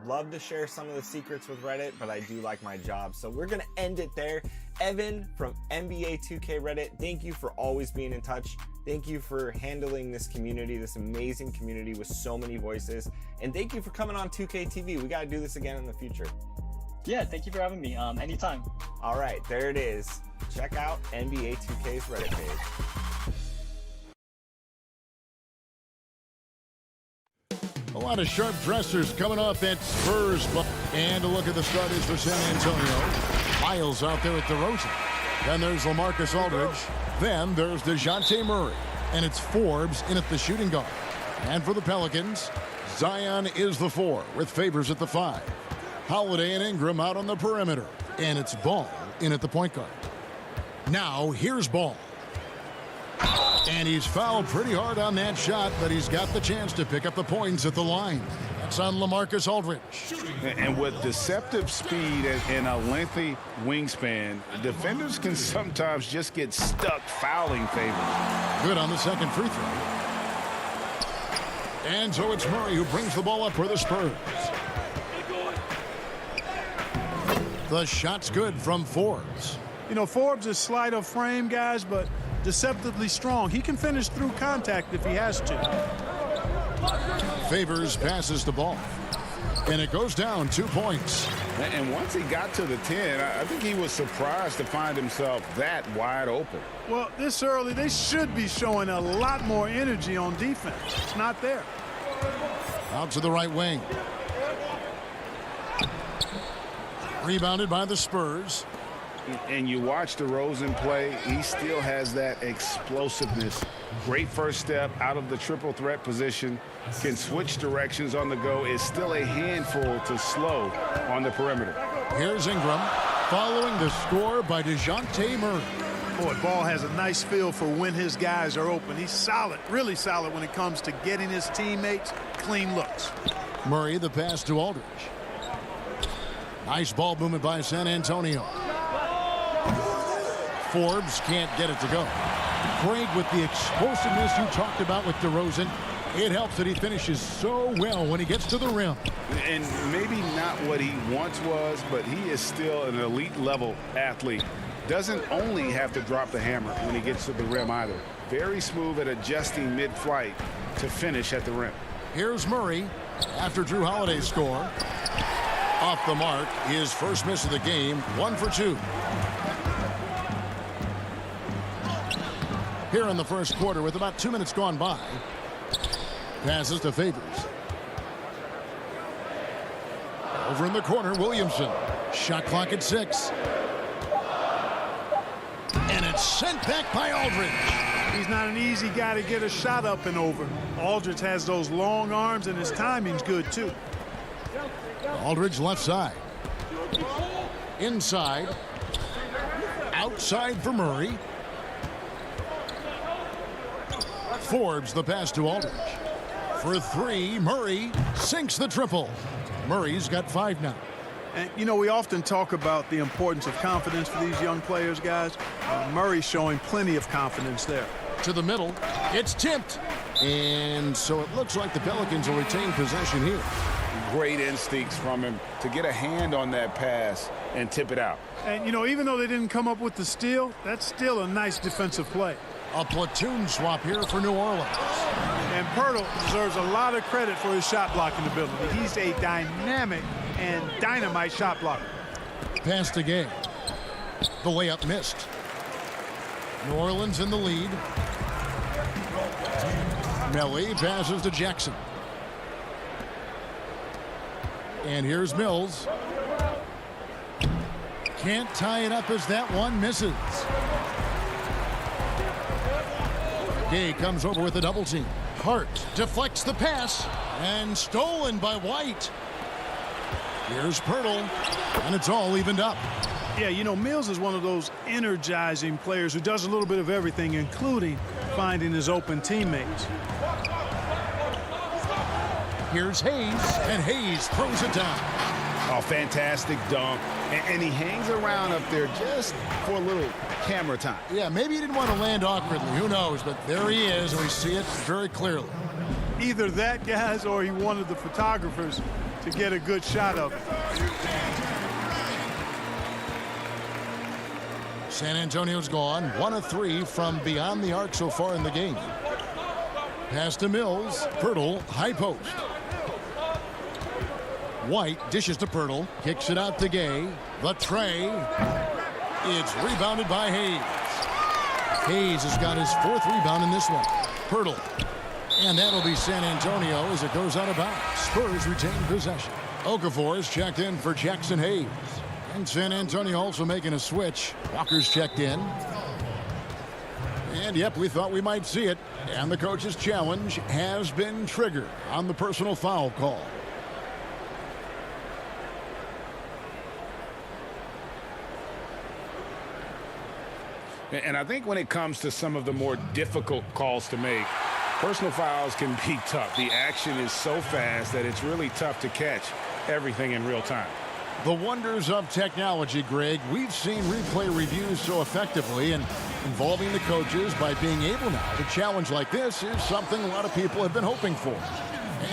love to share some of the secrets with Reddit, but I do like my job. So we're going to end it there. Evan from NBA 2K Reddit, thank you for always being in touch. Thank you for handling this community, this amazing community with so many voices. And thank you for coming on 2K TV. We got to do this again in the future. Yeah, thank you for having me. Anytime. All right, there it is. Check out NBA 2K's Reddit page. A lot of sharp dressers coming off that Spurs. And a look at the starters for San Antonio. Miles out there at DeRozan. Then there's LaMarcus Aldridge. Then there's DeJounte Murray. And it's Forbes in at the shooting guard. And for the Pelicans, Zion is the 4 with Favors at the 5. Holiday and Ingram out on the perimeter. And it's Ball in at the point guard. Now here's Ball. And he's fouled pretty hard on that shot, but he's got the chance to pick up the points at the line. That's on LaMarcus Aldridge. And with deceptive speed and a lengthy wingspan, defenders can sometimes just get stuck fouling Favors. Good on the second free throw. And so it's Murray who brings the ball up for the Spurs. The shot's good from Forbes. You know, Forbes is slight of frame, guys, but deceptively strong. He can finish through contact if he has to. Favors passes the ball. And it goes down 2 points. And once he got to the 10, I think he was surprised to find himself that wide open. Well, this early, they should be showing a lot more energy on defense. It's not there. Out to the right wing. Rebounded by the Spurs. And you watch DeRozan play, he still has that explosiveness. Great first step out of the triple threat position. Can switch directions on the go. Is still a handful to slow on the perimeter. Here's Ingram following the score by DeJounte Murray. Boy, Ball has a nice feel for when his guys are open. He's solid, really solid when it comes to getting his teammates clean looks. Murray the pass to Aldridge. Nice ball movement by San Antonio. Forbes can't get it to go. Craig, with the explosiveness you talked about with DeRozan, it helps that he finishes so well when he gets to the rim. And maybe not what he once was, but he is still an elite level athlete. Doesn't only have to drop the hammer when he gets to the rim either. Very smooth at adjusting mid-flight to finish at the rim. Here's Murray after Drew Holiday's score. Off the mark, his first miss of the game, 1 for 2. Here in the first quarter with about 2 minutes gone by. Passes to Favors. Over in the corner, Williamson. Shot clock at 6. And it's sent back by Aldridge. He's not an easy guy to get a shot up and over. Aldridge has those long arms, and his timing's good, too. Aldridge left side. Inside. Outside for Murray. Forbes the pass to Aldridge. For 3, Murray sinks the triple. Murray's got 5 now. And, you know, we often talk about the importance of confidence for these young players, guys. Murray's showing plenty of confidence there. To the middle. It's tipped. And so it looks like the Pelicans will retain possession here. Great instincts from him to get a hand on that pass and tip it out. And, you know, even though they didn't come up with the steal, that's still a nice defensive play. A platoon swap here for New Orleans. And Pirtle deserves a lot of credit for his shot blocking ability. He's a dynamic and dynamite shot blocker. Pass to Gay. The layup missed. New Orleans in the lead. Melly passes to Jackson. And here's Mills. Can't tie it up as that one misses. Gay comes over with a double team. Hart deflects the pass and stolen by White. Here's Pirtle, and it's all evened up. Yeah, you know, Mills is one of those energizing players who does a little bit of everything, including finding his open teammates. Here's Hayes, and Hayes throws it down. Oh, fantastic dunk. And he hangs around up there just for a little camera time. Yeah, maybe he didn't want to land awkwardly. Who knows? But there he is, and we see it very clearly. Either that, guys, or he wanted the photographers to to get a good shot of it. San Antonio's gone 1 of 3 from beyond the arc so far in the game. Pass to Mills. Pirtle, high post. White dishes to Pirtle. Kicks it out to Gay. The tray. It's rebounded by Hayes. Hayes has got his 4th rebound in this one. Pirtle. And that'll be San Antonio as it goes out of bounds. Spurs retain possession. Okafor is checked in for Jackson Hayes. And San Antonio also making a switch. Walker's checked in. And yep, we thought we might see it. And the coach's challenge has been triggered on the personal foul call. And I think when it comes to some of the more difficult calls to make, personal fouls can be tough. The action is so fast that it's really tough to catch everything in real time. The wonders of technology, Greg. We've seen replay reviews so effectively, and involving the coaches by being able now to challenge like this is something a lot of people have been hoping for.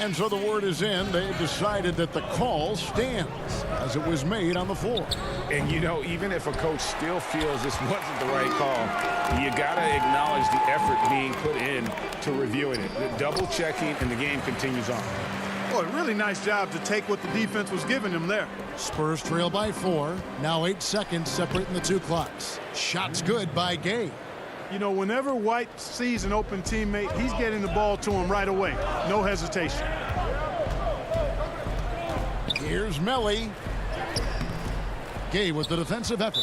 And so the word is in. They've decided that the call stands as it was made on the floor. And, you know, even if a coach still feels this wasn't the right call, you got to acknowledge the effort being put in to reviewing it. The double checking, and the game continues on. Boy, really nice job to take what the defense was giving him there. Spurs trail by 4. Now 8 seconds separating the two clocks. Shots good by Gay. You know, whenever White sees an open teammate, he's getting the ball to him right away. No hesitation. Here's Melly. Gay with the defensive effort.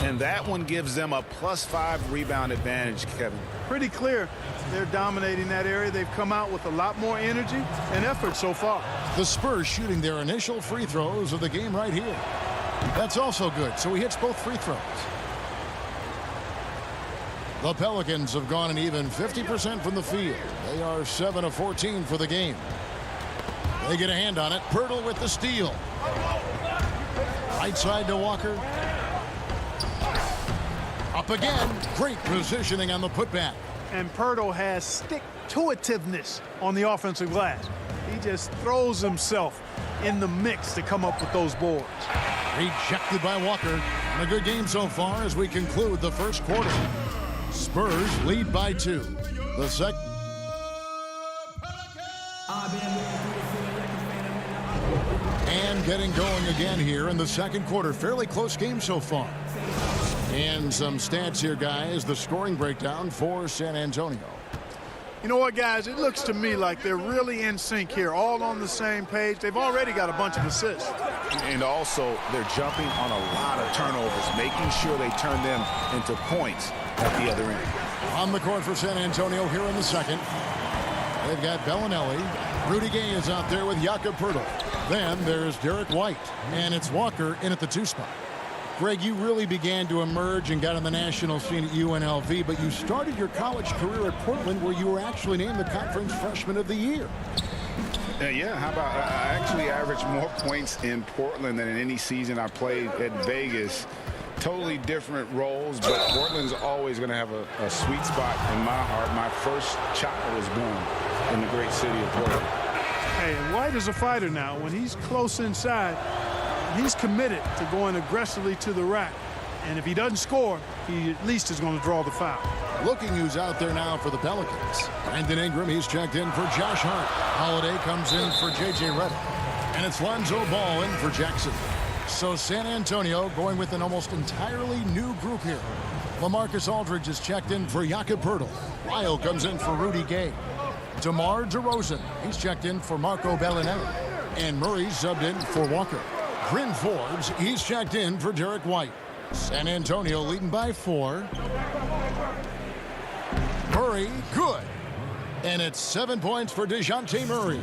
And that one gives them a +5 rebound advantage, Kevin. Pretty clear. They're dominating that area. They've come out with a lot more energy and effort so far. The Spurs shooting their initial free throws of the game right here. That's also good, so he hits both free throws. The Pelicans have gone an even 50% from the field. They are 7 of 14 for the game. They get a hand on it. Pirtle with the steal. Right side to Walker. Up again. Great positioning on the putback. And Pirtle has stick-to-itiveness on the offensive glass. He just throws himself in the mix to come up with those boards. Rejected by Walker. And a good game so far as we conclude the first quarter. Spurs lead by 2. The second. And getting going again here in the second quarter. Fairly close game so far. And some stats here, guys. The scoring breakdown for San Antonio. You know what, guys? It looks to me like they're really in sync here, all on the same page. They've already got a bunch of assists. And also, they're jumping on a lot of turnovers, making sure they turn them into points at the other end. On the court for San Antonio here in the second. They've got Bellinelli. Rudy Gay is out there with Jakob Pirtle. Then there's Derek White. And it's Walker in at the 2 spot. Greg, you really began to emerge and got on the national scene at UNLV, but you started your college career at Portland, where you were actually named the Conference Freshman of the Year. Yeah, how about I actually averaged more points in Portland than in any season I played at Vegas. Totally different roles, but Portland's always going to have a sweet spot in my heart. My first child was born in the great city of Portland. Hey, and White is a fighter now. When he's close inside, he's committed to going aggressively to the rack. And if he doesn't score, he at least is going to draw the foul. Looking who's out there now for the Pelicans. Brandon Ingram, he's checked in for Josh Hart. Holiday comes in for J.J. Redick. And it's Lonzo Ball in for Jackson. So San Antonio going with an almost entirely new group here. LaMarcus Aldridge is checked in for Jakob Pirtle. Lyle comes in for Rudy Gay. DeMar DeRozan, he's checked in for Marco Bellinelli. And Murray subbed in for Walker. Bryn Forbes, he's checked in for Derek White. San Antonio leading by 4. Murray, good. And it's 7 points for DeJounte Murray.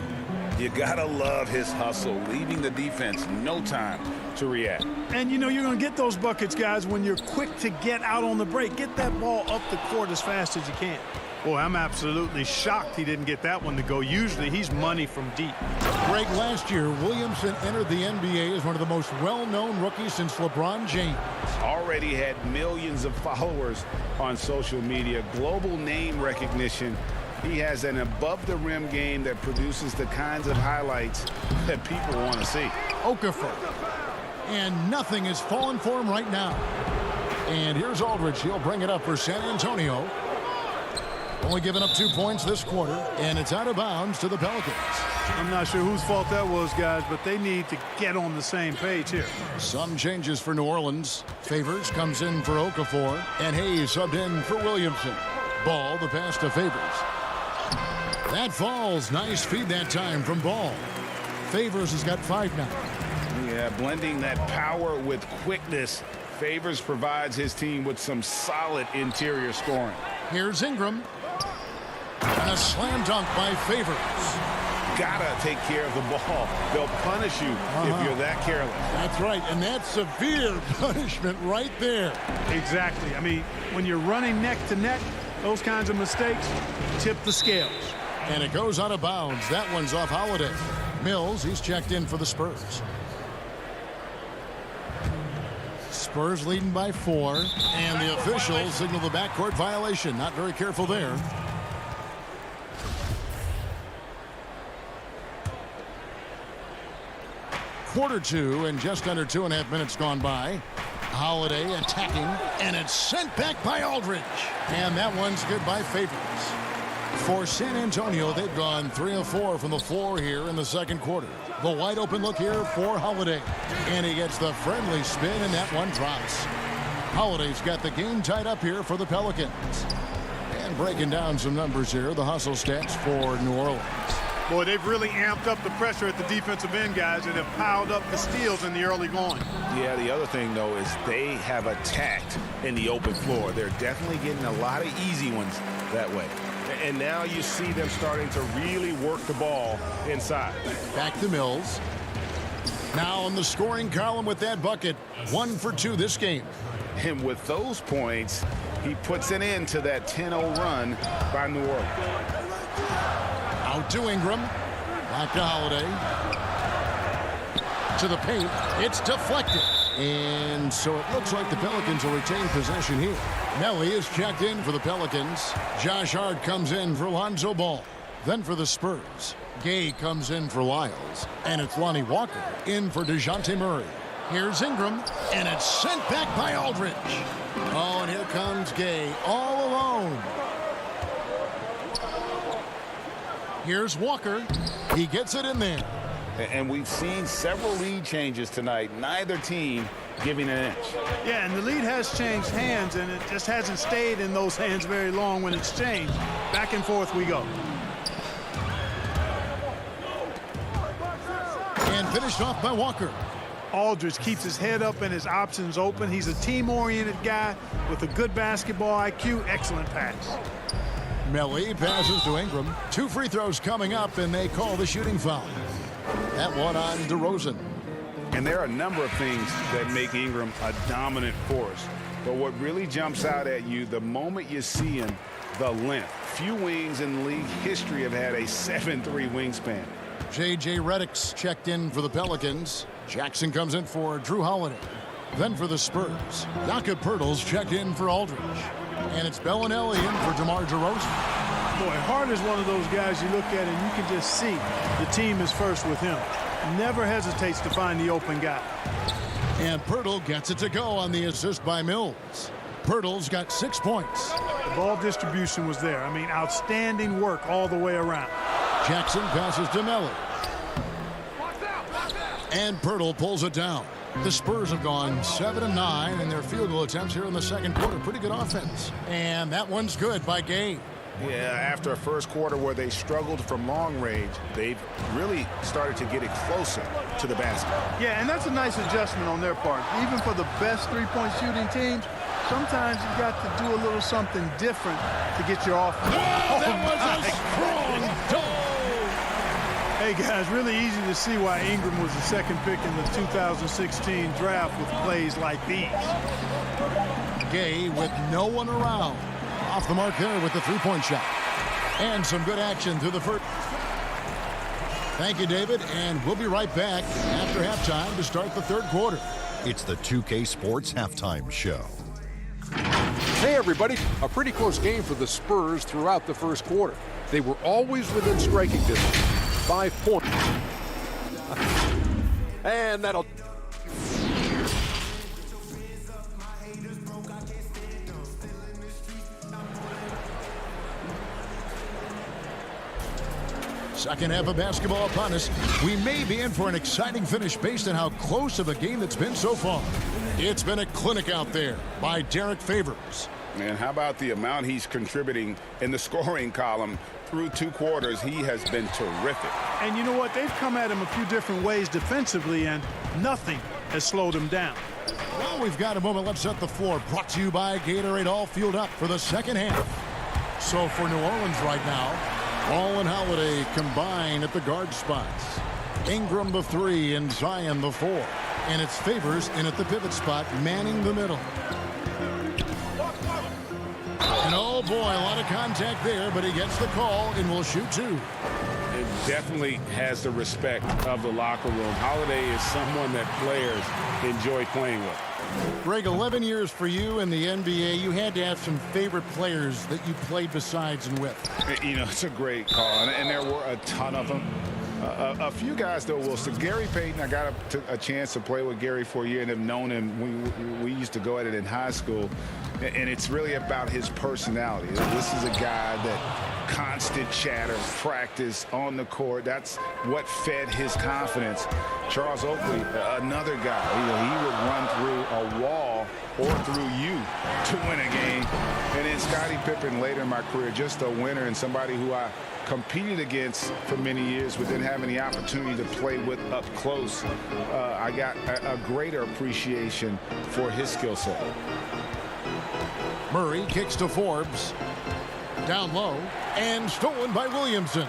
You gotta love his hustle, leaving the defense no time to react. And you know you're going to get those buckets, guys, when you're quick to get out on the break. Get that ball up the court as fast as you can. Boy, I'm absolutely shocked he didn't get that one to go. Usually he's money from deep. Greg, last year, Williamson entered the NBA as one of the most well-known rookies since LeBron James. Already had millions of followers on social media, global name recognition. He has an above-the-rim game that produces the kinds of highlights that people want to see. Okafor. And nothing is falling for him right now. And here's Aldridge. He'll bring it up for San Antonio. Only giving up 2 points this quarter, and it's out of bounds to the Pelicans. I'm not sure whose fault that was, guys, but they need to get on the same page here. Some changes for New Orleans. Favors comes in for Okafor, and Hayes subbed in for Williamson. Ball, the pass to Favors. That falls. Nice feed that time from Ball. Favors has got 5 now. Yeah, blending that power with quickness. Favors provides his team with some solid interior scoring. Here's Ingram. And a slam dunk by Favors. Gotta take care of the ball. They'll punish you if you're that careless. That's right, and that's severe punishment right there. Exactly. I mean, when you're running neck to neck, those kinds of mistakes tip the scales. And it goes out of bounds. That one's off Holiday. Mills, he's checked in for the Spurs. Spurs leading by 4, and the officials signal the backcourt violation. Not very careful there. Quarter 2 and just under 2.5 minutes gone by. Holiday attacking, and it's sent back by Aldridge. And that one's good by Favors. For San Antonio, they've gone 3 of 4 from the floor here in the second quarter. The wide open look here for Holiday. And he gets the friendly spin, and that one drops. Holiday's got the game tied up here for the Pelicans. And breaking down some numbers here, the hustle stats for New Orleans. Boy, they've really amped up the pressure at the defensive end, guys, and have piled up the steals in the early going. Yeah, the other thing, though, is they have attacked in the open floor. They're definitely getting a lot of easy ones that way. And now you see them starting to really work the ball inside. Back to Mills. Now in the scoring column with that bucket. 1 for 2 this game. And with those points, he puts an end to that 10-0 run by New Orleans. Out to Ingram. Back to Holiday. To the paint. It's deflected. And so it looks like the Pelicans will retain possession here. Nelly is checked in for the Pelicans. Josh Hart comes in for Lonzo Ball. Then for the Spurs, Gay comes in for Lyles. And it's Lonnie Walker in for DeJounte Murray. Here's Ingram, and it's sent back by Aldridge. Oh, and here comes Gay all alone. Here's Walker. He gets it in there. And we've seen several lead changes tonight. Neither team giving an inch. Yeah, and the lead has changed hands, and it just hasn't stayed in those hands very long when it's changed. Back and forth we go. And finished off by Walker. Aldridge keeps his head up and his options open. He's a team-oriented guy with a good basketball IQ. Excellent pass. Melly passes to Ingram. 2 free throws coming up, and they call the shooting foul. That one on DeRozan. And there are a number of things that make Ingram a dominant force. But what really jumps out at you the moment you see him, the length. Few wings in the league history have had a 7'3" wingspan. J.J. Redick's checked in for the Pelicans. Jackson comes in for Drew Holiday. Then for the Spurs, Jakob Poeltl's checked in for Aldridge. And it's Bellinelli in for DeMar DeRozan. Boy, Hart is one of those guys you look at and you can just see the team is first with him. Never hesitates to find the open guy. And Poeltl gets it to go on the assist by Mills. Poeltl's got 6 points. The ball distribution was there. I mean, outstanding work all the way around. Jackson passes to Melly. And Poeltl pulls it down. The Spurs have gone 7-9 in their field goal attempts here in the second quarter. Pretty good offense. And that one's good by Gay. Yeah, after a first quarter where they struggled from long range, they've really started to get it closer to the basket. Yeah, and that's a nice adjustment on their part. Even for the best three-point shooting teams, sometimes you've got to do a little something different to get your offense. That was a strong dunk. Hey, guys, really easy to see why Ingram was the second pick in the 2016 draft with plays like these. Gay with no one around. Off the mark there with the three-point shot. And some good action through the first. Thank you, David, and we'll be right back after halftime to start the third quarter. It's the 2K Sports Halftime Show. Hey, everybody. A pretty close game for the Spurs throughout the first quarter. They were always within striking distance. 5 points. And that'll... Second half of basketball upon us. We may be in for an exciting finish based on how close of a game it's been so far. It's been a clinic out there by Derek Favors. And how about the amount he's contributing in the scoring column? Through 2 quarters, he has been terrific. And you know what? They've come at him a few different ways defensively, and nothing has slowed him down. Well, we've got a moment. Let's set the floor. Brought to you by Gatorade, all fueled up for the second half. So for New Orleans right now, Ball and Holiday combine at the guard spots. Ingram the 3 and Zion the 4. And it's Favors in at the pivot spot, manning the middle. And oh boy, a lot of contact there, but he gets the call and will shoot 2. It definitely has the respect of the locker room. Holiday is someone that players enjoy playing with. Greg, 11 years for you in the NBA. You had to have some favorite players that you played besides and with. You know, it's a great call, and there were a ton of them. A few guys, though, will say Gary Payton. I got a chance to play with Gary for a year and have known him. We used to go at it in high school, and it's really about his personality. This is a guy that constant chatter, practice on the court. That's what fed his confidence. Charles Oakley, another guy. He would run through a wall or through you to win a game. And then Scottie Pippen later in my career, just a winner and somebody who I competed against for many years, but didn't have any opportunity to play with up close. I got a greater appreciation for his skill set. Murray kicks to Forbes. Down low and stolen by Williamson.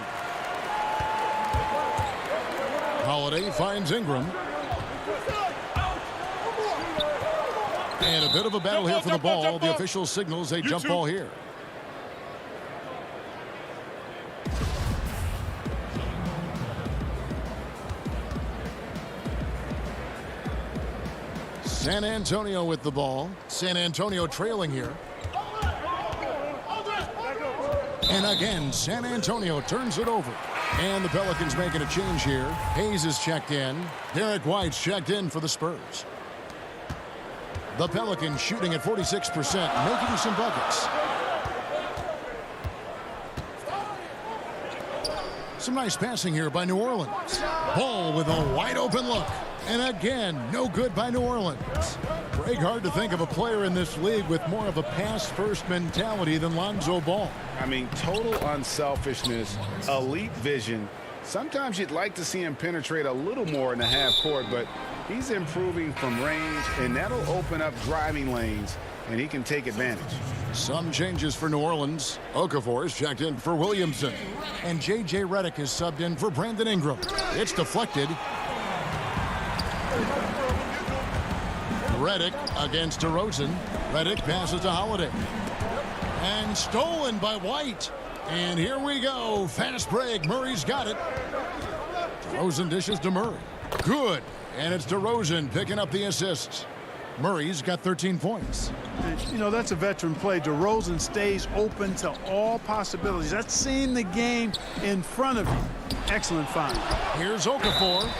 Holiday finds Ingram. And a bit of a battle here for the ball. The official signals a jump ball here. San Antonio with the ball. San Antonio trailing here. And again, San Antonio turns it over. And the Pelicans making a change here. Hayes is checked in. Derek White's checked in for the Spurs. The Pelicans shooting at 46%, making some buckets. Some nice passing here by New Orleans. Ball with a wide open look. And again, no good by New Orleans. Greg, hard to think of a player in this league with more of a pass-first mentality than Lonzo Ball. I mean, total unselfishness, elite vision. Sometimes you'd like to see him penetrate a little more in the half court, but he's improving from range, and that'll open up driving lanes, and he can take advantage. Some changes for New Orleans. Okafor is checked in for Williamson. And J.J. Redick is subbed in for Brandon Ingram. It's deflected. Redick against DeRozan. Redick passes to Holiday. And stolen by White. And here we go. Fast break. Murray's got it. DeRozan dishes to Murray. Good. And it's DeRozan picking up the assists. Murray's got 13 points. You know, that's a veteran play. DeRozan stays open to all possibilities. That's seeing the game in front of you. Excellent find. Here's Okafor.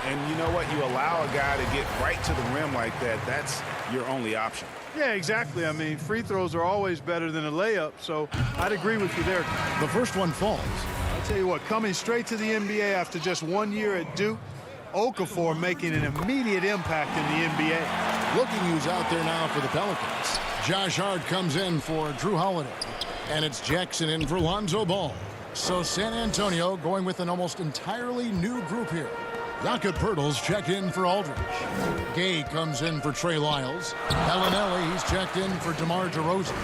And you know what? You allow a guy to get right to the rim like that. That's your only option. Yeah, exactly. I mean, free throws are always better than a layup, so I'd agree with you there. The first one falls. I'll tell you what, coming straight to the NBA after just 1 year at Duke, Okafor making an immediate impact in the NBA. Looking who's out there now for the Pelicans. Josh Hart comes in for Drew Holiday. And it's Jackson in for Lonzo Ball. So San Antonio going with an almost entirely new group here. Jakob Poeltl's checked in for Aldridge. Gay comes in for Trey Lyles. Gallinelli, he's checked in for DeMar DeRozan.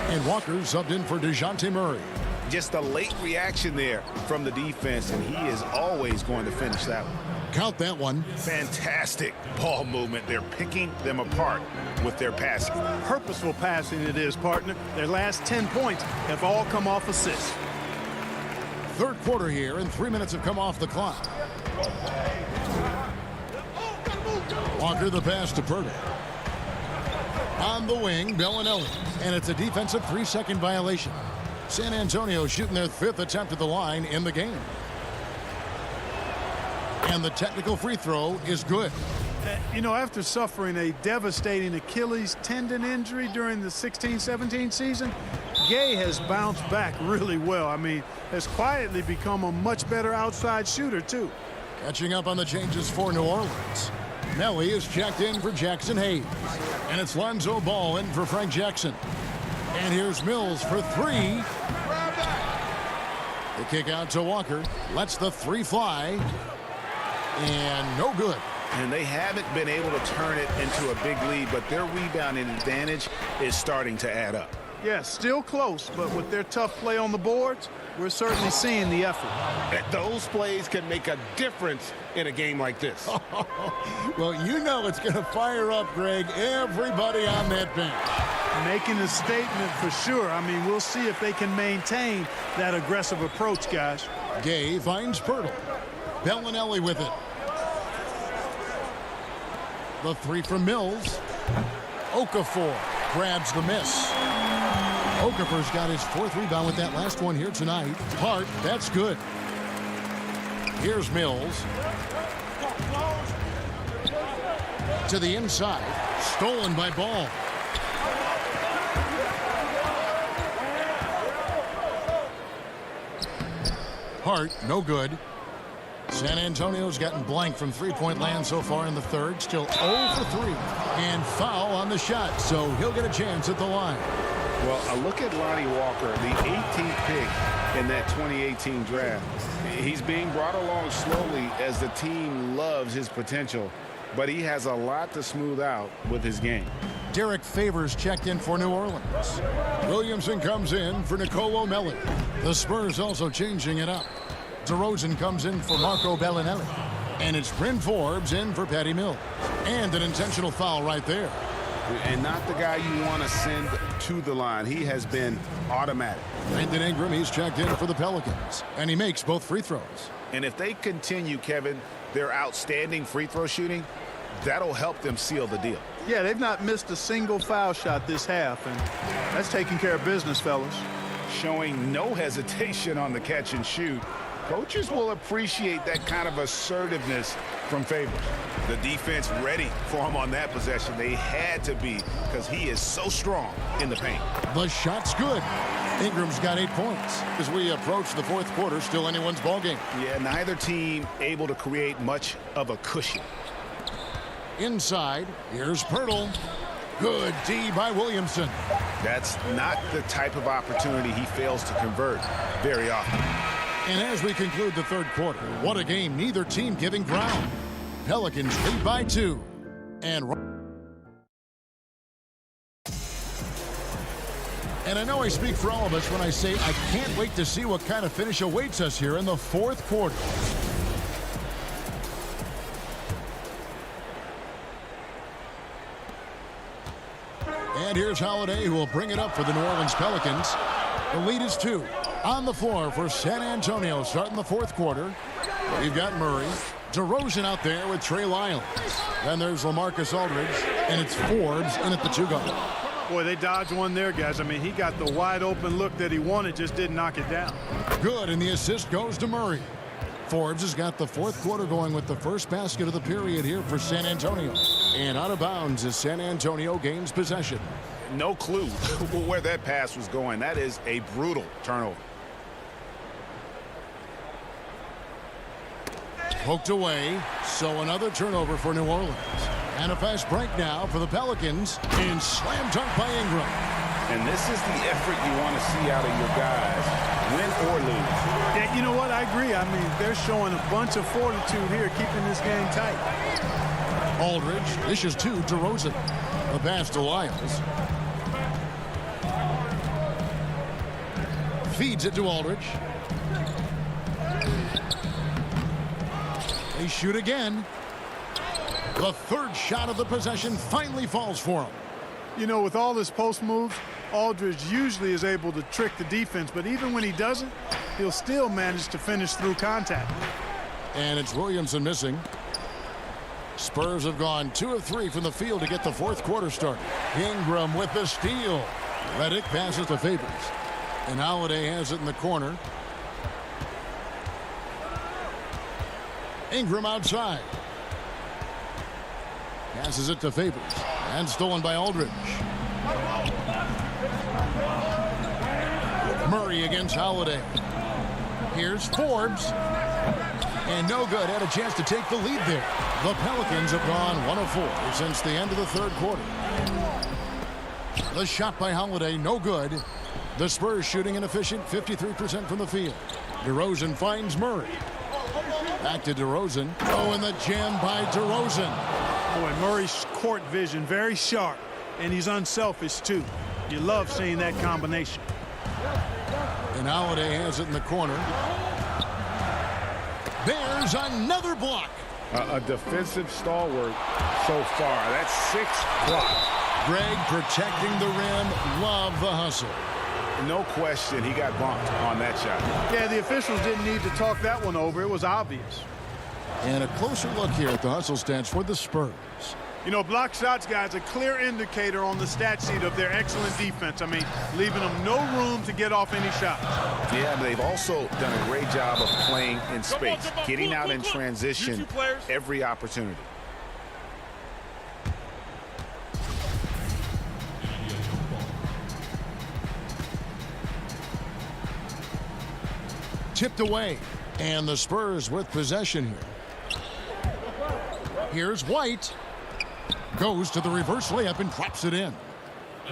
And Walker subbed in for DeJounte Murray. Just a late reaction there from the defense, and he is always going to finish that one. Count that one. Fantastic ball movement. They're picking them apart with their passing. Purposeful passing it is, partner. Their last 10 points have all come off assists. Third quarter here, and 3 minutes have come off the clock. Walker the pass to Poeltl. On the wing, Gallinelli. And it's a defensive 3-second violation. San Antonio shooting their 5th attempt at the line in the game. And the technical free throw is good. You know, after suffering a devastating Achilles tendon injury during the 16-17 season, Gay has bounced back really well. I mean, has quietly become a much better outside shooter, too. Catching up on the changes for New Orleans. Nelly is checked in for Jackson Hayes. And it's Lonzo Ball in for Frank Jackson. And here's Mills for 3. The kick out to Walker. Lets the 3 fly. And no good. And they haven't been able to turn it into a big lead, but their rebounding advantage is starting to add up. Yeah, still close, but with their tough play on the boards, we're certainly seeing the effort. Those plays can make a difference in a game like this. Well, you know it's going to fire up, Greg, everybody on that bench. Making a statement for sure. I mean, we'll see if they can maintain that aggressive approach, guys. Gay finds Pirtle. Bellinelli with it. The 3 from Mills. Okafor grabs the miss. Okafor's got his 4th rebound with that last one here tonight. Hart, that's good. Here's Mills. To the inside. Stolen by Ball. Hart, no good. San Antonio's gotten blank from three-point land so far in the 3rd. Still 0 for 3. And foul on the shot, so he'll get a chance at the line. Well, a look at Lonnie Walker, the 18th pick in that 2018 draft. He's being brought along slowly as the team loves his potential, but he has a lot to smooth out with his game. Derek Favors checked in for New Orleans. Williamson comes in for Nicolo Melli. The Spurs also changing it up. DeRozan comes in for Marco Bellinelli. And it's Bryn Forbes in for Patty Mills. And an intentional foul right there. And not the guy you want to send to the line. He has been automatic. Brandon Ingram, he's checked in for the Pelicans. And he makes both free throws. And if they continue, Kevin, their outstanding free throw shooting, that'll help them seal the deal. Yeah, they've not missed a single foul shot this half, and that's taking care of business, fellas. Showing no hesitation on the catch and shoot. Coaches will appreciate that kind of assertiveness from Favors. The defense ready for him on that possession. They had to be, because he is so strong in the paint. The shot's good. Ingram's got 8 points. As we approach the 4th quarter, still anyone's ballgame. Yeah, neither team able to create much of a cushion. Inside, here's Pirtle. Good D by Williamson. That's not the type of opportunity he fails to convert very often. And as we conclude the 3rd quarter, what a game, neither team giving ground. Pelicans lead by 2. And I know I speak for all of us when I say I can't wait to see what kind of finish awaits us here in the 4th quarter. And here's Holiday, who will bring it up for the New Orleans Pelicans. The lead is 2. On the floor for San Antonio starting the 4th quarter. We've got Murray. DeRozan out there with Trey Lyles. Then there's LaMarcus Aldridge. And it's Forbes in at the 2-guard. Boy, they dodged one there, guys. I mean, he got the wide open look that he wanted, just didn't knock it down. Good, and the assist goes to Murray. Forbes has got the 4th quarter going with the first basket of the period here for San Antonio. And out of bounds as San Antonio gains possession. No clue where that pass was going. That is a brutal turnover. Poked away, so another turnover for New Orleans. And a fast break now for the Pelicans. And slam dunk by Ingram. And this is the effort you want to see out of your guys, win or lose. Yeah, you know what? I agree. I mean, they're showing a bunch of fortitude here, keeping this game tight. Aldridge dishes to DeRozan. The pass to Lyles. Feeds it to Aldridge. They shoot again. The 3rd shot of the possession finally falls for him. You know, with all his post moves, Aldridge usually is able to trick the defense, but even when he doesn't, he'll still manage to finish through contact. And it's Williamson missing. Spurs have gone 2 of 3 from the field to get the 4th quarter started. Ingram with the steal. Redick passes to Favors. And Holiday has it in the corner. Ingram outside. Passes it to Favors. And stolen by Aldridge. Murray against Holiday. Here's Forbes. And no good. Had a chance to take the lead there. The Pelicans have gone 1 of 4 since the end of the third quarter. The shot by Holiday, no good. The Spurs shooting an efficient 53% from the field. DeRozan finds Murray. Back to DeRozan. Oh, and the jam by DeRozan. Boy, Murray's court vision very sharp, and he's unselfish too. You love seeing that combination. And Holiday has it in the corner. There's another block. A defensive stalwart so far. That's 6 blocks. Greg protecting the rim. Love the hustle. No question he got bumped on that shot. Yeah, the officials didn't need to talk that one over. It was obvious. And a closer look here at the hustle stats for the Spurs. You know, block shots, guys, a clear indicator on the stat sheet of their excellent defense. I mean, leaving them no room to get off any shots. Yeah, but they've also done a great job of playing in space, getting out in transition every opportunity. Tipped away. And the Spurs with possession here. Here's White. Goes to the reverse layup and drops it in.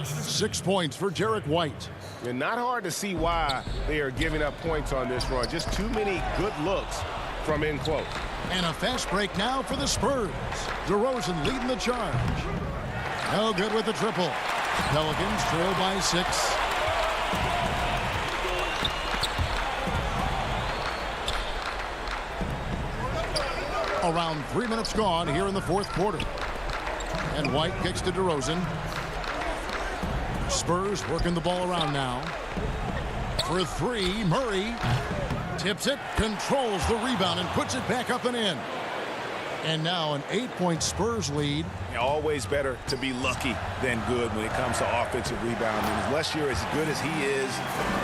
6 points for Derek White. And not hard to see why they are giving up points on this run. Just too many good looks from in close. And a fast break now for the Spurs. DeRozan leading the charge. No good with the triple. Pelicans trail by 6. Around 3 minutes gone here in the fourth quarter. And White kicks to DeRozan. Spurs working the ball around now. For 3, Murray tips it, controls the rebound, and puts it back up and in. And now an 8-point Spurs lead. Always better to be lucky than good when it comes to offensive rebounding. Unless you're as good as he is,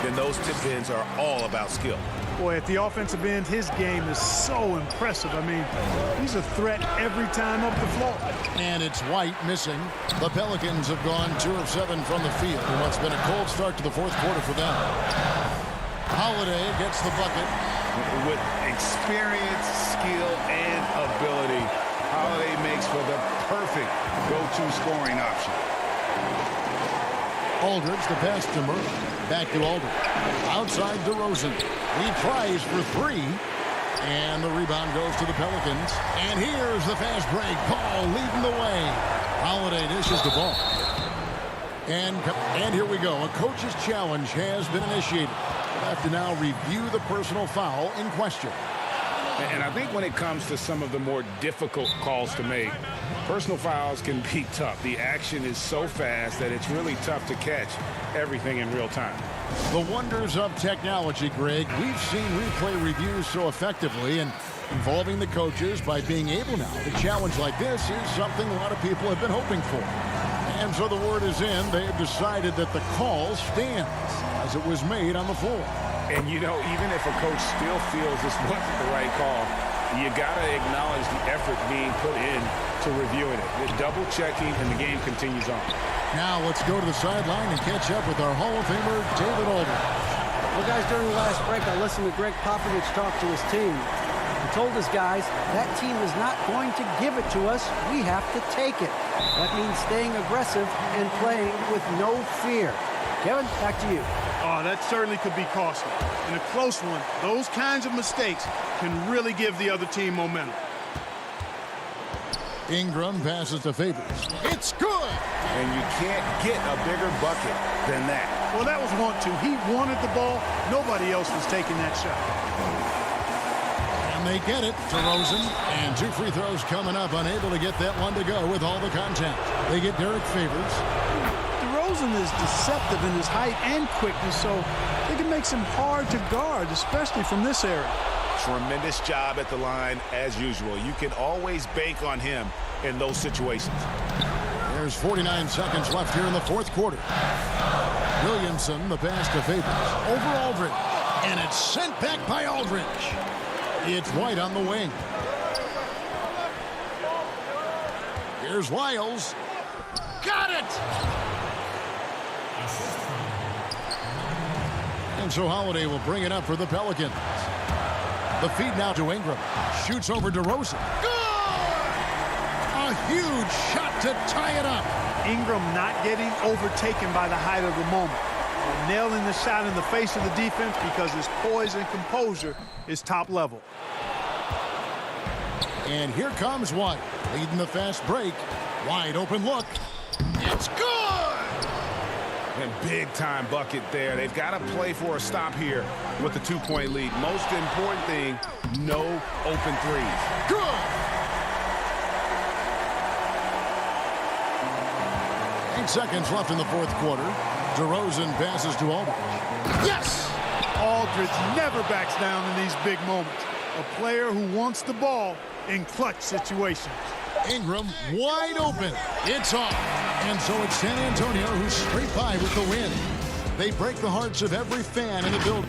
then those tip-ins are all about skill. Boy, at the offensive end, his game is so impressive. I mean, he's a threat every time up the floor. And it's White missing. The Pelicans have gone 2 of 7 from the field in what's been a cold start to the fourth quarter for them. Holiday gets the bucket. With experience, skill, and ability, Holiday makes for the perfect go-to scoring option. Aldridge, the pass to Murray. Back to Aldridge. Outside DeRozan. He tries for 3. And the rebound goes to the Pelicans. And here's the fast break. Paul leading the way. Holiday dishes the ball. And here we go. A coach's challenge has been initiated. We'll have to now review the personal foul in question. And I think when it comes to some of the more difficult calls to make, personal fouls can be tough. The action is so fast that it's really tough to catch everything in real time. The wonders of technology, Greg. We've seen replay reviews so effectively, and involving the coaches by being able now to challenge like this is something a lot of people have been hoping for. And so the word is in. They have decided that the call stands as it was made on the floor. And, you know, even if a coach still feels this wasn't the right call, you got to acknowledge the effort being put in to reviewing it. The double checking, and the game continues on. Now let's go to the sideline and catch up with our Hall of Famer, David Aldridge. Well, guys, during the last break, I listened to Greg Popovich talk to his team. He told his guys, that team is not going to give it to us. We have to take it. That means staying aggressive and playing with no fear. Kevin, back to you. Oh, that certainly could be costly. In a close one, those kinds of mistakes can really give the other team momentum. Ingram passes to Favors. It's good! And you can't get a bigger bucket than that. Well, that was 1-2. He wanted the ball. Nobody else was taking that shot. And they get it to DeRozan. And 2 free throws coming up. Unable to get that one to go with all the contact. They get Derek Favors. DeRozan is deceptive in his height and quickness, so they can make him hard to guard, especially from this area. Tremendous job at the line, as usual. You can always bank on him in those situations. There's 49 seconds left here in the fourth quarter. Williamson, the pass to Favors. Over Aldridge. And it's sent back by Aldridge. It's White on the wing. Here's Wiles. Got it! And so Holiday will bring it up for the Pelicans. The feed now to Ingram. Shoots over DeRozan. Good! A huge shot to tie it up. Ingram not getting overtaken by the height of the moment. Nailing the shot in the face of the defense because his poise and composure is top level. And here comes White, leading the fast break. Wide open look. It's good! And big-time bucket there. They've got to play for a stop here with the 2-point lead. Most important thing, no open threes. Good! 8 seconds left in the fourth quarter. DeRozan passes to Aldridge. Yes! Aldridge never backs down in these big moments. A player who wants the ball in clutch situations. Ingram wide open. It's off. And so it's San Antonio who's straight by with the win. They break the hearts of every fan in the building.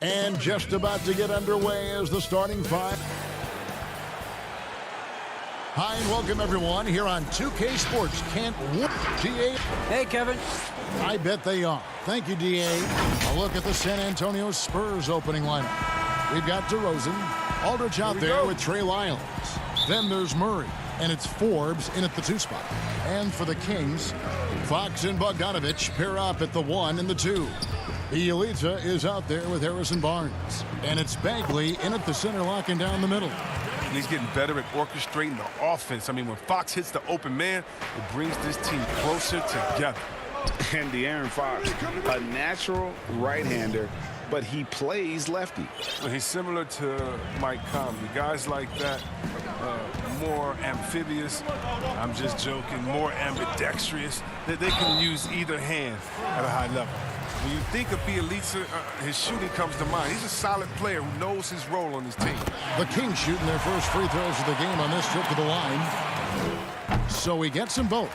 And just about to get underway as the starting five. Hi and welcome everyone here on 2K Sports. Can't wait. DA. Hey, Kevin. I bet they are. Thank you, DA. A look at the San Antonio Spurs opening lineup. We've got DeRozan, Aldridge out there with Trey Lyles. Then there's Murray, and it's Forbes in at the 2 spot. And for the Kings, Fox and Bogdanovich pair up at the 1 and the 2. Bielitsa is out there with Harrison Barnes. And it's Bagley in at the center, locking down the middle. And he's getting better at orchestrating the offense. I mean, when Fox hits the open man, it brings this team closer together. And De'Aaron Fox, a natural right-hander, but he plays lefty. Well, he's similar to Mike Conley. Guys like that, more amphibious, I'm just joking, more ambidextrous. They can use either hand at a high level. When you think of Bielitsa, his shooting comes to mind. He's a solid player who knows his role on his team. The Kings shooting their first free throws of the game on this trip to the line. So he gets them both.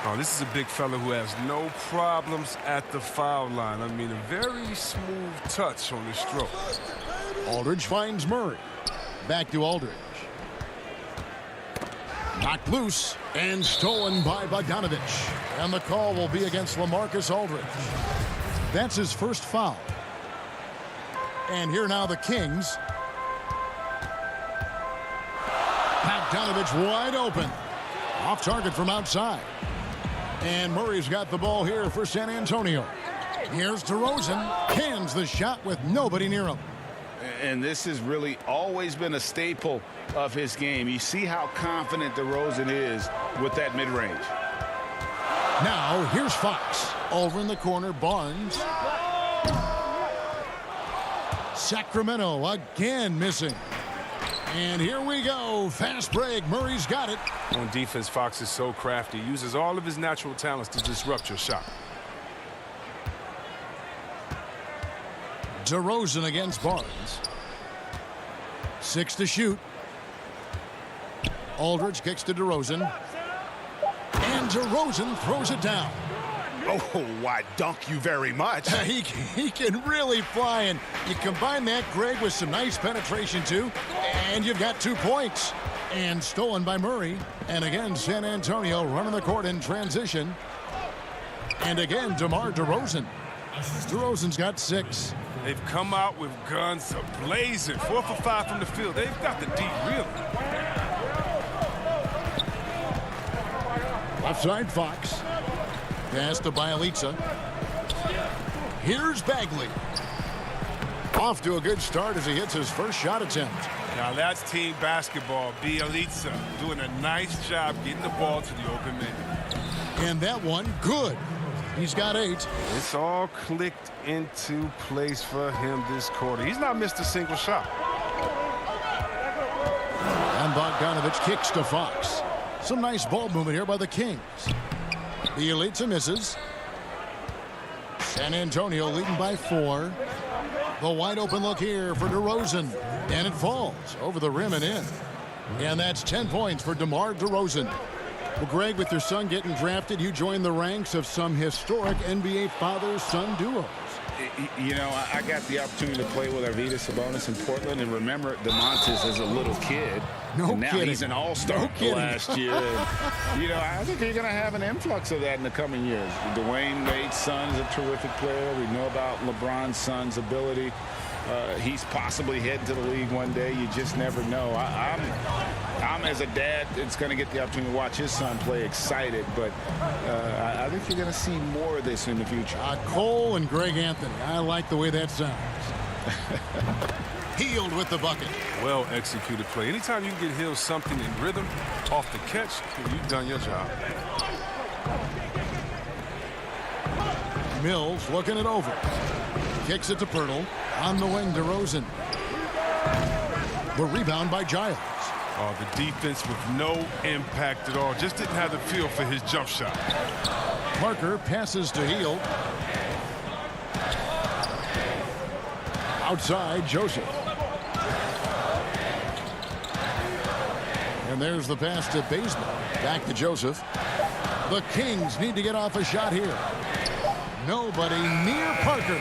Oh, this is a big fella who has no problems at the foul line. I mean, a very smooth touch on his stroke. Aldridge finds Murray. Back to Aldridge. Knocked loose and stolen by Bogdanovich. And the call will be against LaMarcus Aldridge. That's his first foul. And here now the Kings. Bogdanovich wide open. Off target from outside. And Murray's got the ball here for San Antonio. Here's DeRozan. Cans the shot with nobody near him. And this has really always been a staple of his game. You see how confident DeRozan is with that mid-range. Now, here's Fox. Over in the corner, Barnes. Sacramento again missing. And here we go. Fast break. Murray's got it. On defense, Fox is so crafty. He uses all of his natural talents to disrupt your shot. DeRozan against Barnes. 6 to shoot. Aldridge kicks to DeRozan. And DeRozan throws it down. Oh, why, dunk you very much. He can really fly, and you combine that, Greg, with some nice penetration, too, and you've got 2 points. And stolen by Murray. And again, San Antonio running the court in transition. And again, DeMar DeRozan. DeRozan's got 6. They've come out with guns blazing. 4 for 5 from the field. They've got the D really. Left side, Fox. Pass to Bielitsa. Here's Bagley. Off to a good start as he hits his first shot attempt. Now that's team basketball. Bielitsa doing a nice job getting the ball to the open man. And that one, good. He's got 8. It's all clicked into place for him this quarter. He's not missed a single shot. And Bogdanovich kicks to Fox. Some nice ball movement here by the Kings. Bielitsa misses. San Antonio leading by 4. The wide open look here for DeRozan. And it falls over the rim and in. And that's 10 points for DeMar DeRozan. Well, Greg, with your son getting drafted, you joined the ranks of some historic NBA father-son duos. You know, I got the opportunity to play with Arvydas Sabonis in Portland, and remember DeMontis as a little kid. No and now kidding. He's an all-star last year. And, you know, I think you're going to have an influx of that in the coming years. Dwayne Wade's son is a terrific player. We know about LeBron's son's ability. He's possibly heading to the league one day. You just never know. I'm as a dad that's going to get the opportunity to watch his son play excited, but I think you're going to see more of this in the future. Cole and Greg Anthony. I like the way that sounds. Healed with the bucket. Well executed play. Anytime you can get Hill something in rhythm off the catch, you've done your job. Mills looking it over. Kicks it to Pirtle. On the wing, DeRozan. The rebound by Giles. Oh, the defense with no impact at all. Just didn't have the feel for his jump shot. Parker passes to Hield. Outside, Joseph. And there's the pass to Bazemore. Back to Joseph. The Kings need to get off a shot here. Nobody near Parker.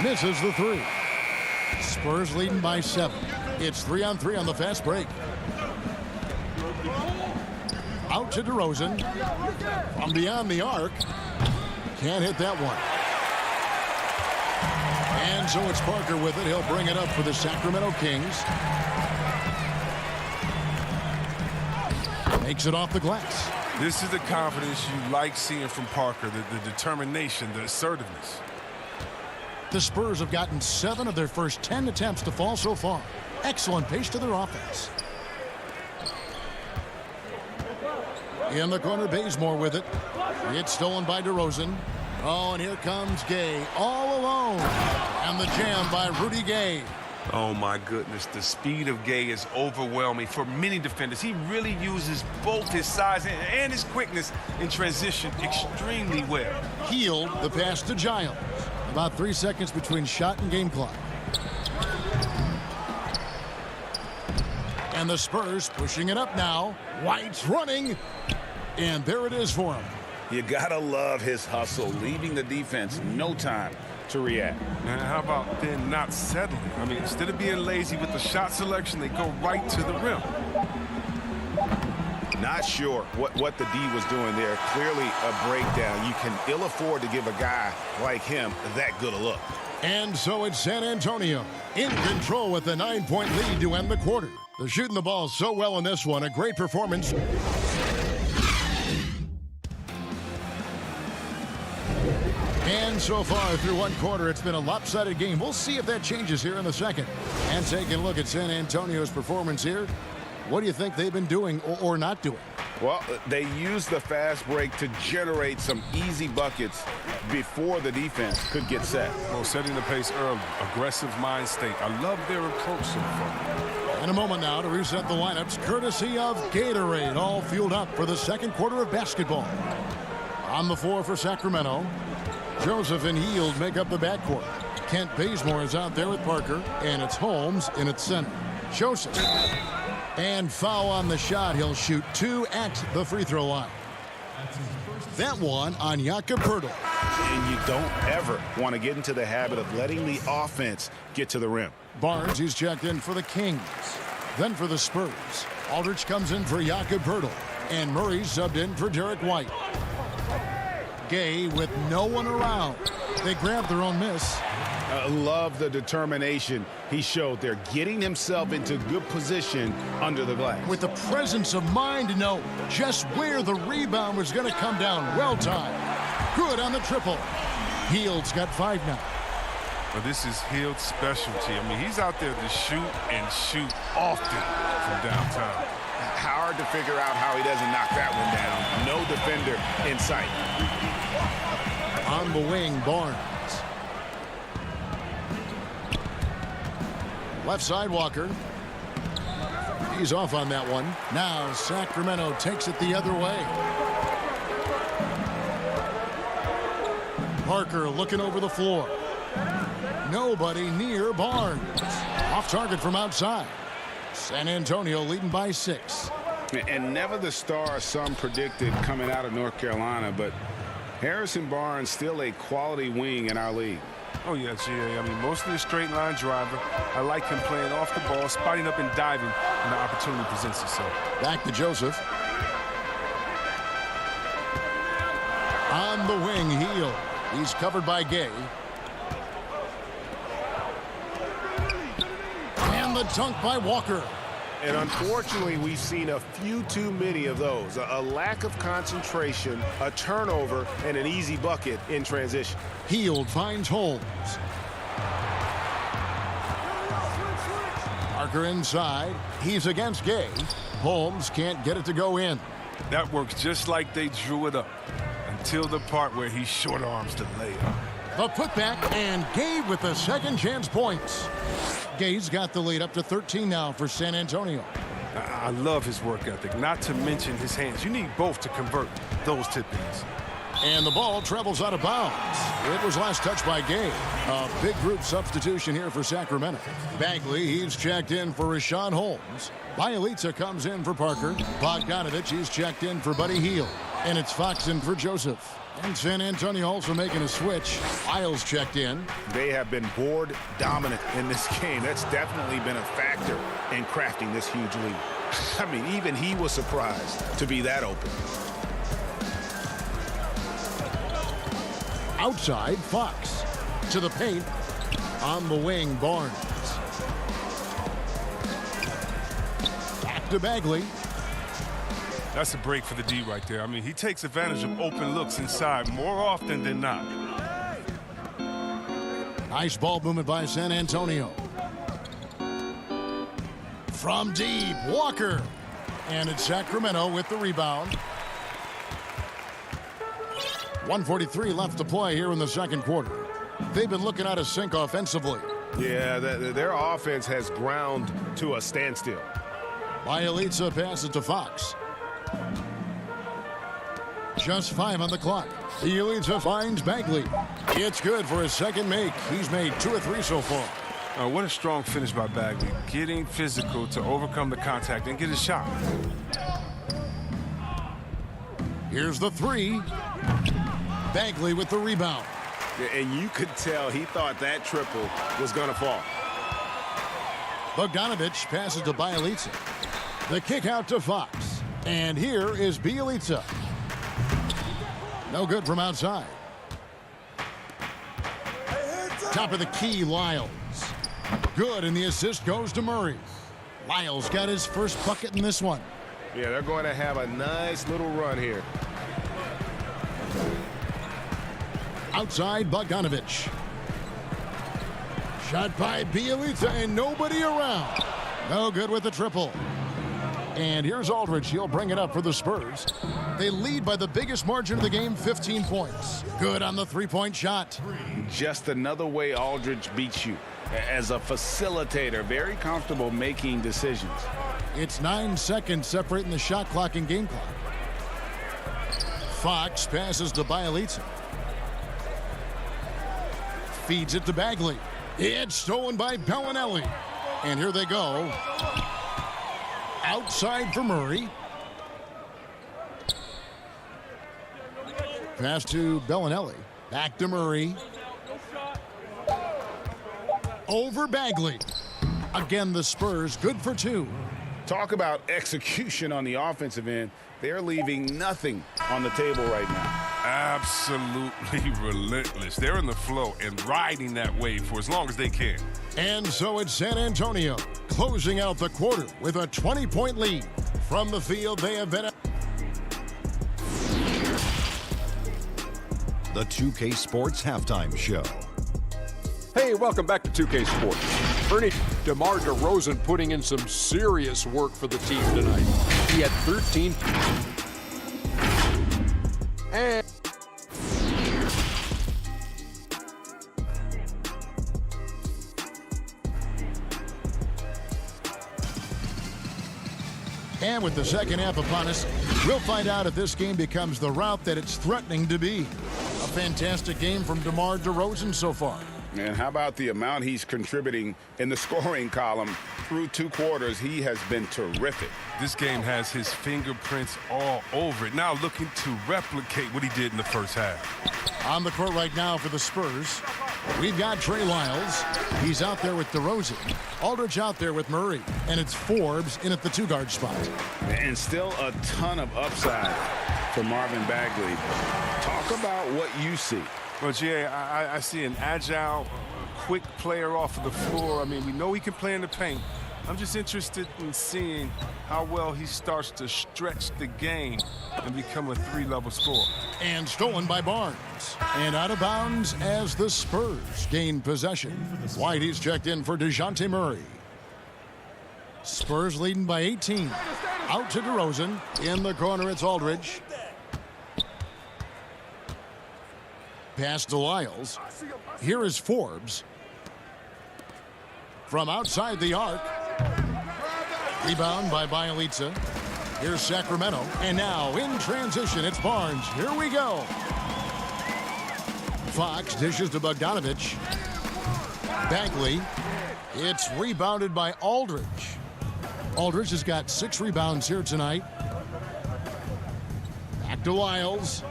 Misses the 3. Spurs leading by 7. It's 3-on-3 on the fast break. Out to DeRozan. From beyond the arc. Can't hit that one. And so it's Parker with it. He'll bring it up for the Sacramento Kings. Makes it off the glass. This is the confidence you like seeing from Parker, the determination, the assertiveness. The Spurs have gotten 7 of their first 10 attempts to fall so far. Excellent pace to their offense. In the corner, Bazemore with it. It's stolen by DeRozan. Oh, and here comes Gay all alone. And the jam by Rudy Gay. Oh, my goodness. The speed of Gay is overwhelming for many defenders. He really uses both his size and his quickness in transition extremely well. Healed the pass to Giles. About 3 seconds between shot and game clock. And the Spurs pushing it up now. White's running. And there it is for him. You gotta love his hustle, leaving the defense no time to react. And how about then not settling? I mean, instead of being lazy with the shot selection, they go right to the rim. Not sure what the D was doing there. Clearly a breakdown. You can ill afford to give a guy like him that good a look. And so it's San Antonio in control with a 9-point lead to end the quarter. They're shooting the ball so well in this one. A great performance. And so far through one quarter, it's been a lopsided game. We'll see if that changes here in the second. And taking a look at San Antonio's performance here, what do you think they've been doing or not doing? Well, they used the fast break to generate some easy buckets before the defense could get set. Well, setting the pace early, aggressive mind state. I love their approach so far. In a moment now to reset the lineups, courtesy of Gatorade, all fueled up for the second quarter of basketball. On the floor for Sacramento, Joseph and Hield make up the backcourt. Kent Bazemore is out there with Parker, and it's Holmes in its center. Joseph. And foul on the shot. He'll shoot 2 at the free throw line. That one on Jakob Poeltl. And you don't ever want to get into the habit of letting the offense get to the rim. Barnes, he's checked in for the Kings. Then for the Spurs, Aldridge comes in for Jakob Poeltl. And Murray subbed in for Derek White. Gay with no one around. They grab their own miss. Love the determination he showed there, getting himself into good position under the glass. With the presence of mind to know just where the rebound was going to come down. Well timed. Good on the triple. Hield's got 5 now. But this is Hield's specialty. I mean, he's out there to shoot and shoot often from downtown. Hard to figure out how he doesn't knock that one down. No defender in sight. On the wing, Barnes. Left side, Walker. He's off on that one. Now Sacramento takes it the other way. Parker looking over the floor. Nobody near Barnes. Off target from outside. San Antonio leading by 6. And never the star some predicted coming out of North Carolina, but Harrison Barnes still a quality wing in our league. Oh, yeah, GA. I mean, mostly a straight line driver. I like him playing off the ball, spotting up and diving when the opportunity presents itself. Back to Joseph. On the wing, Hield. He's covered by Gay. And the dunk by Walker. And unfortunately, we've seen a few too many of those. A lack of concentration, a turnover, and an easy bucket in transition. Hield finds Holmes. Parker inside. He's against Gay. Holmes can't get it to go in. That works just like they drew it up until the part where he short arms the layup. The putback, and Gay with the second chance points. Gay's got the lead up to 13 now for San Antonio. I love his work ethic, not to mention his hands. You need both to convert those tip-ins. And the ball travels out of bounds. It was last touched by Gay. A big group substitution here for Sacramento. Bagley, he's checked in for Rashawn Holmes. Bielitsa comes in for Parker. Bogdanovich, he's checked in for Buddy Hield. And it's Fox in for Joseph. And San Antonio also making a switch. Lyles checked in. They have been board dominant in this game. That's definitely been a factor in crafting this huge lead. I mean, even he was surprised to be that open. Outside, Fox. To the paint. On the wing, Barnes. Back to Bagley. That's a break for the D right there. I mean, he takes advantage of open looks inside more often than not. Nice ball movement by San Antonio. From deep, Walker. And it's Sacramento with the rebound. 1:43 left to play here in the second quarter. They've been looking out of sync offensively. Yeah, their offense has ground to a standstill. Bielitsa passes to Fox. Just 5 on the clock. Bielitsa finds Bagley. It's good for his second make. He's made 2 or 3 so far. What a strong finish by Bagley. Getting physical to overcome the contact and get a shot. Here's the 3. Bagley with the rebound. Yeah, and you could tell he thought that triple was going to fall. Bogdanovich passes to Bielitsa. The kick out to Fox. And here is Bielitsa. No good from outside. Top of the key, Lyles. Good, and the assist goes to Murray. Lyles got his first bucket in this one. Yeah, they're going to have a nice little run here. Outside, Bogdanovich. Shot by Bielitsa, and nobody around. No good with the triple. And here's Aldridge. He'll bring it up for the Spurs. They lead by the biggest margin of the game, 15 points. Good on the three-point shot. Just another way Aldridge beats you. As a facilitator, very comfortable making decisions. It's 9 seconds separating the shot clock and game clock. Fox passes to Bielitsa. Feeds it to Bagley. It's stolen by Bellinelli. And here they go. Outside for Murray. Pass to Bellinelli. Back to Murray. Over Bagley. Again, the Spurs good for 2. Talk about execution on the offensive end. They're leaving nothing on the table right now. Absolutely relentless. They're in the flow and riding that wave for as long as they can. And so it's San Antonio closing out the quarter with a 20-point lead. From the field, they have been... The 2K Sports Halftime Show. Hey, welcome back to 2K Sports. Ernie DeMar DeRozan putting in some serious work for the team tonight. He had 13. And with the second half upon us, we'll find out if this game becomes the route that it's threatening to be. A fantastic game from DeMar DeRozan so far. And how about the amount he's contributing in the scoring column through 2 quarters? He has been terrific. This game has his fingerprints all over it. Now looking to replicate what he did in the first half. On the court right now for the Spurs, we've got Trey Lyles. He's out there with DeRozan. Aldridge out there with Murray. And it's Forbes in at the 2-guard spot. And still a ton of upside for Marvin Bagley. Talk about what you see. Well, Jay, I see an agile, quick player off of the floor. I mean, we know he can play in the paint. I'm just interested in seeing how well he starts to stretch the game and become a 3-level scorer. And stolen by Barnes. And out of bounds as the Spurs gain possession. Whitey's checked in for DeJounte Murray. Spurs leading by 18. Out to DeRozan. In the corner, it's Aldridge. Pass to Lyles. Here is Forbes. From outside the arc. Rebound by Bielitsa. Here's Sacramento. And now in transition, it's Barnes. Here we go. Fox dishes to Bogdanovich. Bagley. It's rebounded by Aldridge. Aldridge has got 6 rebounds here tonight. Back to Lyles.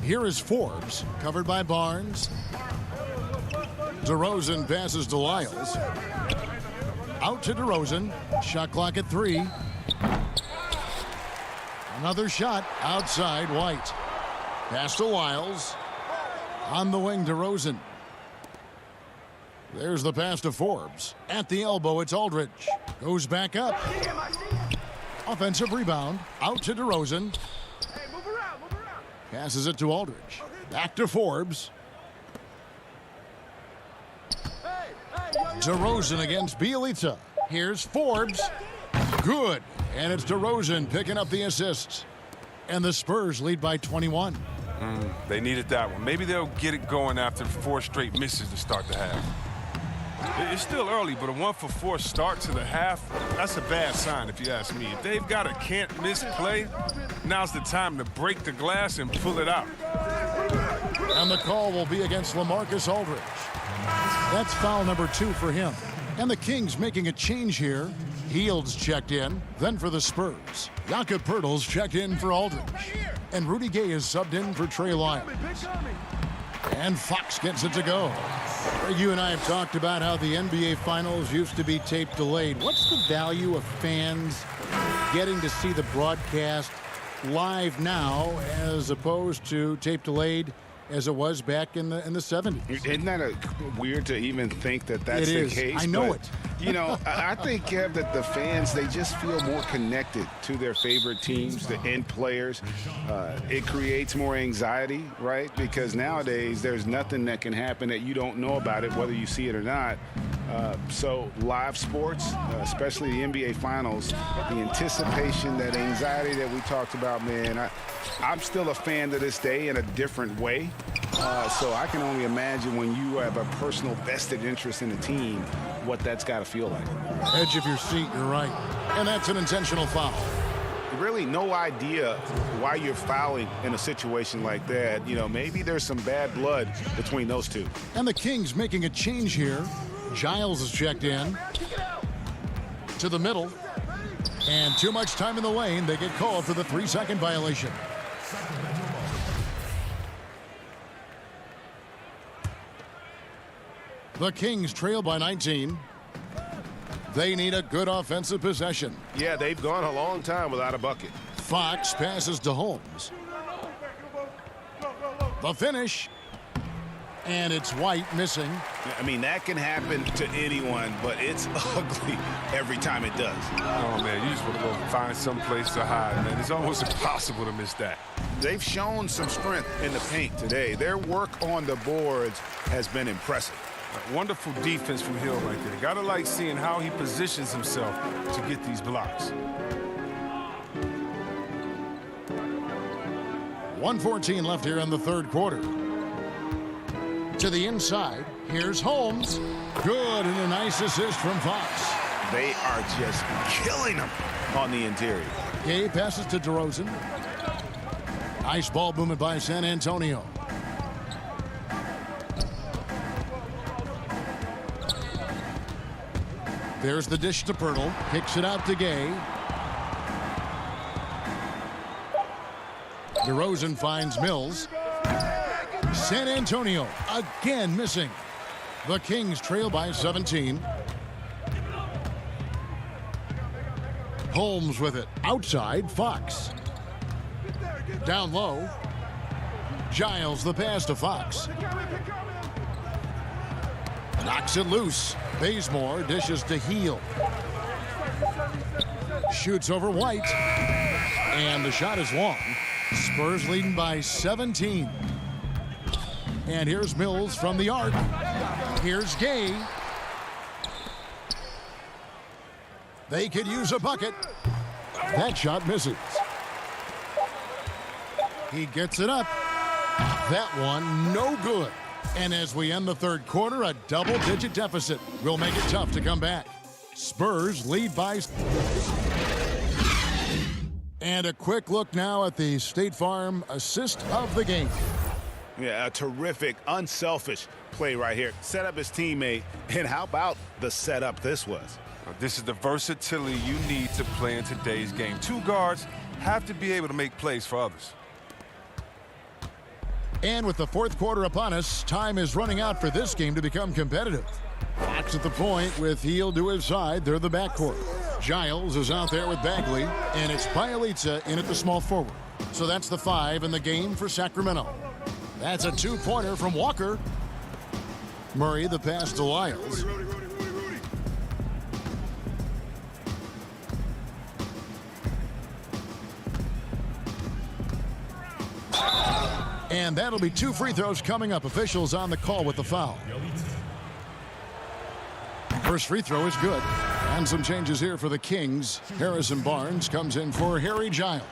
Here is Forbes, covered by Barnes. DeRozan passes to Lyles. Out to DeRozan. Shot clock at 3. Another shot outside White. Pass to Lyles. On the wing, DeRozan. There's the pass to Forbes. At the elbow, it's Aldridge. Goes back up. Offensive rebound. Out to DeRozan. Passes it to Aldridge. Back to Forbes. DeRozan against Bielitsa. Here's Forbes. Good. And it's DeRozan picking up the assists. And the Spurs lead by 21. They needed that one. Maybe they'll get it going after 4 straight misses to start the half. It's still early, but a 1-for-4 start to the half, that's a bad sign if you ask me. If they've got a can't-miss play, now's the time to break the glass and pull it out. And the call will be against LaMarcus Aldridge. That's foul number 2 for him. And the Kings making a change here. Heald's checked in. Then for the Spurs, Jakob Poeltl's checked in for Aldridge. And Rudy Gay is subbed in for Trey Lyles. And Fox gets it to go. You and I have talked about how the NBA Finals used to be tape delayed. What's the value of fans getting to see the broadcast live now as opposed to tape delayed as it was back in the 70s? Isn't that weird to even think that that's the case? I know it. You know, I think, Kev, that the fans, they just feel more connected to their favorite teams, the end players. It creates more anxiety, right? Because nowadays there's nothing that can happen that you don't know about it, whether you see it or not. So live sports, especially the NBA Finals, the anticipation, that anxiety that we talked about, man, I'm still a fan to this day in a different way. So I can only imagine when you have a personal vested interest in the team, what that's got to feel like. Edge of your seat, you're right. And that's an intentional foul. Really no idea why you're fouling in a situation like that. You know, maybe there's some bad blood between those two. And the Kings making a change here. Giles is checked in to the middle. And too much time in the lane. They get called for the 3-second violation. The Kings trail by 19. They need a good offensive possession. Yeah, they've gone a long time without a bucket. Fox passes to Holmes. The finish. And it's White missing. I mean, that can happen to anyone, but it's ugly every time it does. Oh, man, you just want to go find some place to hide, man. It's almost impossible to miss that. They've shown some strength in the paint today. Their work on the boards has been impressive. Wonderful defense from Hill right there. Gotta like seeing how he positions himself to get these blocks. 1:14 left here in the third quarter. To the inside, here's Holmes. Good, and a nice assist from Fox. They are just killing them on the interior. Gay passes to DeRozan. Nice ball movement by San Antonio. There's the dish to Poeltl. Kicks it out to Gay. DeRozan finds Mills. San Antonio again missing. The Kings trail by 17. Holmes with it. Outside, Fox. Down low. Giles the pass to Fox. Knocks it loose. Bazemore dishes to Hield. Shoots over White. And the shot is long. Spurs leading by 17. And here's Mills from the arc. Here's Gay. They could use a bucket. That shot misses. He gets it up. That one no good. And as we end the third quarter, a double-digit deficit will make it tough to come back. Spurs lead by. And a quick look now at the State Farm assist of the game. Yeah, a terrific, unselfish play right here. Set up his teammate, and how about the setup this was? This is the versatility you need to play in today's game. Two guards have to be able to make plays for others. And with the fourth quarter upon us, time is running out for this game to become competitive. Fox at the point with Heel to his side. They're the backcourt. Giles is out there with Bagley, and it's Bielitsa in at the small forward. So that's the 5 in the game for Sacramento. That's a 2-pointer from Walker. Murray the pass to Lyles. And that'll be 2 free throws coming up. Officials on the call with the foul. First free throw is good. And some changes here for the Kings. Harrison Barnes comes in for Harry Giles.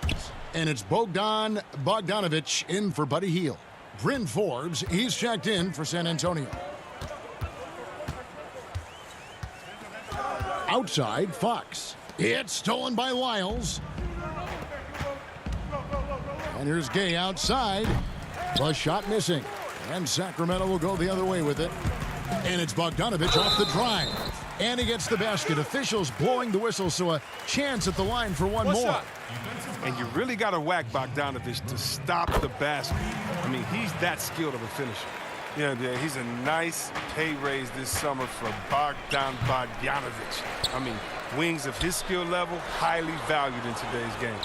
And it's Bogdan Bogdanovic in for Buddy Hield. Bryn Forbes, he's checked in for San Antonio. Outside, Fox. It's stolen by Lyles. And here's Gay outside. The shot missing. And Sacramento will go the other way with it. And it's Bogdanovic off the drive. And he gets the basket. Officials blowing the whistle, so a chance at the line for one more. Up? And you really got to whack Bogdanovic to stop the basket. I mean, he's that skilled of a finisher. Yeah, he's a nice pay raise this summer for Bogdan Bogdanovic. I mean, wings of his skill level, highly valued in today's game.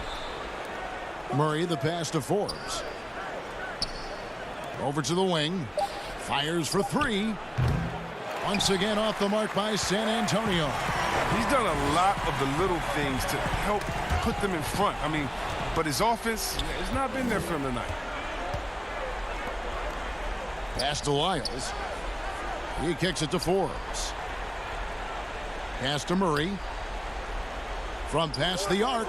Murray the pass to Forbes. Over to the wing. Fires for 3. Once again off the mark by San Antonio. He's done a lot of the little things to help put them in front. I mean, but his offense has not been there for him tonight. Pass to Lyles. He kicks it to Forbes. Pass to Murray. From past the arc.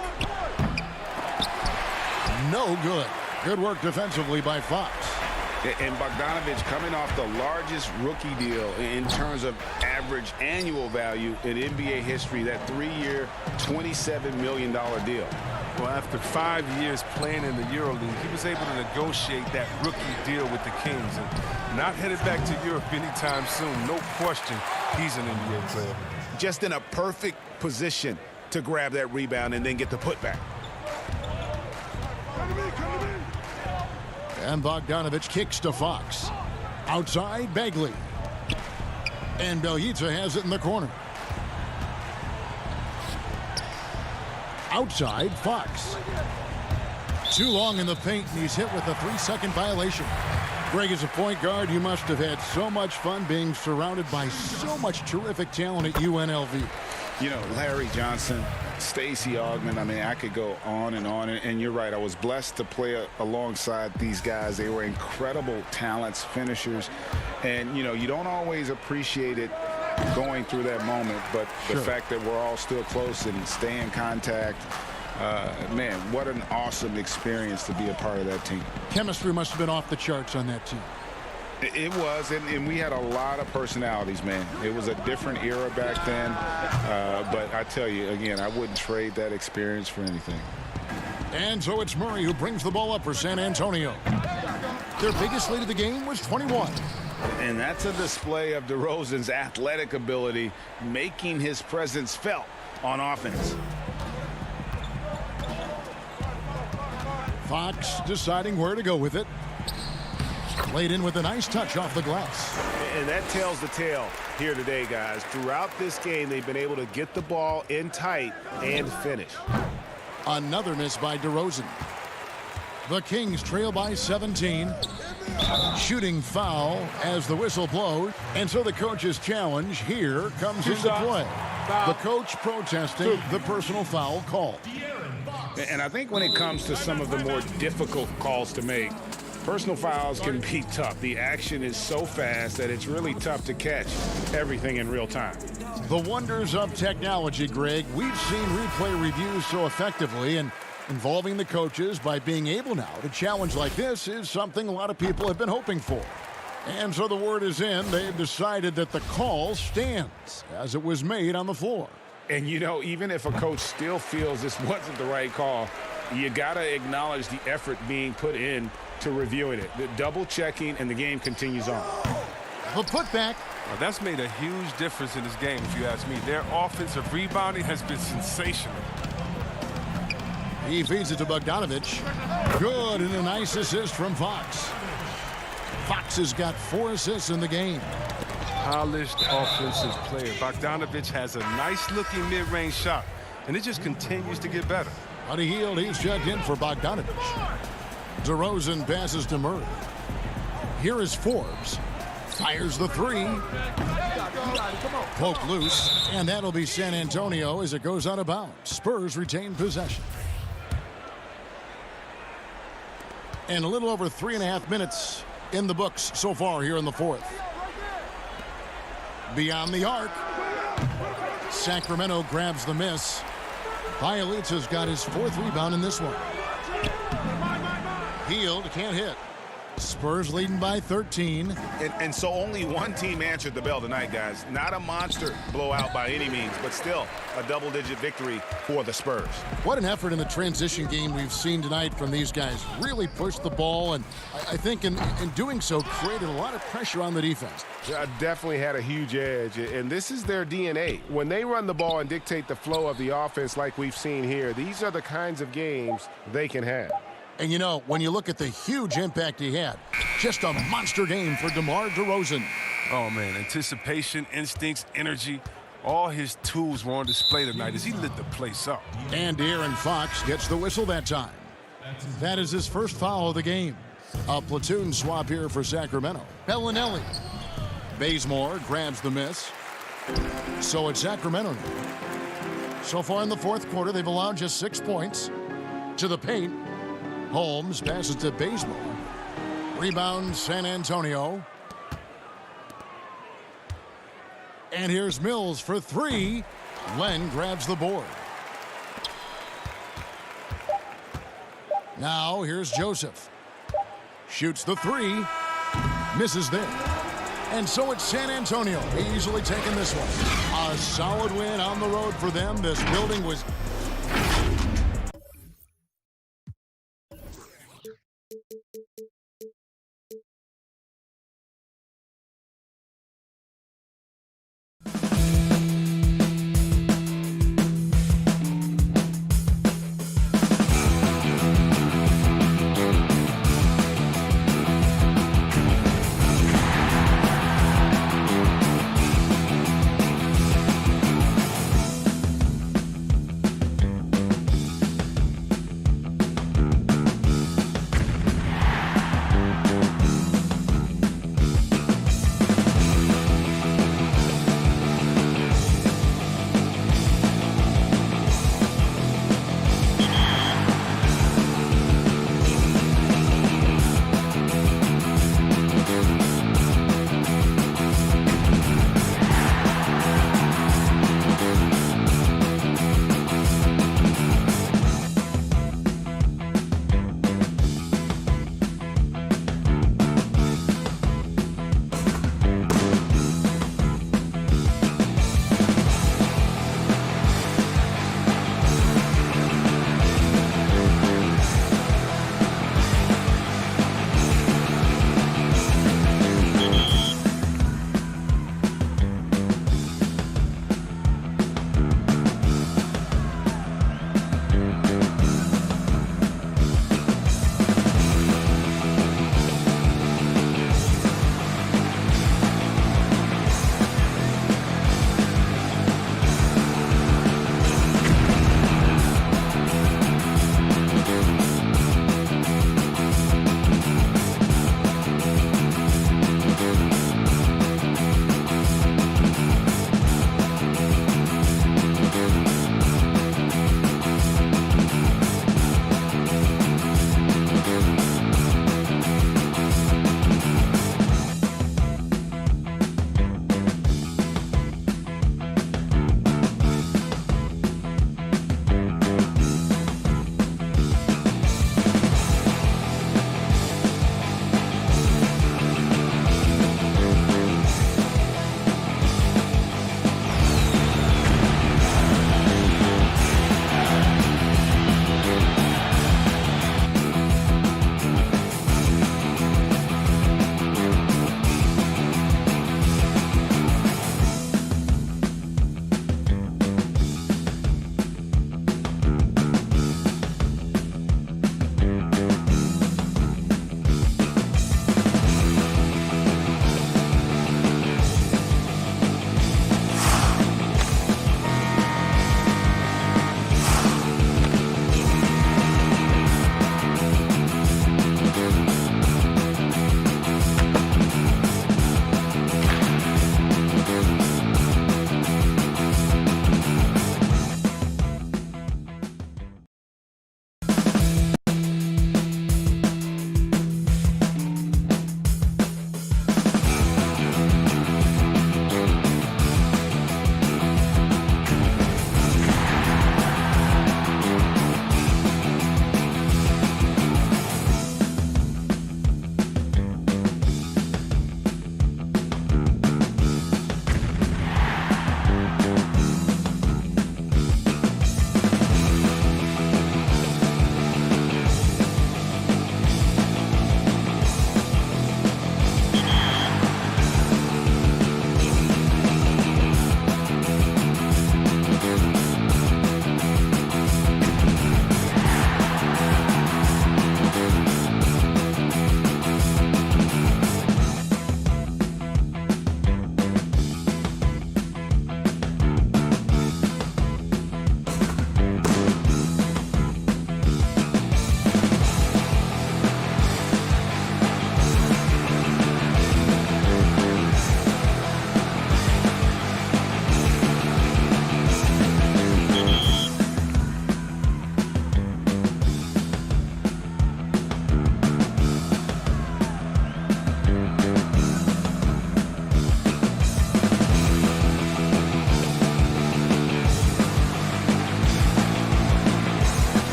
No good. Good work defensively by Fox. And Bogdanovic coming off the largest rookie deal in terms of average annual value in NBA history, that 3-year, $27 million deal. Well, after 5 years playing in the EuroLeague, he was able to negotiate that rookie deal with the Kings. And not headed back to Europe anytime soon. No question, he's an NBA player. Just in a perfect position to grab that rebound and then get the putback. And Bogdanovic kicks to Fox. Outside, Bagley. And Bielitsa has it in the corner. Outside, Fox. Too long in the paint, and he's hit with a 3-second violation. Greg, as a point guard, you must have had so much fun being surrounded by so much terrific talent at UNLV. You know, Larry Johnson, Stacey Augmon, I mean, I could go on. And you're right, I was blessed to play alongside these guys. They were incredible talents, finishers. And, you know, you don't always appreciate it going through that moment, but the fact that we're all still close and stay in contact, man, what an awesome experience to be a part of that team. Chemistry must have been off the charts on that team. It was, and we had a lot of personalities, man. It was a different era back then, but I tell you, again, I wouldn't trade that experience for anything. And so it's Murray who brings the ball up for San Antonio. Their biggest lead of the game was 21. And that's a display of DeRozan's athletic ability, making his presence felt on offense. Fox deciding where to go with it. Laid in with a nice touch off the glass. And that tells the tale here today, guys. Throughout this game, they've been able to get the ball in tight and finish. Another miss by DeRozan. The Kings trail by 17. Shooting foul as the whistle blows. And so the coach's challenge here comes into play. The coach protesting the personal foul call. And I think when it comes to some of the more difficult calls to make, personal fouls can be tough. The action is so fast that it's really tough to catch everything in real time. The wonders of technology, Greg. We've seen replay reviews so effectively, and involving the coaches by being able now to challenge like this is something a lot of people have been hoping for. And so the word is in. They've decided that the call stands as it was made on the floor. And, you know, even if a coach still feels this wasn't the right call, you got to acknowledge the effort being put in to reviewing it. The double checking, and the game continues on. The putback. Well, that's made a huge difference in this game, if you ask me. Their offensive rebounding has been sensational. He feeds it to Bogdanovic. Good, and a nice assist from Fox. Fox has got 4 assists in the game. Polished offensive player. Bogdanovic has a nice-looking mid-range shot, and it just continues to get better. On a heel, he's checked in for Bogdanovic. DeRozan passes to Murray. Here is Forbes. Fires the 3. Poke loose, and that'll be San Antonio as it goes out of bounds. Spurs retain possession. And a little over 3.5 minutes in the books so far here in the fourth. Beyond the arc. Sacramento grabs the miss. Bielitsa's got his 4th rebound in this one. Hield can't hit. Spurs leading by 13. And so only one team answered the bell tonight, guys. Not a monster blowout by any means, but still a double-digit victory for the Spurs. What an effort in the transition game we've seen tonight from these guys. Really pushed the ball, and I think in doing so created a lot of pressure on the defense. Yeah, definitely had a huge edge, and this is their DNA. When they run the ball and dictate the flow of the offense like we've seen here, these are the kinds of games they can have. And, you know, when you look at the huge impact he had, just a monster game for DeMar DeRozan. Oh, man, anticipation, instincts, energy, all his tools were on display tonight as he lit the place up. And De'Aaron Fox gets the whistle that time. That is his first foul of the game. A platoon swap here for Sacramento. Bellinelli. Bazemore grabs the miss. So it's Sacramento now. So far in the fourth quarter, they've allowed just 6 points. To the paint. Holmes passes to Bazemore. Rebound San Antonio. And here's Mills for 3. Len grabs the board. Now here's Joseph. Shoots the 3. Misses there. And so it's San Antonio easily taking this one. A solid win on the road for them. This building was...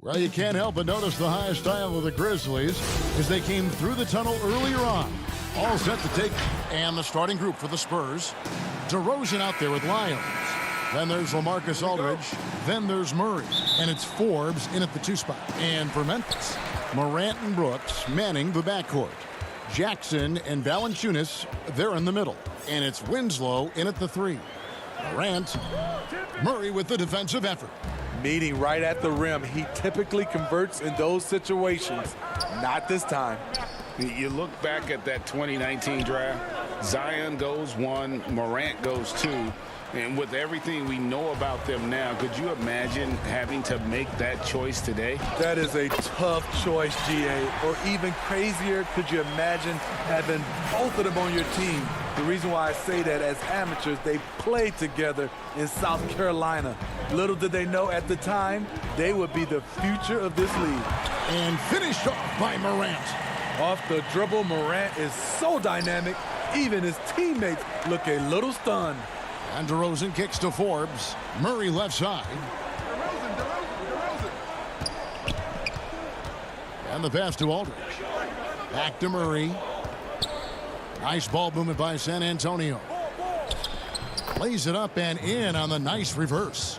Well, you can't help but notice the high style of the Grizzlies as they came through the tunnel earlier on. All set to take, and the starting group for the Spurs. DeRozan out there with Lyons. Then there's LaMarcus Aldridge. Then there's Murray. And it's Forbes in at the 2 spot. And for Memphis, Morant and Brooks manning the backcourt. Jackson and Valanciunas, they're in the middle. And it's Winslow in at the 3. Morant, Murray with the defensive effort. Meeting right at the rim. He typically converts in those situations. Not this time. You look back at that 2019 draft, Zion goes 1, Morant goes 2. And with everything we know about them now, could you imagine having to make that choice today? That is a tough choice, GA. Or even crazier, could you imagine having both of them on your team? The reason why I say that, as amateurs, they played together in South Carolina. Little did they know at the time, they would be the future of this league. And finished off by Morant. Off the dribble, Morant is so dynamic, even his teammates look a little stunned. And DeRozan kicks to Forbes. Murray left side. And the pass to Aldridge. Back to Murray. Nice ball movement by San Antonio. Lays it up and in on the nice reverse.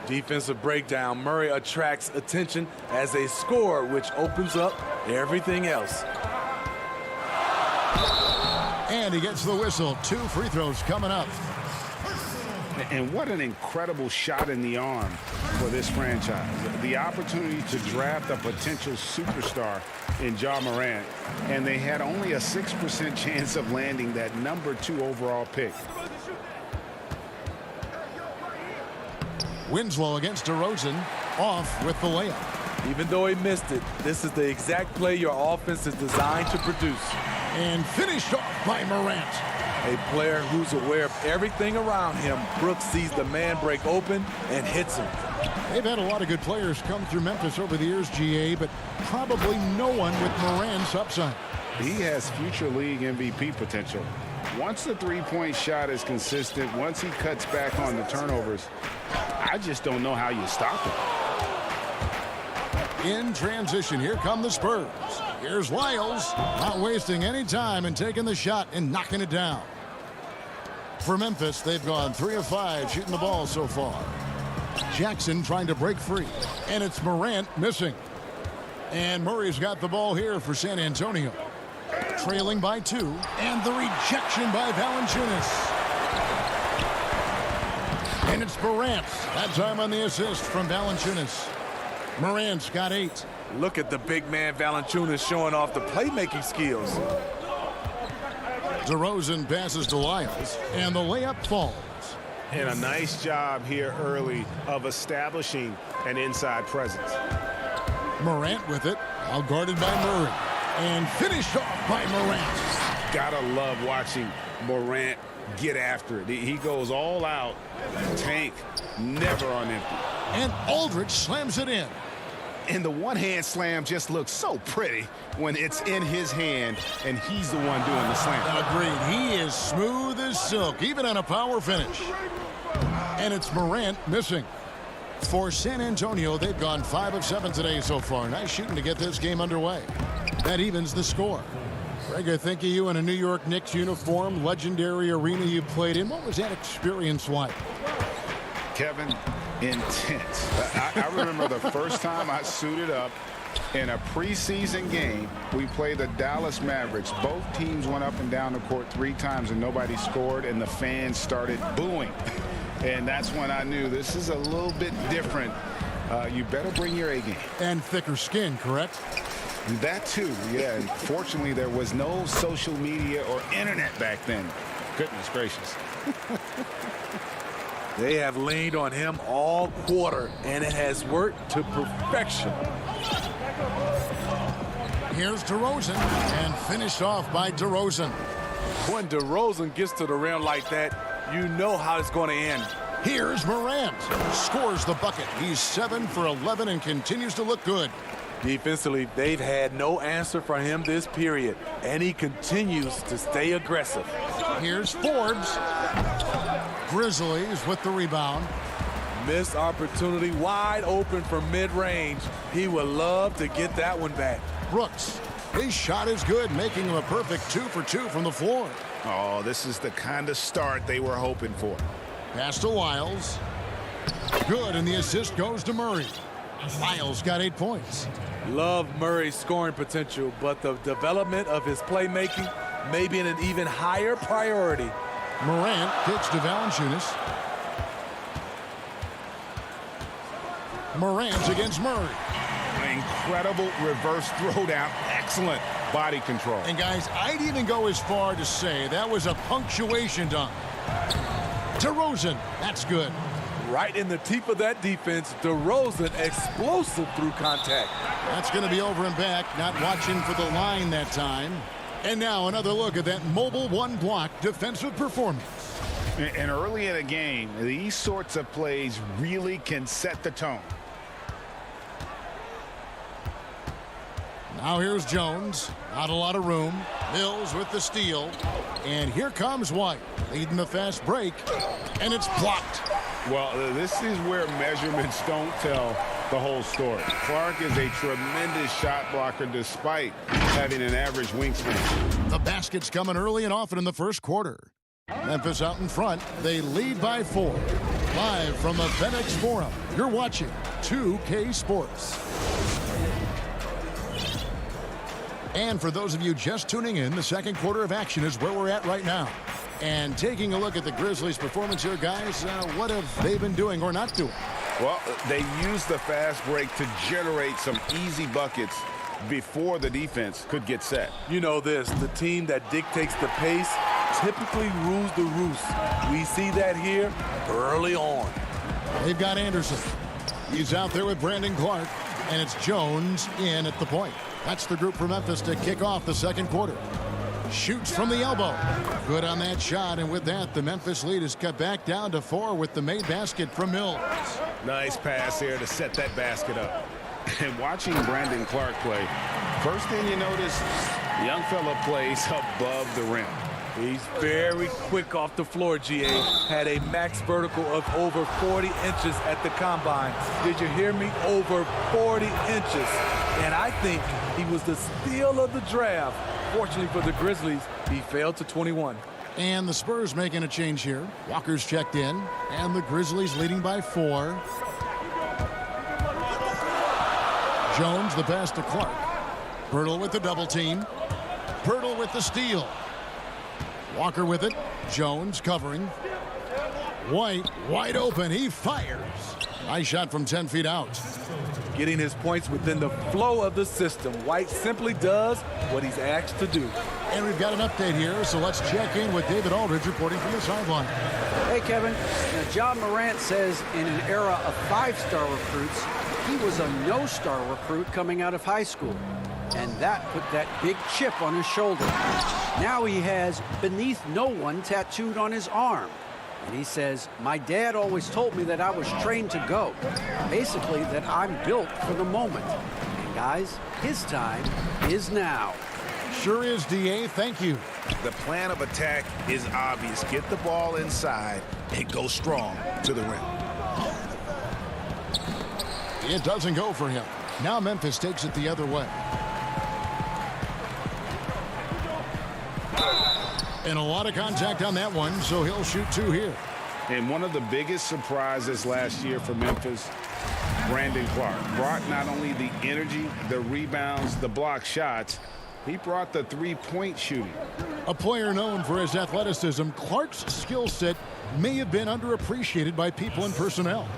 Defensive breakdown. Murray attracts attention as a scorer, which opens up everything else. And he gets the whistle. 2 free throws coming up. And what an incredible shot in the arm for this franchise. The opportunity to draft a potential superstar in Ja Morant, and they had only a 6% chance of landing that number 2 overall pick. Winslow against DeRozan, off with the layup. Even though he missed it, this is the exact play your offense is designed to produce. And finished off by Morant. A player who's aware of everything around him. Brooks sees the man break open and hits him. They've had a lot of good players come through Memphis over the years, GA, but probably no one with Morant's upside. He has future league MVP potential. Once the three-point shot is consistent, once he cuts back on the turnovers, I just don't know how you stop him. In transition, here come the Spurs. Here's Lyles, not wasting any time and taking the shot and knocking it down. For Memphis, they've gone 3 of 5 shooting the ball so far. Jackson trying to break free, and it's Morant missing. And Murray's got the ball here for San Antonio. Trailing by 2, and the rejection by Valanciunas. And it's Morant. That time on the assist from Valanciunas. Morant's got 8. Look at the big man Valanciunas showing off the playmaking skills. DeRozan passes to Lyles, and the layup falls. And a nice job here early of establishing an inside presence. Morant with it, out guarded by Murray, and finished off by Morant. Gotta love watching Morant get after it. He goes all out, tank, never on empty. And Aldridge slams it in. And the one-hand slam just looks so pretty when it's in his hand and he's the one doing the slam. Agreed. He is smooth as silk, even on a power finish. And it's Morant missing. For San Antonio, they've gone 5 of 7 today so far. Nice shooting to get this game underway. That evens the score. Greg, I think of you in a New York Knicks uniform, legendary arena you played in. What was that experience like? Kevin, intense. I remember the first time I suited up in a preseason game. We played the Dallas Mavericks. Both teams went up and down the court 3 times and nobody scored, and the fans started booing. And that's when I knew this is a little bit different. You better bring your A game. And thicker skin, correct? That too, yeah. And fortunately, there was no social media or internet back then. Goodness gracious. They have leaned on him all quarter, and it has worked to perfection. Here's DeRozan, and finished off by DeRozan. When DeRozan gets to the rim like that, you know how it's going to end. Here's Morant. Scores the bucket. He's 7 for 11 and continues to look good. Defensively, they've had no answer for him this period, and he continues to stay aggressive. Here's Forbes. Grizzlies with the rebound. Missed opportunity, wide open from mid-range. He would love to get that one back. Brooks, his shot is good, making him a perfect 2 for 2 from the floor. Oh, this is the kind of start they were hoping for. Pass to Wiles. Good, and the assist goes to Murray. Wiles got 8 points. Love Murray's scoring potential, but the development of his playmaking may be an even higher priority. Morant kicks to Valanciunas. Morant against Murray. Incredible reverse throwdown. Excellent body control. And guys, I'd even go as far to say that was a punctuation dunk. DeRozan, that's good. Right in the teeth of that defense, DeRozan explosive through contact. That's going to be over and back, not watching for the line that time. And now another look at that mobile one-block defensive performance. And early in a game, these sorts of plays really can set the tone. Now here's Jones. Not a lot of room. Mills with the steal. And here comes White, leading the fast break. And it's blocked. Well, this is where measurements don't tell the whole story. Clark is a tremendous shot blocker despite having an average wingspan. The basket's coming early and often in the first quarter. Memphis out in front. They lead by 4. Live from the FedEx Forum, you're watching 2K Sports. And for those of you just tuning in, the second quarter of action is where we're at right now. And taking a look at the Grizzlies' performance here, guys, what have they been doing or not doing? Well, they used the fast break to generate some easy buckets before the defense could get set. You know this, the team that dictates the pace typically rules the roost. We see that here early on. They've got Anderson. He's out there with Brandon Clark, and it's Jones in at the point. That's the group for Memphis to kick off the second quarter. Shoots from the elbow. Good on that shot, and with that, the Memphis lead is cut back down to 4 with the made basket from Mills. Nice pass there to set that basket up. And watching Brandon Clark play, first thing you notice, the young fella plays above the rim. He's very quick off the floor, GA. Had a max vertical of over 40 inches at the combine. Did you hear me? Over 40 inches. And I think he was the steal of the draft. Fortunately for the Grizzlies, he failed to 21. And the Spurs making a change here. Walker's checked in, and the Grizzlies leading by 4. Jones, the pass to Clark. Pirtle with the double team. Pirtle with the steal. Walker with it. Jones covering. White wide open. He fires. Nice shot from 10 feet out. Getting his points within the flow of the system. White simply does what he's asked to do. And we've got an update here, so let's check in with David Aldridge reporting from the sideline. Hey, Kevin. Now, John Morant says in an era of 5-star recruits, he was a no-star recruit coming out of high school. And that put that big chip on his shoulder. Now he has beneath no one tattooed on his arm. And he says, my dad always told me that I was trained to go. Basically, that I'm built for the moment. And guys, his time is now. Sure is, DA. Thank you. The plan of attack is obvious. Get the ball inside and go strong to the rim. It doesn't go for him. Now Memphis takes it the other way. And a lot of contact on that one, so he'll shoot 2 here. And one of the biggest surprises last year for Memphis, Brandon Clark, brought not only the energy, the rebounds, the block shots, he brought the three-point shooting. A player known for his athleticism, Clark's skill set may have been underappreciated by people and personnel.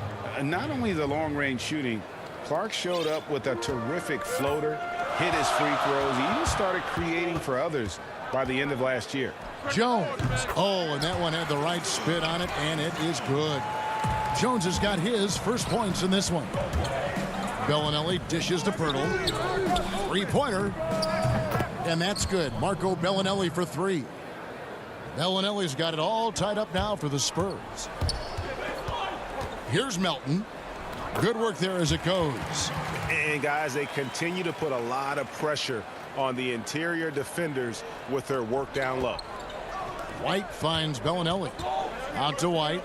Not only the long-range shooting, Clark showed up with a terrific floater, hit his free throws. He even started creating for others by the end of last year. Jones. Oh, and that one had the right spit on it, and it is good. Jones has got his first points in this one. Bellinelli dishes to Pirtle. 3-pointer. And that's good. Marco Bellinelli for 3. Bellinelli's got it all tied up now for the Spurs. Here's Melton. Good work there as it goes. And guys, they continue to put a lot of pressure on the interior defenders with their work down low. White finds Bellinelli. Out to White.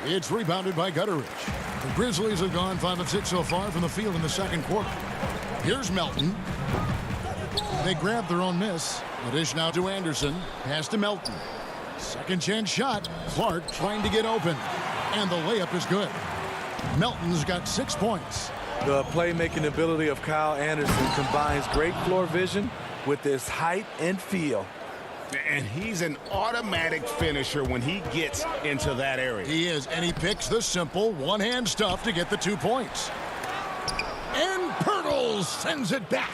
It's rebounded by Gutteridge. The Grizzlies have gone 5 of 6 so far from the field in the second quarter. Here's Melton. They grab their own miss. The dish now to Anderson. Pass to Melton. Second chance shot. Clark trying to get open. And the layup is good. Melton's got 6 points. The playmaking ability of Kyle Anderson combines great floor vision with his height and feel. And he's an automatic finisher when he gets into that area. He is, and he picks the simple one-hand stuff to get the 2 points. And Pirtle sends it back.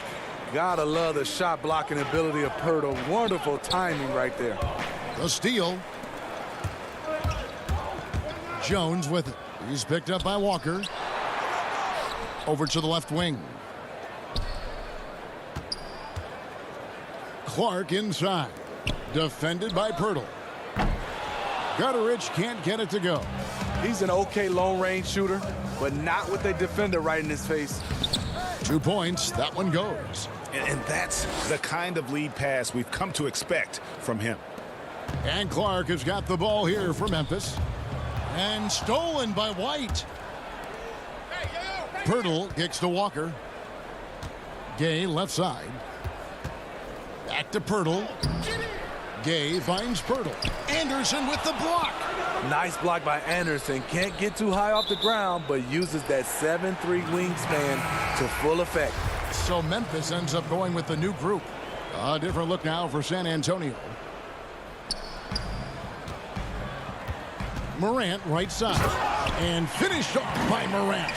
Gotta love the shot blocking ability of Pirtle. Wonderful timing right there. The steal. Jones with it. He's picked up by Walker. Over to the left wing. Clark inside. Defended by Pirtle. Gutteridge can't get it to go. He's an okay long-range shooter, but not with a defender right in his face. 2 points. That one goes. And that's the kind of lead pass we've come to expect from him. And Clark has got the ball here for Memphis. And stolen by White. Pirtle kicks to Walker. Gay left side. Back to Pirtle. Gay finds Pirtle. Anderson with the block. Nice block by Anderson. Can't get too high off the ground, but uses that 7'3" wingspan to full effect. So Memphis ends up going with the new group. A different look now for San Antonio. Morant right side. And finished off by Morant.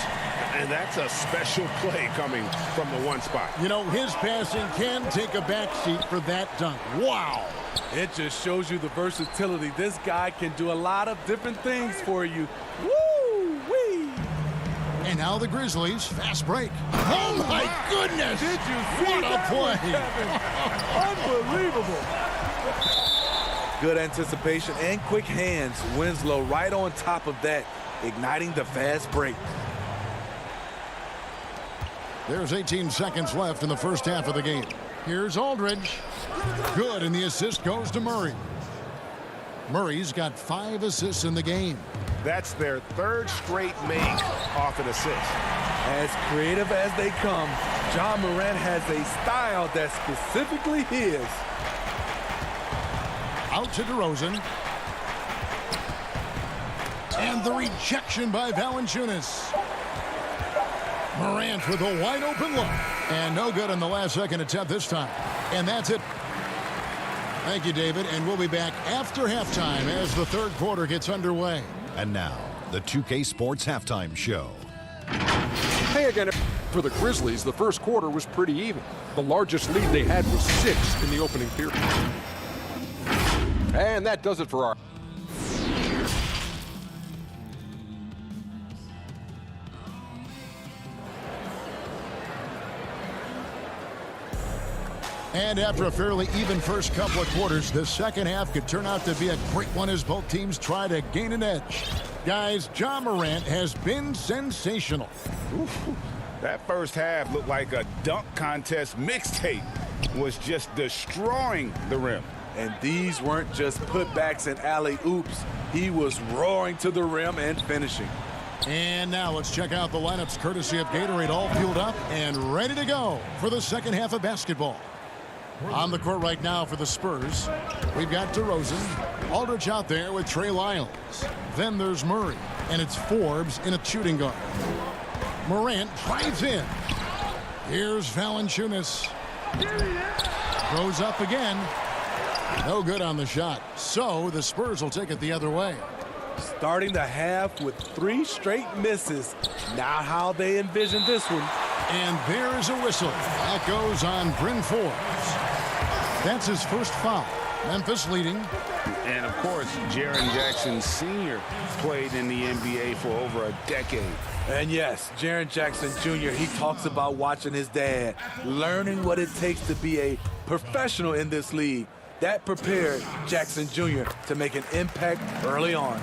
And that's a special play coming from the one spot. You know, his passing can take a backseat for that dunk. Wow. It just shows you the versatility. This guy can do a lot of different things for you. Woo-wee! And now the Grizzlies. Fast break. Oh, my goodness! Did you see what that a play? Unbelievable. Good anticipation and quick hands. Winslow right on top of that, igniting the fast break. There's 18 seconds left in the first half of the game. Here's Aldridge. Good, and the assist goes to Murray. Murray's got 5 assists in the game. That's their 3rd straight make off an assist. As creative as they come, Ja Morant has a style that's specifically his. Out to DeRozan. And the rejection by Valanciunas. Morant with a wide open look. And no good on the last second attempt this time. And that's it. Thank you, David. And we'll be back after halftime as the third quarter gets underway. And now, the 2K Sports Halftime Show. Hey again, for the Grizzlies, the first quarter was pretty even. The largest lead they had was 6 in the opening period. And that does it for our... And after a fairly even first couple of quarters, the second half could turn out to be a great one as both teams try to gain an edge. Guys, Ja Morant has been sensational. Ooh, that first half looked like a dunk contest mixtape. Was just destroying the rim. And these weren't just putbacks and alley-oops. He was roaring to the rim and finishing. And now let's check out the lineups courtesy of Gatorade, all fueled up and ready to go for the second half of basketball. On the court right now for the Spurs, we've got DeRozan, Aldridge out there with Trey Lyles. Then there's Murray, and it's Forbes in a shooting guard. Morant drives in. Here's Valanciunas. Goes up again. No good on the shot. So the Spurs will take it the other way. Starting the half with 3 straight misses. Not how they envisioned this one. And there is a whistle. That goes on Bryn Forbes. That's his first foul. Memphis leading. And, of course, Jaren Jackson Sr. played in the NBA for over a decade. And, yes, Jaren Jackson Jr., he talks about watching his dad, learning what it takes to be a professional in this league. That prepared Jackson Jr. to make an impact early on.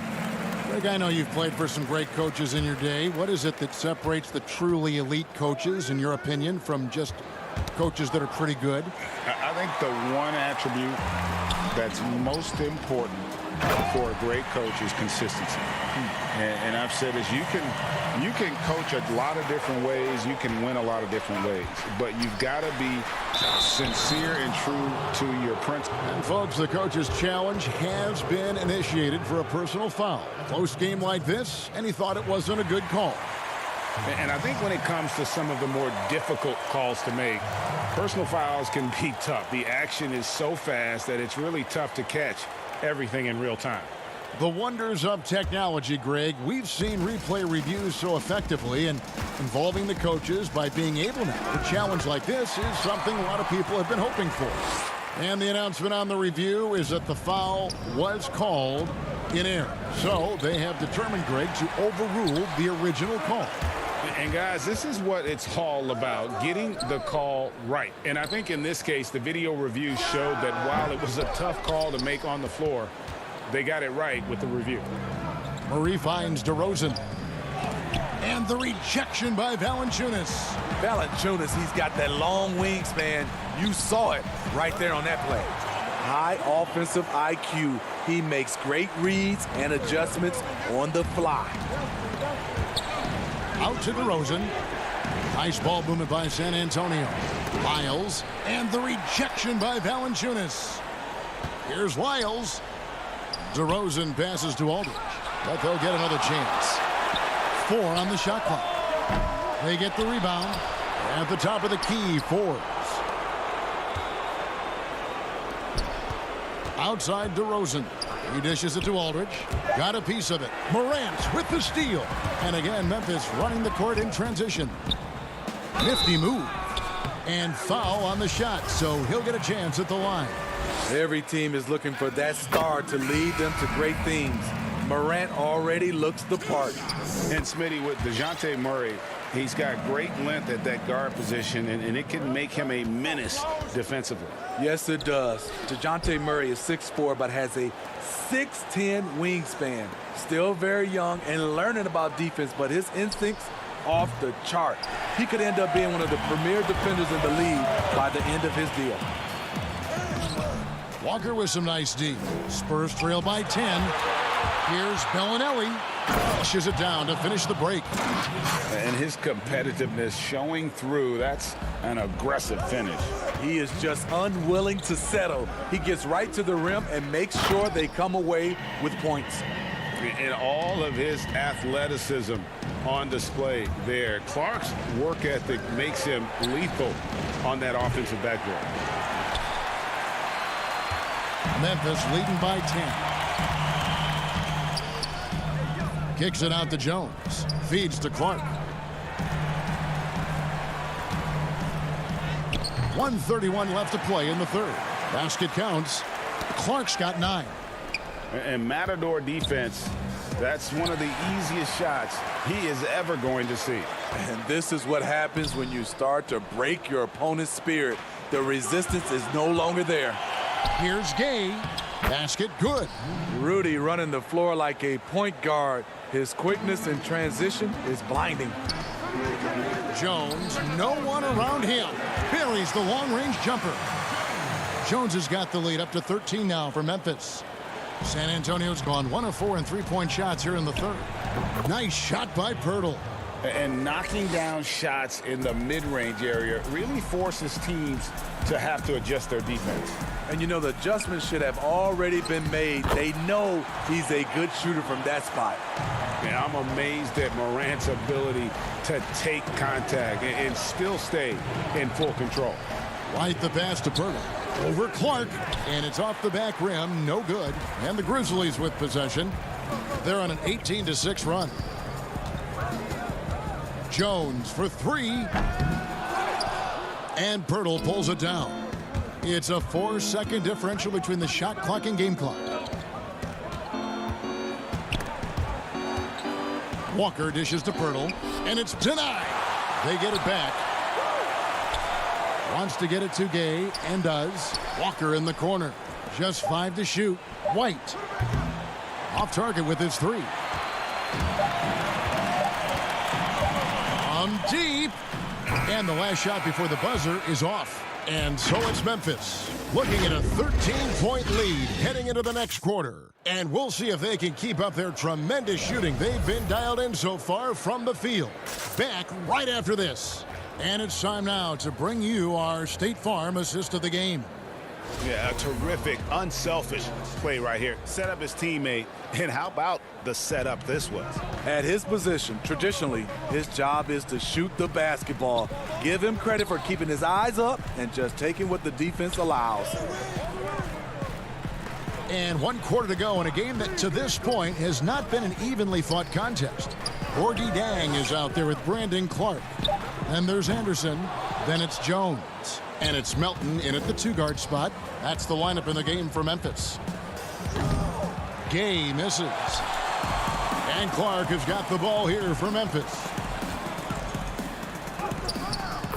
Greg, I know you've played for some great coaches in your day. What is it that separates the truly elite coaches, in your opinion, from just coaches that are pretty good? I think the one attribute that's most important for a great coach is consistency. And I've said this, you can coach a lot of different ways. You can win a lot of different ways. But you've got to be sincere and true to your principles. And, folks, the coach's challenge has been initiated for a personal foul. Close game like this, and he thought it wasn't a good call. And I think when it comes to some of the more difficult calls to make, personal fouls can be tough. The action is so fast that it's really tough to catch everything in real time. The wonders of technology, Greg. We've seen replay reviews so effectively, and involving the coaches by being able now to challenge like this is something a lot of people have been hoping for. And the announcement on the review is that the foul was called in error. So they have determined, Greg, to overrule the original call. And, guys, this is what it's all about, getting the call right. And I think in this case, the video review showed that while it was a tough call to make on the floor, they got it right with the review. Murray finds DeRozan. And the rejection by Valanciunas. Valanciunas, he's got that long wingspan. You saw it right there on that play. High offensive IQ. He makes great reads and adjustments on the fly. Out to DeRozan. Nice ball movement by San Antonio. Lyles. And the rejection by Valanciunas. Here's Lyles. DeRozan passes to Aldridge. But they'll get another chance. 4 on the shot clock. They get the rebound. At the top of the key, Forbes. Outside DeRozan. He dishes it to Aldridge. Got a piece of it. Morant with the steal. And again, Memphis running the court in transition. Nifty move. And foul on the shot, so he'll get a chance at the line. Every team is looking for that star to lead them to great things. Morant already looks the part. And Smitty, with DeJounte Murray, he's got great length at that guard position, and it can make him a menace defensively. Yes, it does. DeJounte Murray is 6'4", but has a 6'10" wingspan. Still very young and learning about defense, but his instincts off the chart. He could end up being one of the premier defenders in the league by the end of his deal. Walker with some nice D. Spurs trail by 10. Here's Bellinelli. Pushes it down to finish the break. And his competitiveness showing through. That's an aggressive finish. He is just unwilling to settle. He gets right to the rim and makes sure they come away with points. And all of his athleticism on display there. Clark's work ethic makes him lethal on that offensive backboard. Memphis leading by 10. Kicks it out to Jones. Feeds to Clark. 1:31 left to play in the third. Basket counts. Clark's got 9. And Matador defense, that's one of the easiest shots he is ever going to see. And this is what happens when you start to break your opponent's spirit. The resistance is no longer there. Here's Gay. Basket good. Rudy running the floor like a point guard. His quickness in transition is blinding. Jones, no one around him. Buries the long-range jumper. Jones has got the lead up to 13 now for Memphis. San Antonio's gone 1 of 4 in three-point shots here in the third. Nice shot by Pirtle. And knocking down shots in the mid-range area really forces teams to have to adjust their defense. And you know, the adjustments should have already been made. They know he's a good shooter from that spot. And I'm amazed at Morant's ability to take contact and still stay in full control. Right the pass to Pirtle. Over Clark, and it's off the back rim, no good. And the Grizzlies with possession. They're on an 18-6 run. Jones for 3. And Pirtle pulls it down. It's a 4-second differential between the shot clock and game clock. Walker dishes to Pirtle, and it's denied. They get it back. Wants to get it to Gay, and does. Walker in the corner. Just 5 to shoot. White. Off target with his 3. From deep. And the last shot before the buzzer is off. And so it's Memphis looking at a 13-point lead heading into the next quarter. And we'll see if they can keep up their tremendous shooting they've been dialed in so far from the field. Back right after this. And it's time now to bring you our State Farm assist of the game. Yeah, a terrific, unselfish play right here. Set up his teammate, and how about the setup this was? At his position, traditionally, his job is to shoot the basketball. Give him credit for keeping his eyes up and just taking what the defense allows. And 1 quarter to go in a game that to this point has not been an evenly fought contest. Orgie Dang is out there with Brandon Clark. Then there's Anderson. Then it's Jones. And it's Melton in at the 2-guard spot. That's the lineup in the game for Memphis. Gay misses. And Clark has got the ball here for Memphis.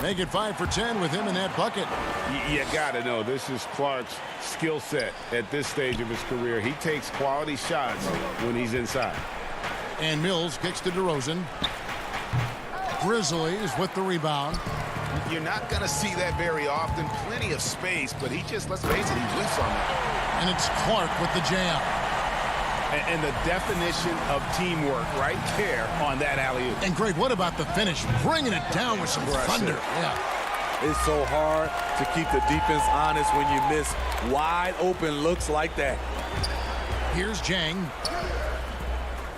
Make it 5 for 10 with him in that bucket. You got to know this is Clark's skill set at this stage of his career. He takes quality shots when he's inside. And Mills kicks to DeRozan. Grizzlies with the rebound. You're not going to see that very often. Plenty of space, but he just, let's face it, he whiffs on that. And it's Clark with the jam. And the definition of teamwork right there on that alley-oop. And Greg, what about the finish? Bringing it down with some thunder. Yeah. It's so hard to keep the defense honest when you miss wide open looks like that. Here's Jang.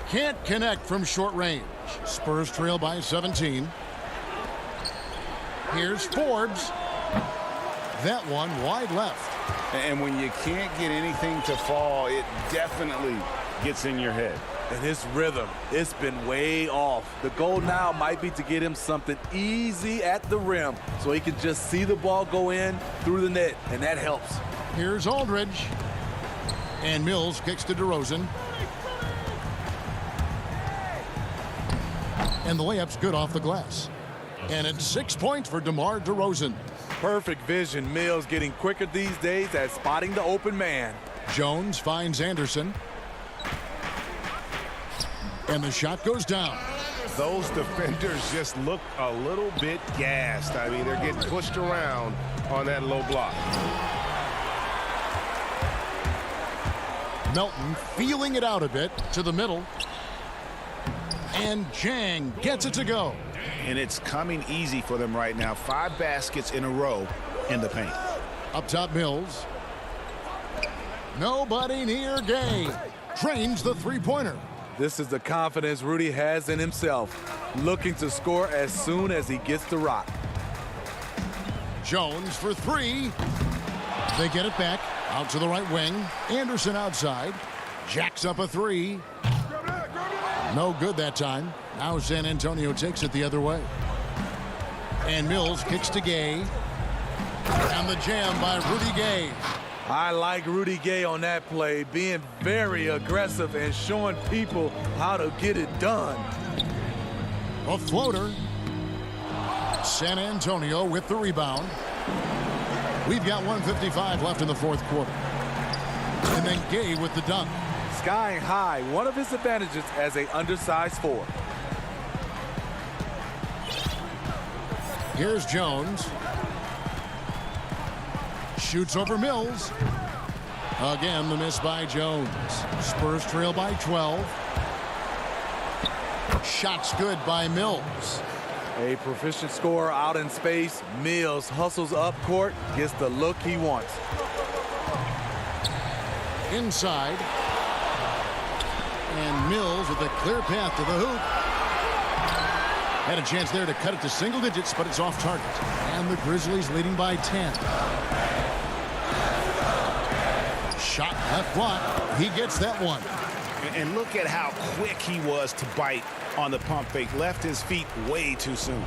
Can't connect from short range. Spurs trail by 17. Here's Forbes. That one wide left. And when you can't get anything to fall, it definitely gets in your head. And his rhythm, it's been way off. The goal now might be to get him something easy at the rim so he can just see the ball go in through the net, and that helps. Here's Aldridge. And Mills kicks to DeRozan. And the layup's good off the glass. And it's 6 points for DeMar DeRozan. Perfect vision. Mills getting quicker these days at spotting the open man. Jones finds Anderson. And the shot goes down. Those defenders just look a little bit gassed. I mean, they're getting pushed around on that low block. Melton feeling it out a bit to the middle. And Jang gets it to go. And it's coming easy for them right now. 5 baskets in a row in the paint. Up top, Mills. Nobody near Gay. Trains the three-pointer. This is the confidence Rudy has in himself. Looking to score as soon as he gets the rock. Jones for 3. They get it back. Out to the right wing. Anderson outside. Jacks up a 3. No good that time. Now San Antonio takes it the other way. And Mills kicks to Gay. And the jam by Rudy Gay. I like Rudy Gay on that play, being very aggressive and showing people how to get it done. A floater. San Antonio with the rebound. We've got 1:55 left in the fourth quarter. And then Gay with the dunk. Skying high, one of his advantages as an undersized forward. Here's Jones. Shoots over Mills. Again, the miss by Jones. Spurs trail by 12. Shots good by Mills. A proficient scorer out in space. Mills hustles up court, gets the look he wants. Inside. And Mills with a clear path to the hoop. Had a chance there to cut it to single digits, but it's off target. And the Grizzlies leading by 10. Shot left block. He gets that one. And look at how quick he was to bite on the pump fake. Left his feet way too soon.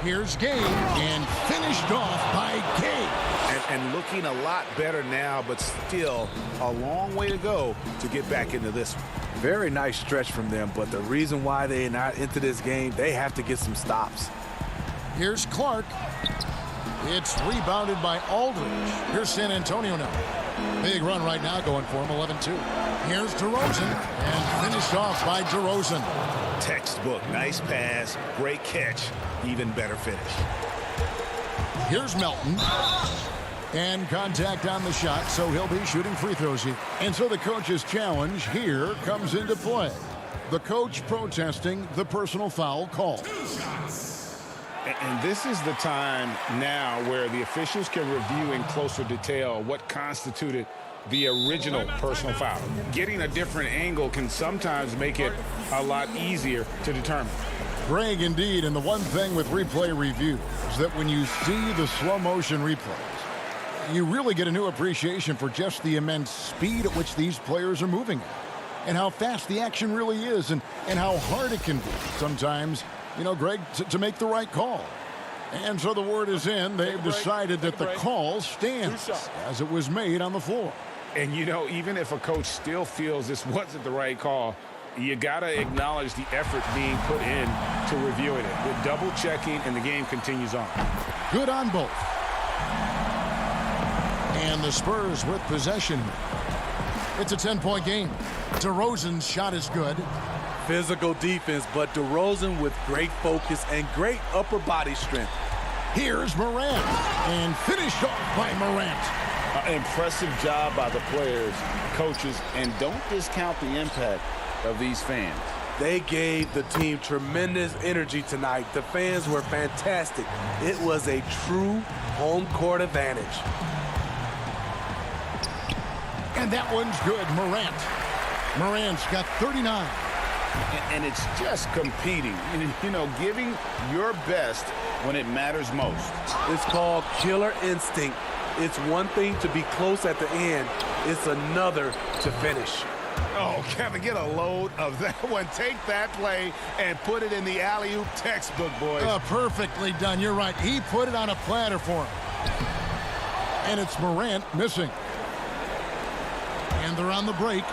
Here's Gay, and finished off by Gay. And looking a lot better now, but still a long way to go to get back into this one. Very nice stretch from them, but the reason why they're not into this game, they have to get some stops. Here's Clark. It's rebounded by Aldridge. Here's San Antonio now. Big run right now going for him, 11-2. Here's DeRozan, and finished off by DeRozan. Textbook, nice pass, great catch, even better finish. Here's Melton. And contact on the shot, so he'll be shooting free throws here. And so the coach's challenge here comes into play. The coach protesting the personal foul call. And this is the time now where the officials can review in closer detail what constituted the original personal foul. Getting a different angle can sometimes make it a lot easier to determine. Greg, indeed, and the one thing with replay review is that when you see the slow motion replays, you really get a new appreciation for just the immense speed at which these players are moving at, and how fast the action really is, and how hard it can be sometimes, you know, Greg, to make the right call. And so the word is in. They've decided that the call stands as it was made on the floor. And, you know, even if a coach still feels this wasn't the right call, you got to acknowledge the effort being put in to reviewing it. With double checking, and the game continues on. Good on both. And the Spurs with possession. It's a 10-point game. DeRozan's shot is good. Physical defense, but DeRozan with great focus and great upper body strength. Here's Morant, and finished off by Morant. Impressive job by the players, coaches, and don't discount the impact of these fans. They gave the team tremendous energy tonight. The fans were fantastic. It was a true home court advantage. And that one's good, Morant. Morant's got 39. And it's just competing, you know, giving your best when it matters most. It's called killer instinct. It's one thing to be close at the end. It's another to finish. Oh, Kevin, get a load of that one. Take that play and put it in the alley-oop textbook, boys. Perfectly done. You're right. He put it on a platter for him. And it's Morant missing. And they're on the break.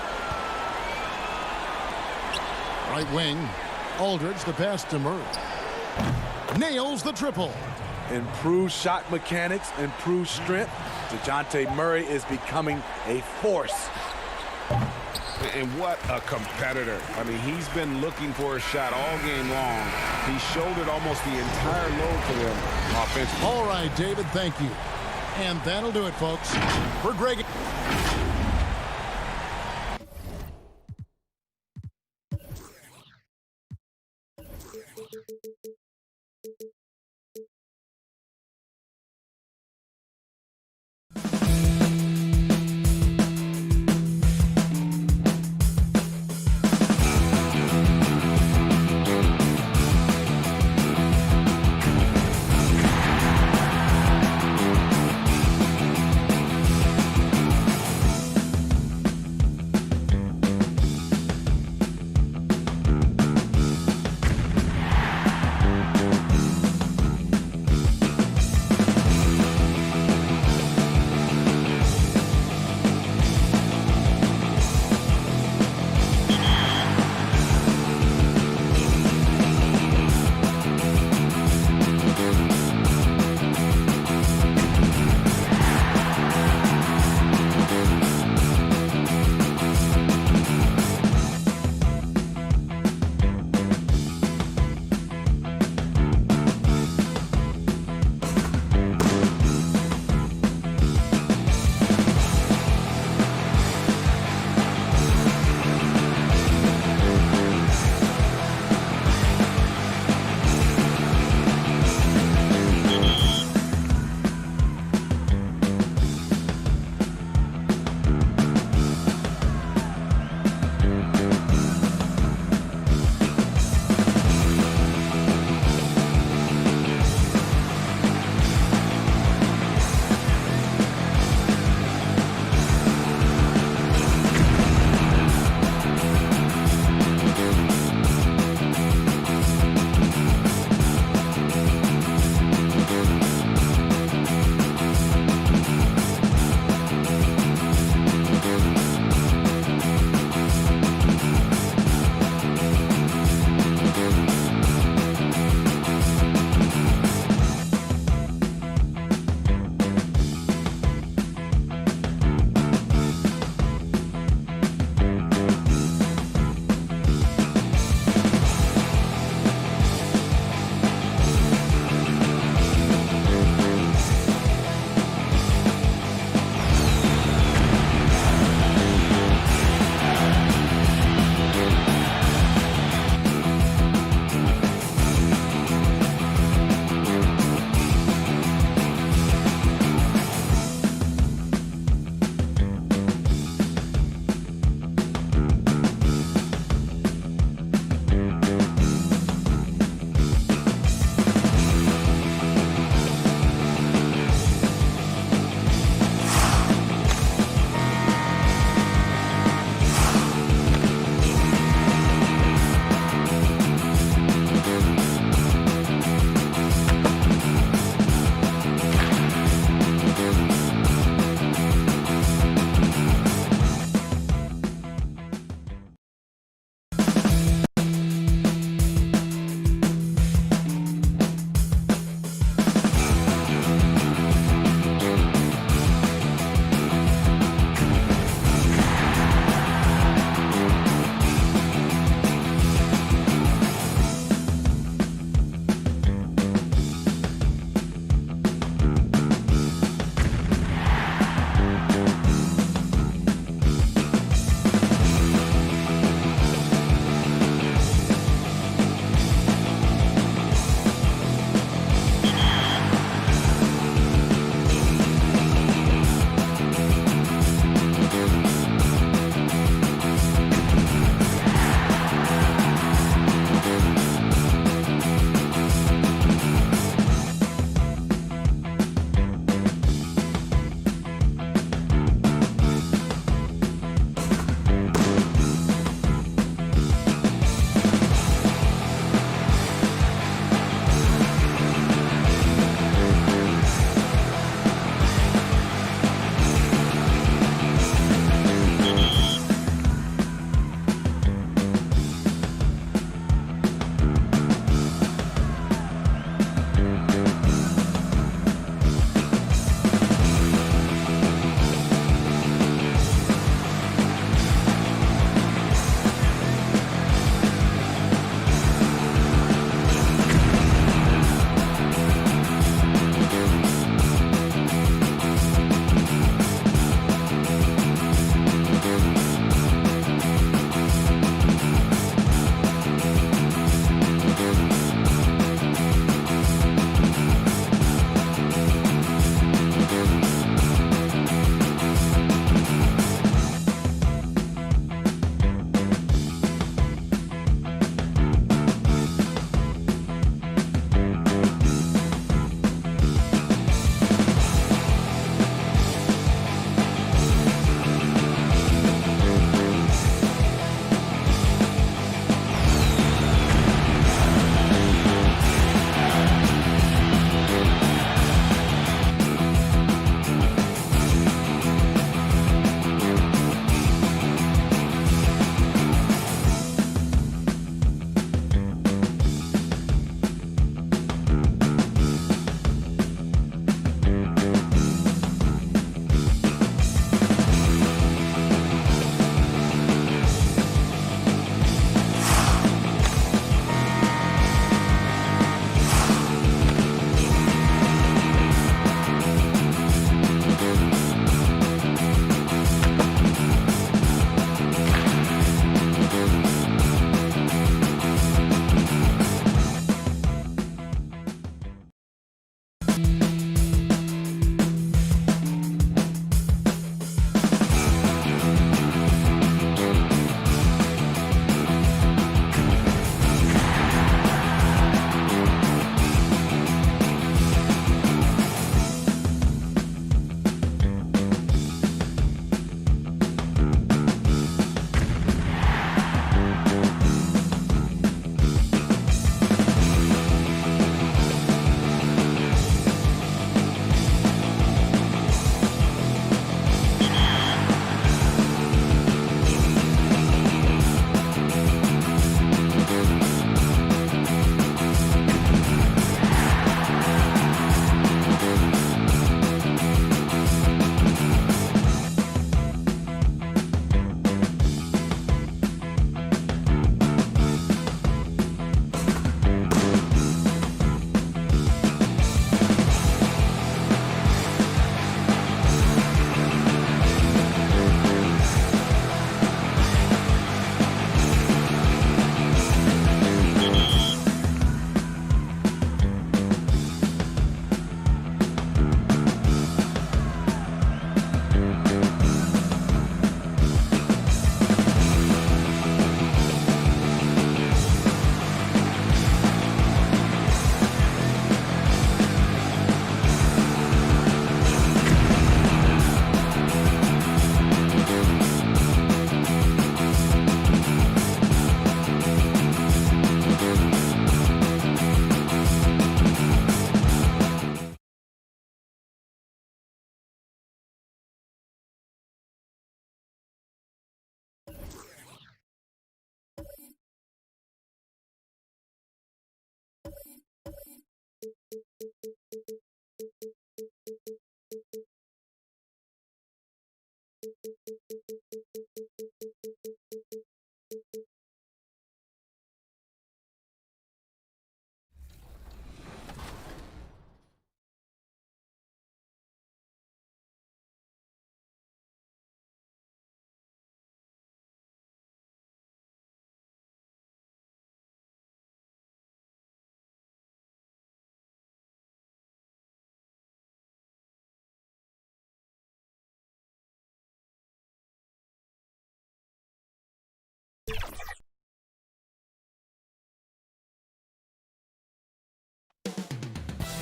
Right wing. Aldridge, the pass to Murray. Nails the triple. Improved shot mechanics, improved strength. DeJounte Murray is becoming a force. And what a competitor. I mean, he's been looking for a shot all game long. He shouldered almost the entire load for them offensively. All right, David, thank you. And that'll do it, folks. For Greg.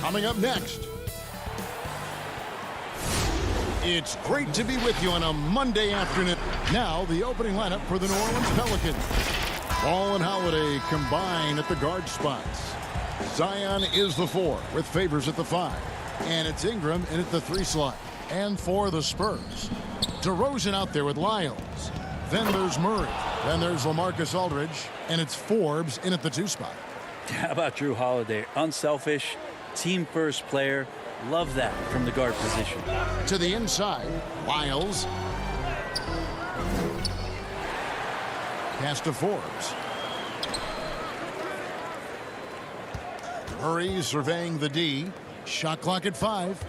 Coming up next, it's great to be with you on a Monday afternoon. Now, the opening lineup for the New Orleans Pelicans. Ball and Holiday combine at the guard spots. Zion is the 4 with Favors at the 5. And it's Ingram in at the 3 slot. And for the Spurs, DeRozan out there with Lyles. Then there's Murray. Then there's LaMarcus Aldridge. And it's Forbes in at the 2 spot. How about Drew Holiday? Unselfish, team-first player. Love that from the guard position. To the inside, Lyles. Pass to Forbes. Murray surveying the D. Shot clock at 5.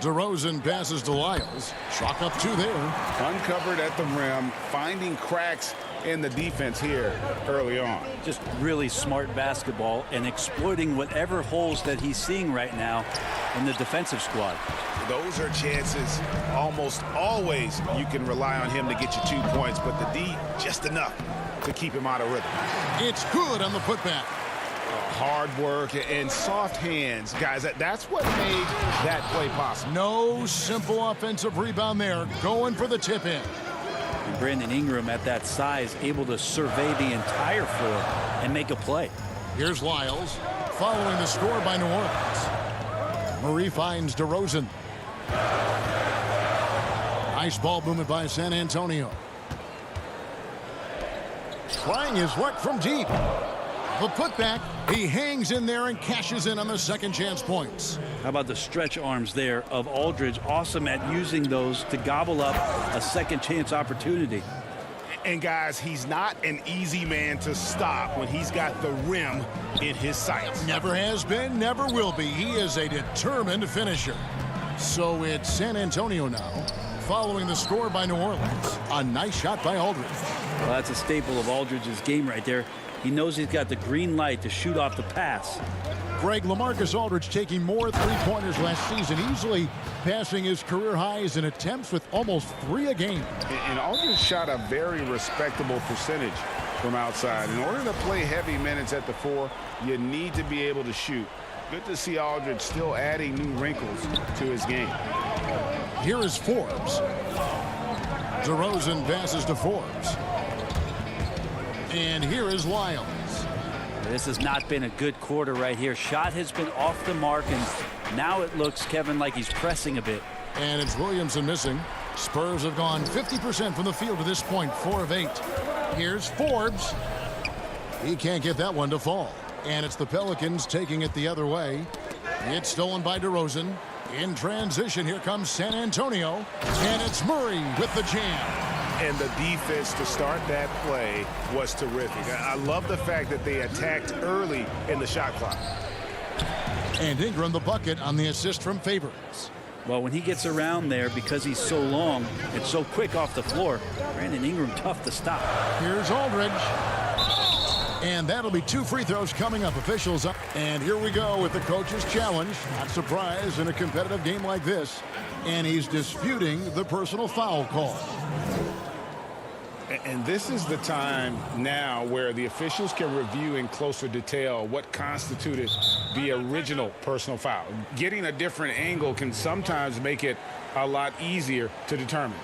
DeRozan passes to Lyles. Chalk up 2 there. Uncovered at the rim, finding cracks in the defense here early on. Just really smart basketball and exploiting whatever holes that he's seeing right now in the defensive squad. Those are chances almost always you can rely on him to get you 2 points, but the D just enough to keep him out of rhythm. It's good on the putback. Hard work and soft hands, guys. That's what made that play possible. No simple offensive rebound there. Going for the tip in. And Brandon Ingram at that size able to survey the entire floor and make a play. Here's Lyles following the score by New Orleans. Murray finds DeRozan. Nice ball movement by San Antonio. Trying his luck from deep. The putback, he hangs in there and cashes in on the second chance points. How about the stretch arms there of Aldridge? Awesome at using those to gobble up a second chance opportunity. And guys, he's not an easy man to stop when he's got the rim in his sights. Never has been, never will be. He is a determined finisher. So it's San Antonio now, following the score by New Orleans. A nice shot by Aldridge. Well, that's a staple of Aldridge's game right there. He knows he's got the green light to shoot off the pass. Greg, LaMarcus Aldridge taking more three-pointers last season, easily passing his career highs in attempts with almost 3 a game. And Aldridge shot a very respectable percentage from outside. In order to play heavy minutes at the 4, you need to be able to shoot. Good to see Aldridge still adding new wrinkles to his game. Here is Forbes. DeRozan passes to Forbes. And here is Lyles. This has not been a good quarter right here. Shot has been off the mark, and now it looks, Kevin, like he's pressing a bit. And it's Williamson missing. Spurs have gone 50% from the field to this point, 4 of 8. Here's Forbes. He can't get that one to fall. And it's the Pelicans taking it the other way. It's stolen by DeRozan. In transition, here comes San Antonio. And it's Murray with the jam. And the defense to start that play was terrific. I love the fact that they attacked early in the shot clock. And Ingram the bucket on the assist from Favors. Well, when he gets around there, because he's so long and so quick off the floor, Brandon Ingram tough to stop. Here's Aldridge. And that'll be 2 free throws coming up. Officials up. And here we go with the coach's challenge. Not surprised in a competitive game like this. And he's disputing the personal foul call. And this is the time now where the officials can review in closer detail what constituted the original personal foul. Getting a different angle can sometimes make it a lot easier to determine.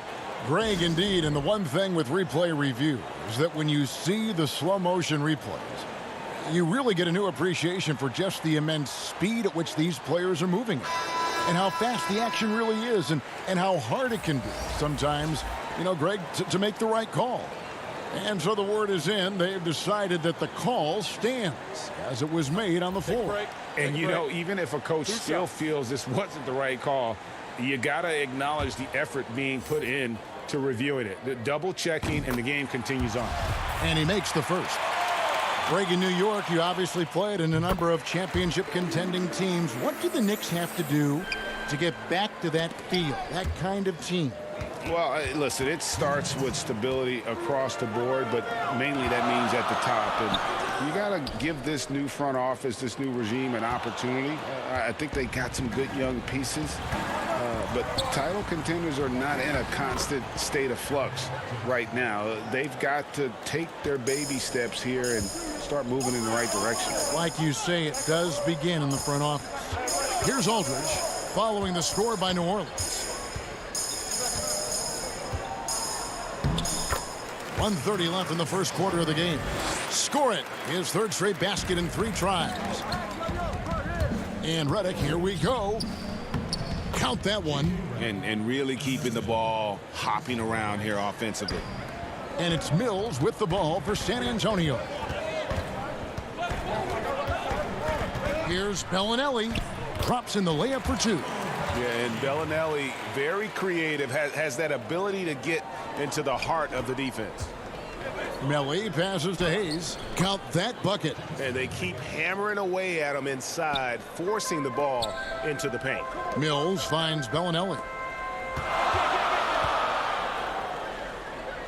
Greg, indeed, and the one thing with replay review is that when you see the slow motion replays, you really get a new appreciation for just the immense speed at which these players are moving and how fast the action really is and how hard it can be sometimes, you know, Greg, to make the right call. And so the word is in. They've decided that the call stands as it was made on the floor. And, you know, even if a coach still feels this wasn't the right call, you got to acknowledge the effort being put in to reviewing it, double-checking, and the game continues on. And he makes the first. Greg, in New York, you obviously played in a number of championship contending teams. What do the Knicks have to do to get back to that feel, that kind of team? Well, listen, it starts with stability across the board, but mainly that means at the top. And you got to give this new front office, this new regime, an opportunity. I think they got some good young pieces, but title contenders are not in a constant state of flux right now. They've got to take their baby steps here and start moving in the right direction. Like you say, it does begin in the front office. Here's Aldridge following the score by New Orleans. 1:30 left in the first quarter of the game. Score it. His third straight basket in 3 tries. And Redick, here we go. Count that one. And really keeping the ball hopping around here offensively. And it's Mills with the ball for San Antonio. Here's Bellinelli. Drops in the layup for 2. Yeah, and Bellinelli, very creative, has that ability to get into the heart of the defense. Melly passes to Hayes. Count that bucket. And they keep hammering away at him inside, forcing the ball into the paint. Mills finds Bellinelli.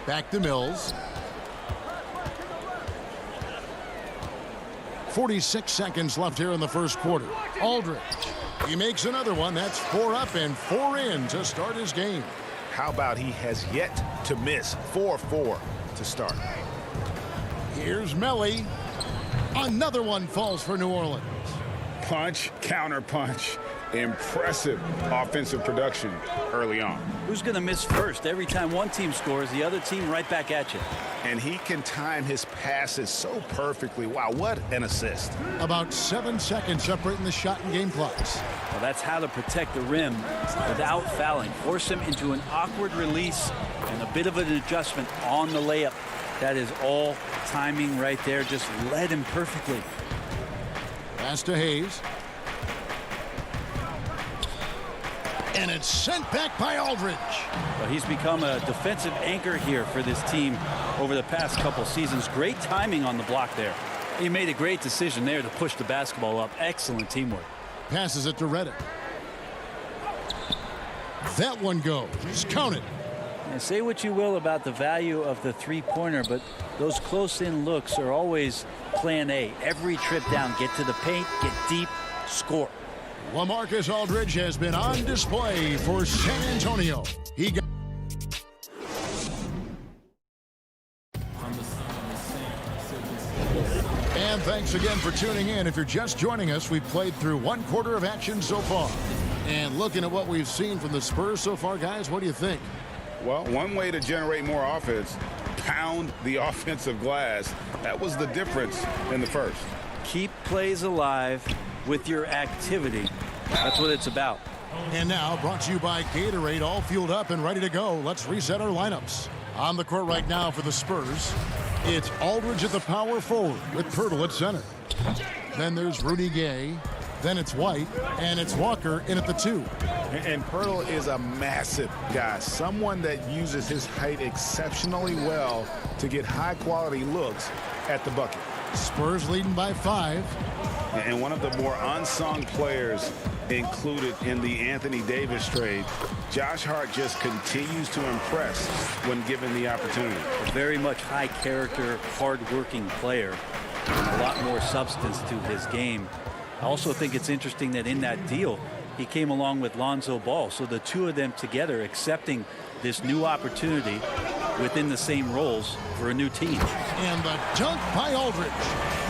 Back to Mills. 46 seconds left here in the first quarter. Aldridge. He makes another one. That's 4 up and 4 in to start his game. How about he has yet to miss 4-4 to start. Here's Melly. Another one falls for New Orleans. Punch, counter punch. Impressive offensive production early on. Who's going to miss first? Every time one team scores, the other team right back at you. And he can time his passes so perfectly. Wow, what an assist. About 7 seconds separating the shot and game clocks. Well, that's how to protect the rim without fouling. Force him into an awkward release and a bit of an adjustment on the layup. That is all timing right there. Just led him perfectly. Pass to Hayes. And it's sent back by Aldridge. Well, he's become a defensive anchor here for this team over the past couple seasons. Great timing on the block there. He made a great decision there to push the basketball up. Excellent teamwork. Passes it to Redick. That one goes. Count it. And say what you will about the value of the three-pointer, but those close-in looks are always plan A. Every trip down, get to the paint, get deep, score. LaMarcus Aldridge has been on display for San Antonio. He got and thanks again for tuning in. If you're just joining us, we've played through 1 quarter of action so far. And looking at what we've seen from the Spurs so far, guys, what do you think? Well, one way to generate more offense, pound the offensive glass. That was the difference in the first. Keep plays alive with your activity. That's what it's about. And now, brought to you by Gatorade, all fueled up and ready to go. Let's reset our lineups. On the court right now for the Spurs, it's Aldridge at the power forward with Pirtle at center. Then there's Rudy Gay. Then it's White, and it's Walker in at the 2. And Pirtle is a massive guy, someone that uses his height exceptionally well to get high-quality looks at the bucket. Spurs leading by 5. And one of the more unsung players included in the Anthony Davis trade, Josh Hart just continues to impress when given the opportunity. A very much high character, hard-working player. A lot more substance to his game. I also think it's interesting that in that deal, he came along with Lonzo Ball. So the two of them together accepting this new opportunity within the same roles for a new team. And the dunk by Aldridge.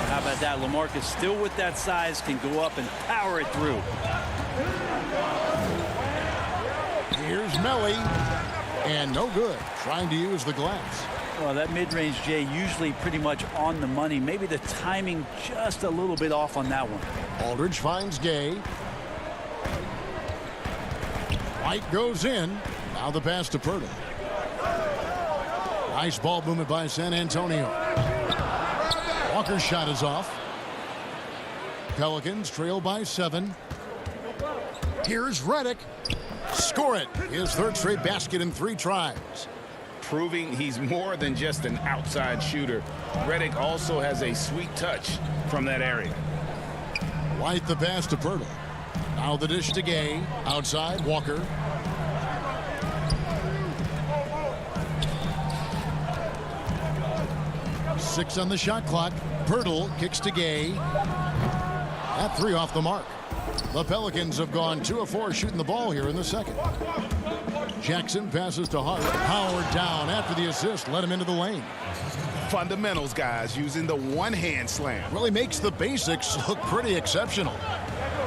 How about that? LaMarcus still with that size can go up and power it through. Here's Melly. And no good. Trying to use the glass. Well, that mid-range Jay usually pretty much on the money. Maybe the timing just a little bit off on that one. Aldridge finds Gay. White goes in. Now the pass to Pirtle. Nice ball movement by San Antonio. Walker's shot is off. Pelicans trail by 7. Here's Redick. Score it. His third straight basket in 3 tries. proving he's more than just an outside shooter. Redick also has a sweet touch from that area. White the pass to Pirtle. Now the dish to Gay. Outside, Walker. Six on the shot clock. Pirtle kicks to Gay. That three off the mark. The Pelicans have gone 2 of 4 shooting the ball here in the second. Jackson passes to Hart. Howard down after the assist. Let him into the lane. Fundamentals, guys, using the one-hand slam. Really makes the basics look pretty exceptional.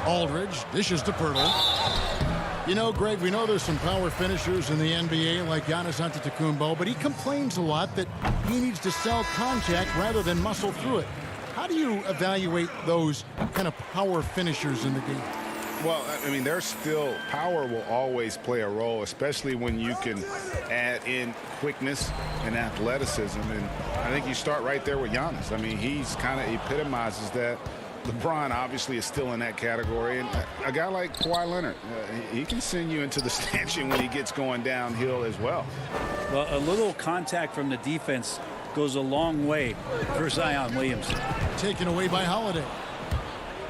Aldridge dishes to Pirtle. You know, Greg, we know there's some power finishers in the NBA like Giannis Antetokounmpo, but he complains a lot that he needs to sell contact rather than muscle through it. How do you evaluate those kind of power finishers in the game? Well, I mean, there's still power will always play a role, especially when you can add in quickness and athleticism. And I think you start right there with Giannis. I mean, he's kind of epitomizes that. LeBron obviously is still in that category. And a guy like Kawhi Leonard, he can send you into the stanchion when he gets going downhill as well. Well, a little contact from the defense goes a long way for Zion Williamson. Taken away by Holiday.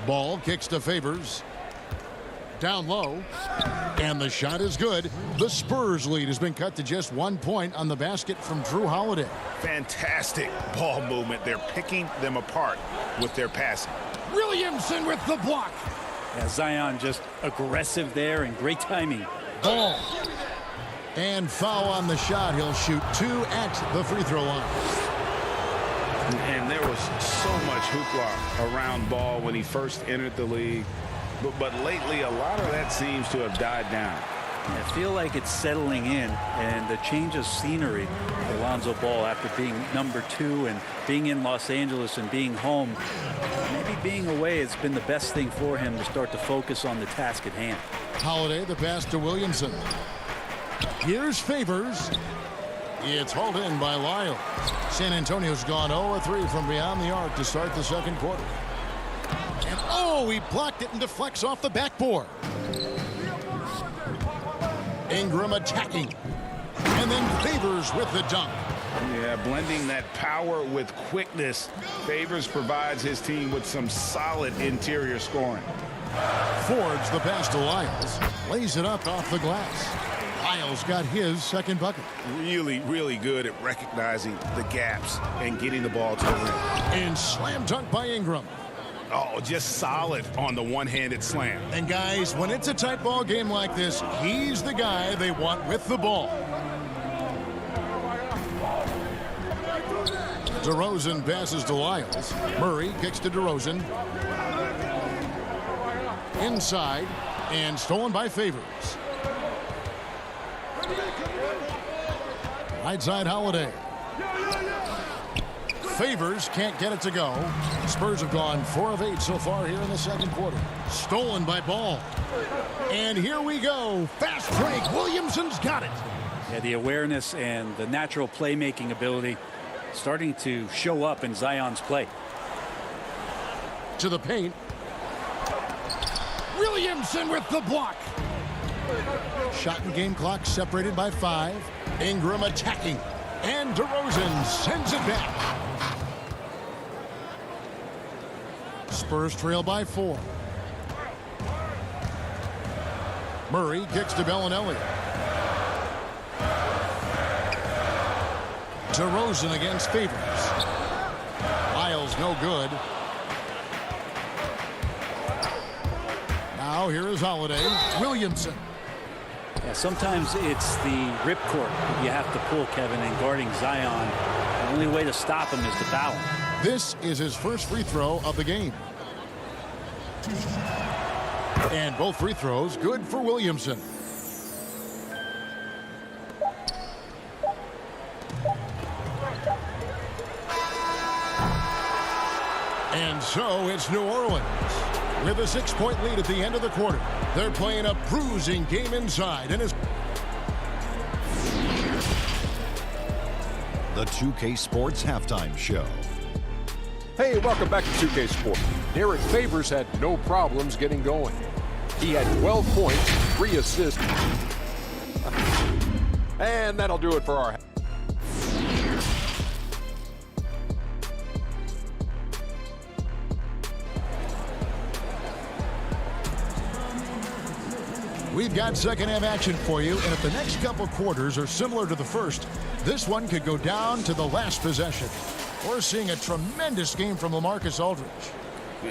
Ball kicks to Favors. Down low. And the shot is good. The Spurs lead has been cut to just 1 point on the basket from Drew Holiday. Fantastic ball movement. They're picking them apart with their passing. Williamson with the block. Yeah, Zion just aggressive there and great timing. Ball. And foul on the shot. He'll shoot 2 at the free throw line. And there was so much hoopla around Ball when he first entered the league. But lately, a lot of that seems to have died down. I feel like it's settling in, and the change of scenery for Lonzo Ball after being number 2 and being in Los Angeles and being home, maybe being away has been the best thing for him to start to focus on the task at hand. Holiday, the pass to Williamson. Here's Favors. It's hauled in by Lyle. San Antonio's gone 0-3 from beyond the arc to start the second quarter. And oh, he blocked it and deflects off the backboard. Ingram attacking. And then Favors with the dunk. Yeah, blending that power with quickness. Favors provides his team with some solid interior scoring. Fords the pass to Lyles. Lays it up off the glass. Lyles got his second bucket. Really, really good at recognizing the gaps and getting the ball to the rim. And slam dunk by Ingram. Oh, just solid on the one-handed slam. And guys, when it's a tight ball game like this, he's the guy they want with the ball. DeRozan passes to Lyles. Murray kicks to DeRozan. Inside and stolen by Favors. Right side Holiday. Favors can't get it to go. Spurs have gone 4 of 8 so far here in the second quarter. Stolen by Ball. And here we go. Fast break. Williamson's got it. Yeah, the awareness and the natural playmaking ability starting to show up in Zion's play. To the paint. Williamson with the block. Shot and game clock separated by 5. Ingram attacking. And DeRozan sends it back. Spurs trail by 4. Murray kicks to Bellinelli. DeRozan against Favors. Lyles no good. Now here is Holiday. Williamson. Yeah, sometimes it's the ripcord you have to pull, Kevin, and guarding Zion. The only way to stop him is to foul him. This is his first free throw of the game. And both free throws good for Williamson. And so it's New Orleans with a 6-point lead at the end of the quarter. They're playing a bruising game inside. And The 2K Sports Halftime Show. Hey, welcome back to 2K Sports. Derek Favors had no problems getting going. He had 12 points, 3 assists. And that'll do it for our We've got second half action for you, and if the next couple quarters are similar to the first, this one could go down to the last possession. We're seeing a tremendous game from LaMarcus Aldridge.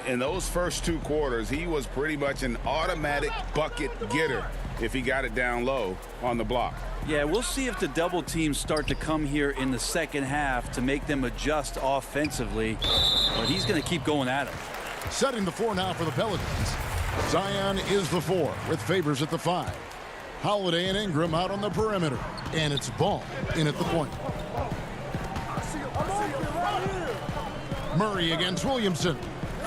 In those first 2 quarters, he was pretty much an automatic bucket getter if he got it down low on the block. Yeah, we'll see if the double teams start to come here in the second half to make them adjust offensively, but he's going to keep going at it. Setting the 4 now for the Pelicans. Zion is the 4 with Favors at the 5. Holiday and Ingram out on the perimeter, and it's Ball in at the point. Murray against Williamson.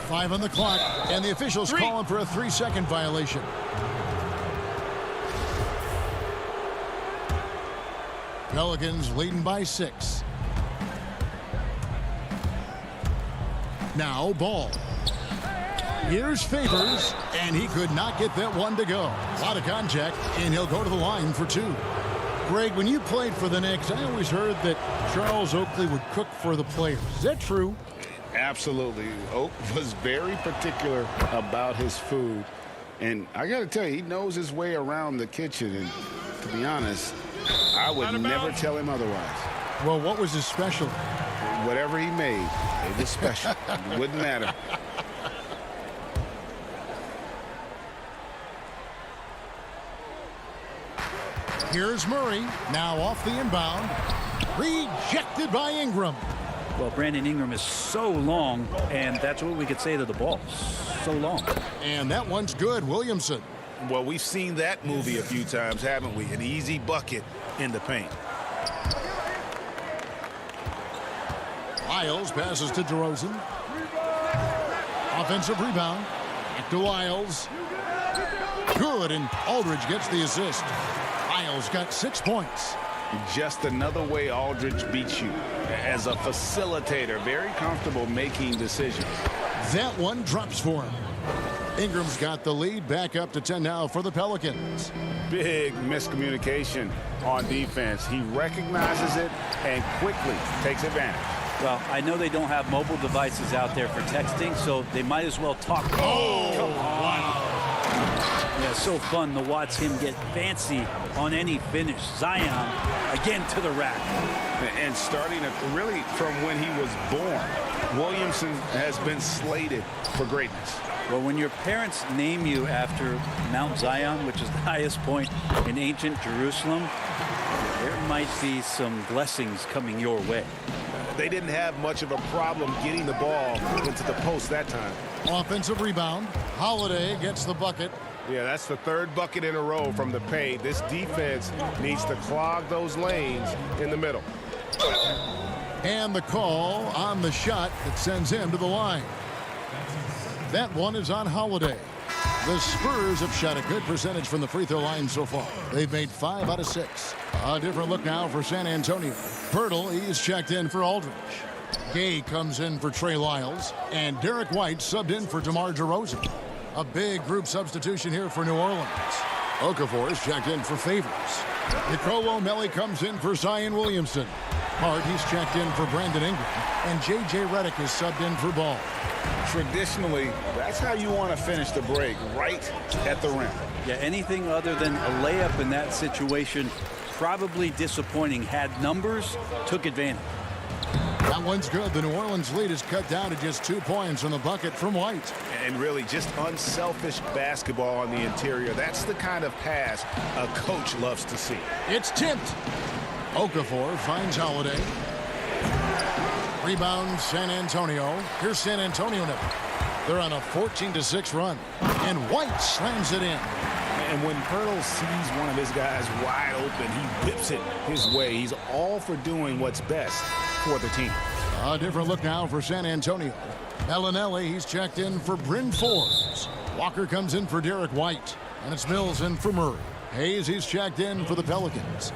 5 on the clock, and the officials calling for a 3-second violation. Pelicans leading by 6. Now Ball. Here's Favors, and he could not get that one to go. A lot of contact, and he'll go to the line for 2. Greg, when you played for the Knicks, I always heard that Charles Oakley would cook for the players. Is that true? Absolutely. Oak was very particular about his food. And I got to tell you, he knows his way around the kitchen. And to be honest, I would never tell him otherwise. Well, what was his special? Whatever he made, it was special. It wouldn't matter. Here's Murray, now off the inbound. Rejected by Ingram. Well, Brandon Ingram is so long, and that's what we could say to the ball. So long. And that one's good, Williamson. Well, we've seen that movie a few times, haven't we? An easy bucket in the paint. Wiles passes to DeRozan. Offensive rebound. Back to Wiles. Good, and Aldridge gets the assist. Wiles got 6 points. Just another way Aldridge beats you. As a facilitator, very comfortable making decisions. That one drops for him. Ingram's got the lead, back up to 10 now for the Pelicans. Big miscommunication on defense. He recognizes it and quickly takes advantage. Well, I know they don't have mobile devices out there for texting, so they might as well talk. Oh, come on. Yeah, so fun to watch him get fancy on any finish. Zion again to the rack. And starting really from when he was born, Williamson has been slated for greatness. Well, when your parents name you after Mount Zion, which is the highest point in ancient Jerusalem, there might be some blessings coming your way. They didn't have much of a problem getting the ball into the post that time. Offensive rebound. Holiday gets the bucket. Yeah, that's the 3rd bucket in a row from the paint. This defense needs to clog those lanes in the middle. And the call on the shot that sends him to the line. That one is on Holiday. The Spurs have shot a good percentage from the free throw line so far. They've made 5 out of 6. A different look now for San Antonio. Pirtle, he's checked in for Aldridge. Gay comes in for Trey Lyles. And Derek White subbed in for DeMar DeRozan. A big group substitution here for New Orleans. Okafor is checked in for Favors. Nicolo O'Malley comes in for Zion Williamson. Hart, he's checked in for Brandon Ingram. And J.J. Redick is subbed in for Ball. Traditionally, that's how you want to finish the break, right at the rim. Yeah, anything other than a layup in that situation, probably disappointing. Had numbers, took advantage. That one's good. The New Orleans lead is cut down to just 2 points on the bucket from White. And really just unselfish basketball on the interior. That's the kind of pass a coach loves to see. It's tipped. Okafor finds Holiday. Rebound San Antonio. Here's San Antonio now. They're on a 14-6 run. And White slams it in. And when Pirtle sees one of his guys wide open, he whips it his way. He's all for doing what's best for the team. A different look now for San Antonio. Bellinelli, he's checked in for Bryn Forbes. Walker comes in for Derek White. And it's Mills in for Murray. Hayes, he's checked in for the Pelicans.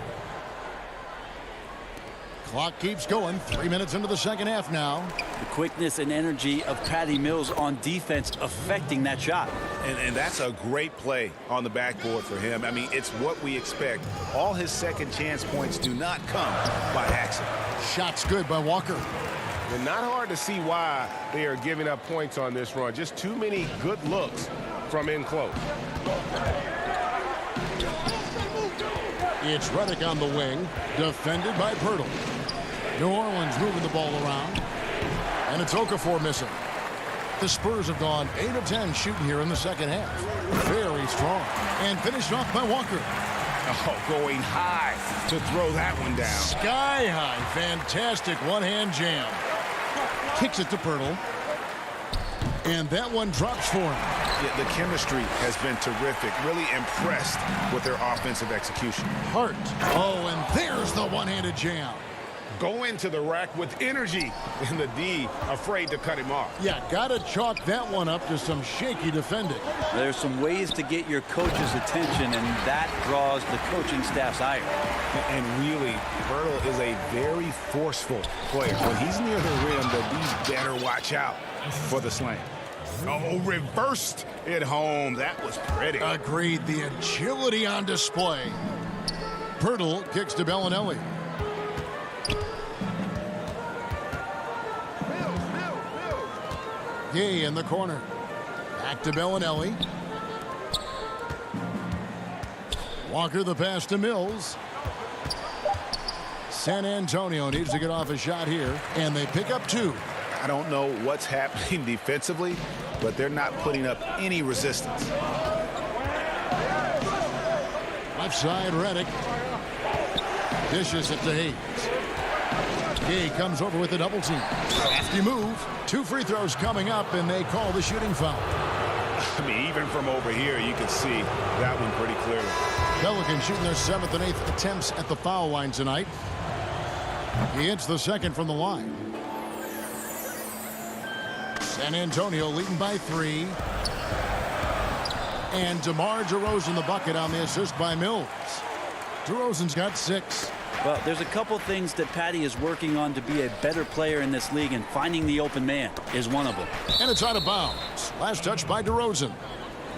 Clock keeps going. 3 minutes into the second half now. The quickness and energy of Patty Mills on defense affecting that shot. And that's a great play on the backboard for him. I mean, it's what we expect. All his second chance points do not come by accident. Shot's good by Walker. And not hard to see why they are giving up points on this run. Just too many good looks from in close. It's Redick on the wing, defended by Pirtle. New Orleans moving the ball around. And it's Okafor missing. The Spurs have gone 8 of 10 shooting here in the second half. Very strong. And finished off by Walker. Oh, going high to throw that one down. Sky high. Fantastic one-hand jam. Kicks it to Pirtle. And that one drops for him. Yeah, the chemistry has been terrific. Really impressed with their offensive execution. Hart. Oh, and there's the one-handed jam. Go into the rack with energy, and the D afraid to cut him off. Yeah, gotta chalk that one up to some shaky defending. There's some ways to get your coach's attention, and that draws the coaching staff's ire. And really, Pirtle is a very forceful player. When he's near the rim, the D's better watch out for the slam. Oh, reversed it home. That was pretty. Agreed. The agility on display. Pirtle kicks to Bellinelli. Gay in the corner. Back to Bellinelli. Walker the pass to Mills. San Antonio needs to get off a shot here, and they pick up 2. I don't know what's happening defensively, but they're not putting up any resistance. Left side, Redick. Dishes it to Hayes. Gay comes over with a double team. Hefty move. 2 free throws coming up, and they call the shooting foul. I mean, even from over here, you can see that one pretty clearly. Pelicans shooting their 7th and 8th attempts at the foul line tonight. He hits the second from the line. San Antonio leading by 3. And DeMar DeRozan the bucket on the assist by Mills. DeRozan's got 6. Well, there's a couple things that Patty is working on to be a better player in this league, and finding the open man is one of them. And it's out of bounds. Last touch by DeRozan.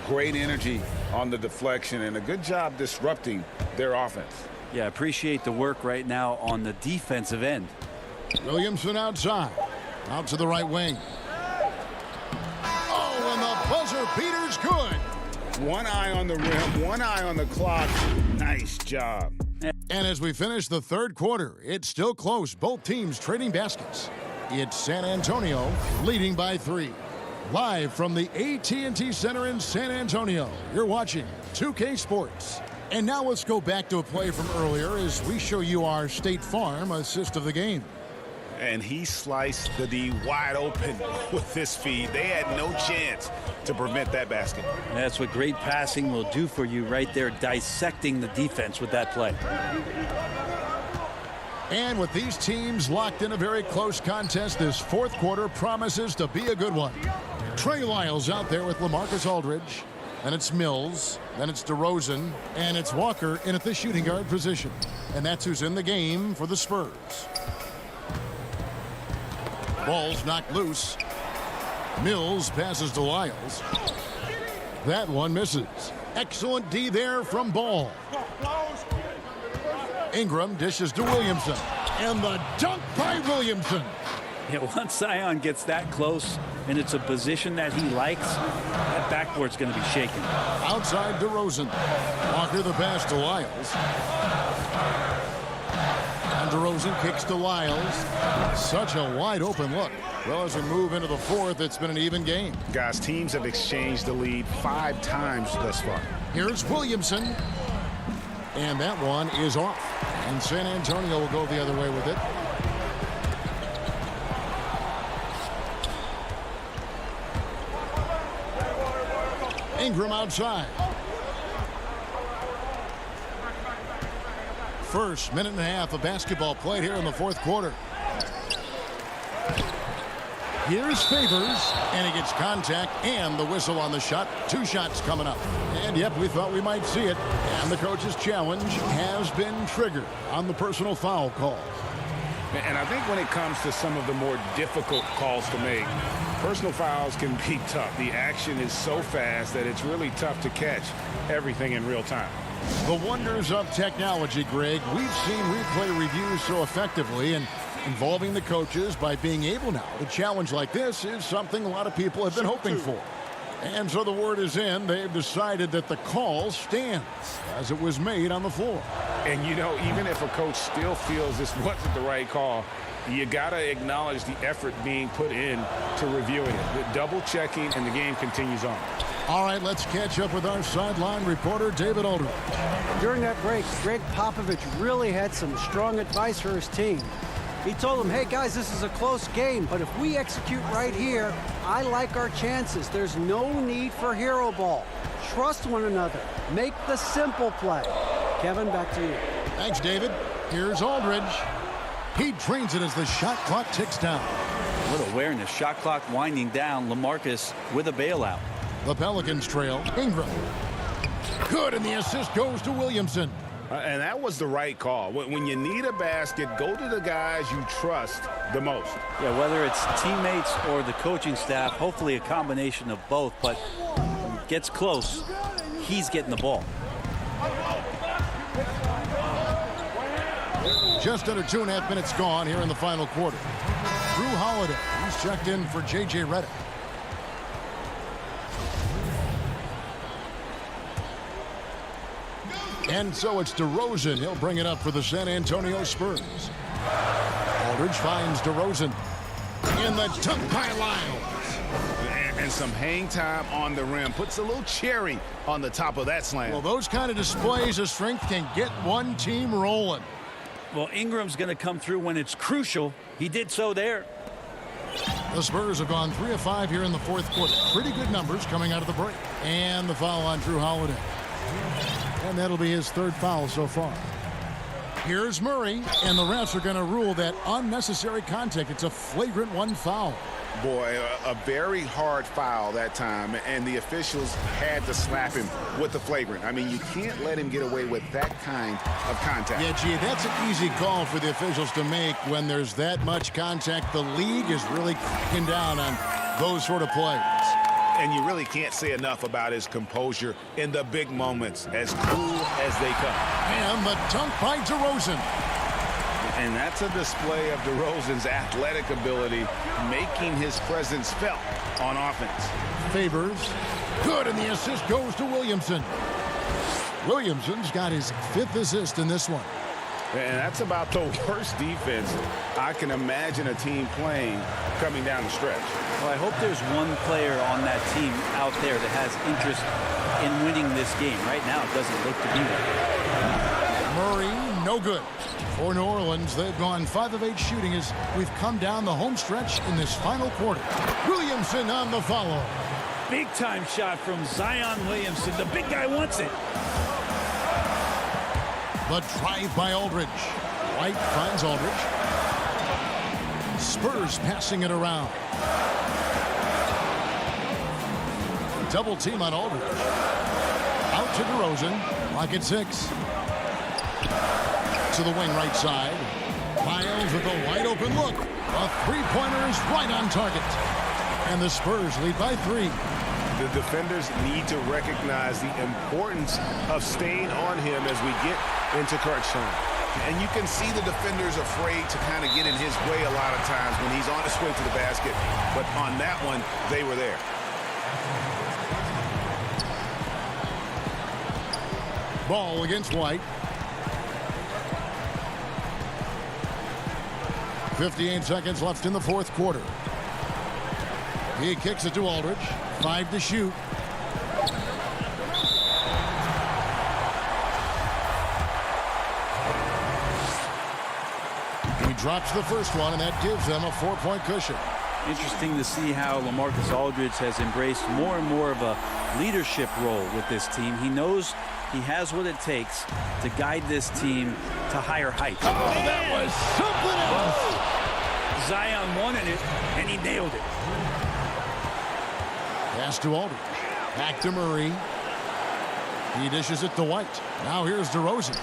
Great energy on the deflection, and a good job disrupting their offense. Yeah, appreciate the work right now on the defensive end. Williamson outside. Out to the right wing. Oh, and the buzzer beater's good. One eye on the rim, one eye on the clock. Nice job. And as we finish the third quarter, it's still close. Both teams trading baskets. It's San Antonio leading by 3. Live from the AT&T Center in San Antonio, you're watching 2K Sports. And now let's go back to a play from earlier as we show you our State Farm assist of the game. And he sliced the D wide open with this feed. They had no chance to prevent that basket. That's what great passing will do for you right there, dissecting the defense with that play. And with these teams locked in a very close contest, this fourth quarter promises to be a good one. Trey Lyles out there with LaMarcus Aldridge. Then it's Mills. Then it's DeRozan. And it's Walker in at the shooting guard position. And that's who's in the game for the Spurs. Ball's knocked loose. Mills passes to Lyles. That one misses. Excellent D there from Ball. Ingram dishes to Williamson. And the dunk by Williamson. Yeah, once Zion gets that close and it's a position that he likes, that backboard's going to be shaken. Outside DeRozan. Walker the pass to Lyles. And DeRozan kicks to Lyles. Such a wide open look. Well, as we move into the fourth, it's been an even game. Guys, teams have exchanged the lead 5 times thus far. Here's Williamson. And that one is off. And San Antonio will go the other way with it. Ingram outside. First minute and a half of basketball played here in the fourth quarter. Here's Favors, and he gets contact and the whistle on the shot. 2 shots coming up. And yep, we thought we might see it. And the coach's challenge has been triggered on the personal foul call. And I think when it comes to some of the more difficult calls to make, personal fouls can be tough. The action is so fast that it's really tough to catch everything in real time. The wonders of technology, Greg. We've seen replay reviews so effectively, and involving the coaches by being able now to challenge like this is something a lot of people have been hoping for. And so the word is in. They've decided that the call stands as it was made on the floor. And, you know, even if a coach still feels this wasn't the right call, you got to acknowledge the effort being put in to reviewing it. The double checking, and the game continues on. All right, let's catch up with our sideline reporter, David Aldridge. During that break, Greg Popovich really had some strong advice for his team. He told them, hey, guys, this is a close game, but if we execute right here, I like our chances. There's no need for hero ball. Trust one another. Make the simple play. Kevin, back to you. Thanks, David. Here's Aldridge. He drains it as the shot clock ticks down. What awareness. Shot clock winding down. LaMarcus with a bailout. The Pelicans trail. Ingram. Good, and the assist goes to Williamson. And that was the right call. When you need a basket, go to the guys you trust the most. Yeah, whether it's teammates or the coaching staff, hopefully a combination of both, but when it gets close, he's getting the ball. Just under 2.5 minutes gone here in the final quarter. Drew Holiday, he's checked in for J.J. Redick. And so it's DeRozan. He'll bring it up for the San Antonio Spurs. Aldridge finds DeRozan in the dunk by Lyles. And some hang time on the rim. Puts a little cherry on the top of that slam. Well, those kind of displays of strength can get one team rolling. Well, Ingram's going to come through when it's crucial. He did so there. The Spurs have gone 3 of 5 here in the fourth quarter. Pretty good numbers coming out of the break. And the foul on Drew Holiday. And that'll be his third foul so far. Here's Murray, and the refs are going to rule that unnecessary contact. It's a flagrant 1 foul. Boy, a very hard foul that time, and the officials had to slap him with the flagrant. I mean, you can't let him get away with that kind of contact. Yeah, gee, that's an easy call for the officials to make when there's that much contact. The league is really cracking down on those sort of plays. And you really can't say enough about his composure in the big moments, as cool as they come. And the dunk by DeRozan. And that's a display of DeRozan's athletic ability, making his presence felt on offense. Favors. Good, and the assist goes to Williamson. Williamson's got his 5th assist in this one. And that's about the worst defense I can imagine a team playing coming down the stretch. Well, I hope there's one player on that team out there that has interest in winning this game. Right now, it doesn't look to be there. Murray, no good. For New Orleans, they've gone 5 of 8 shooting as we've come down the home stretch in this final quarter. Williamson on the follow. Big-time shot from Zion Williamson. The big guy wants it. The drive by Aldridge. White finds Aldridge. Spurs passing it around. Double team on Aldridge. Out to DeRozan. Lock at 6. To the wing right side. Miles with a wide open look. A three-pointer is right on target. And the Spurs lead by 3. The defenders need to recognize the importance of staying on him as we get into crunch time. And you can see the defenders afraid to kind of get in his way a lot of times when he's on his way to the basket. But on that one, they were there. Ball against White. 58 seconds left in the fourth quarter. He kicks it to Aldridge. 5 to shoot. He drops the first one, and that gives them a 4-point cushion. Interesting to see how LaMarcus Aldridge has embraced more and more of a leadership role with this team. He knows he has what it takes to guide this team to higher heights. Oh, that was something else. Zion wanted it, and he nailed it. Pass to Aldridge. Back to Murray. He dishes it to White. Now here's DeRozan.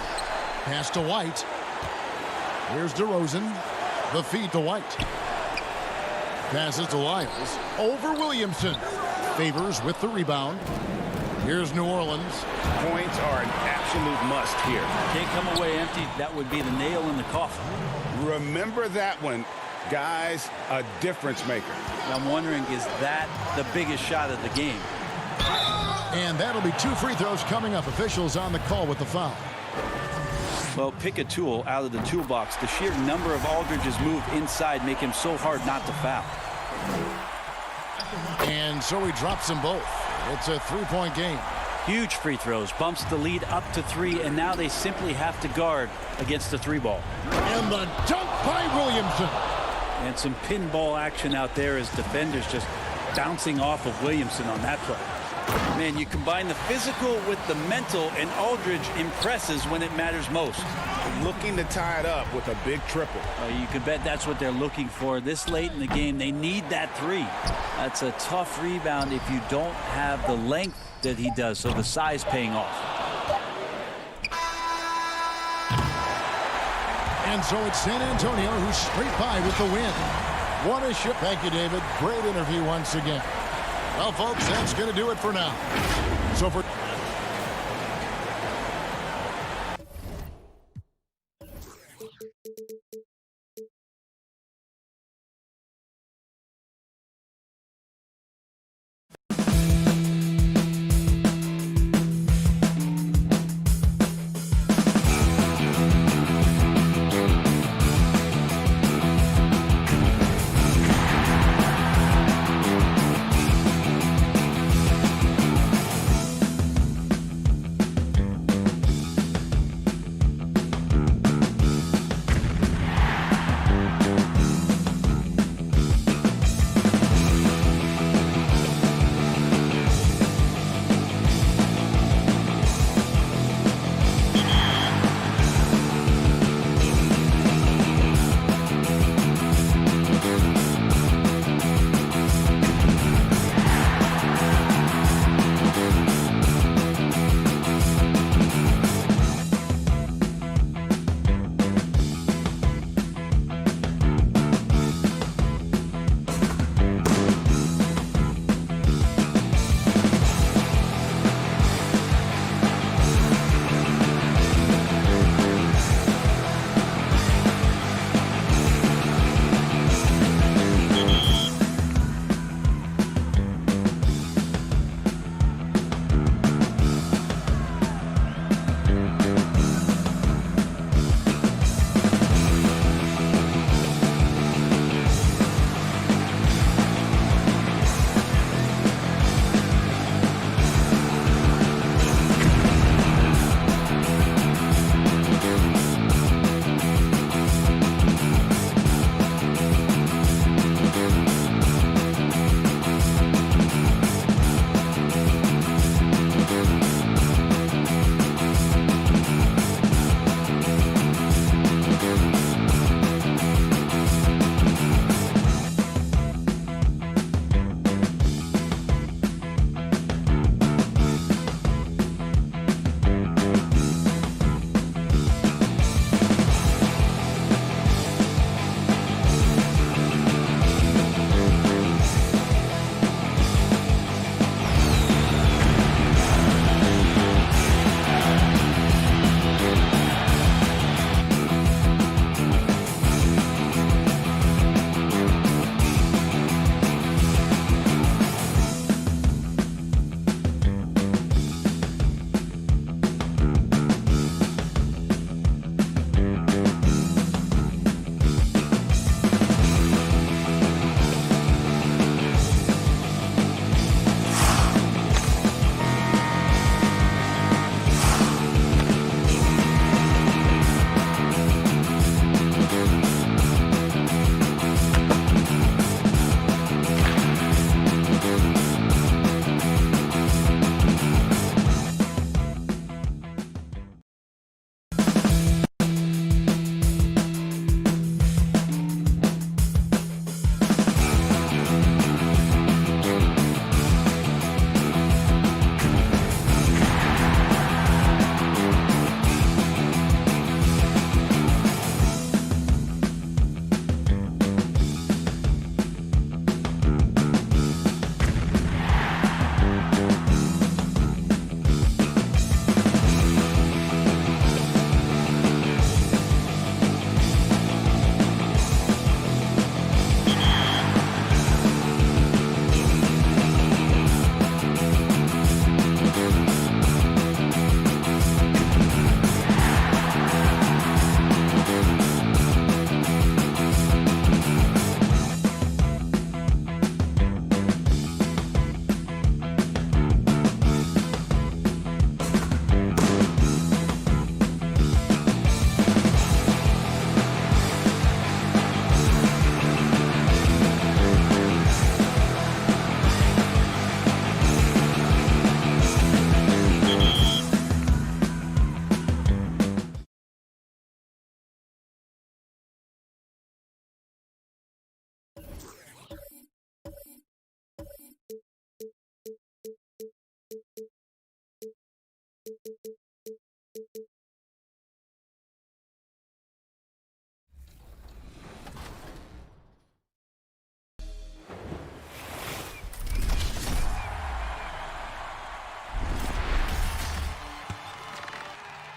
Pass to White. Here's DeRozan. The feed to White. Passes to Lyles. Over Williamson. Favors with the rebound. Here's New Orleans. Points are an absolute must here. Can't come away empty. That would be the nail in the coffin. Remember that one. Guys, a difference maker. I'm wondering, is that the biggest shot of the game? And that'll be 2 free throws coming up. Officials on the call with the foul. Well, pick a tool out of the toolbox. The sheer number of Aldridge's moves inside make him so hard not to foul. And so he drops them both. It's a three-point game. Huge free throws, bumps the lead up to 3, and now they simply have to guard against the 3-ball. And the dunk by Williamson. And some pinball action out there as defenders just bouncing off of Williamson on that play. Man, you combine the physical with the mental, and Aldridge impresses when it matters most. Looking to tie it up with a big triple. You can bet that's what they're looking for. This late in the game, they need that 3. That's a tough rebound if you don't have the length that he does, so the size paying off. And so it's San Antonio who's straight by with the win. What a shot. Thank you, David. Great interview once again. Well, folks, that's going to do it for now. So for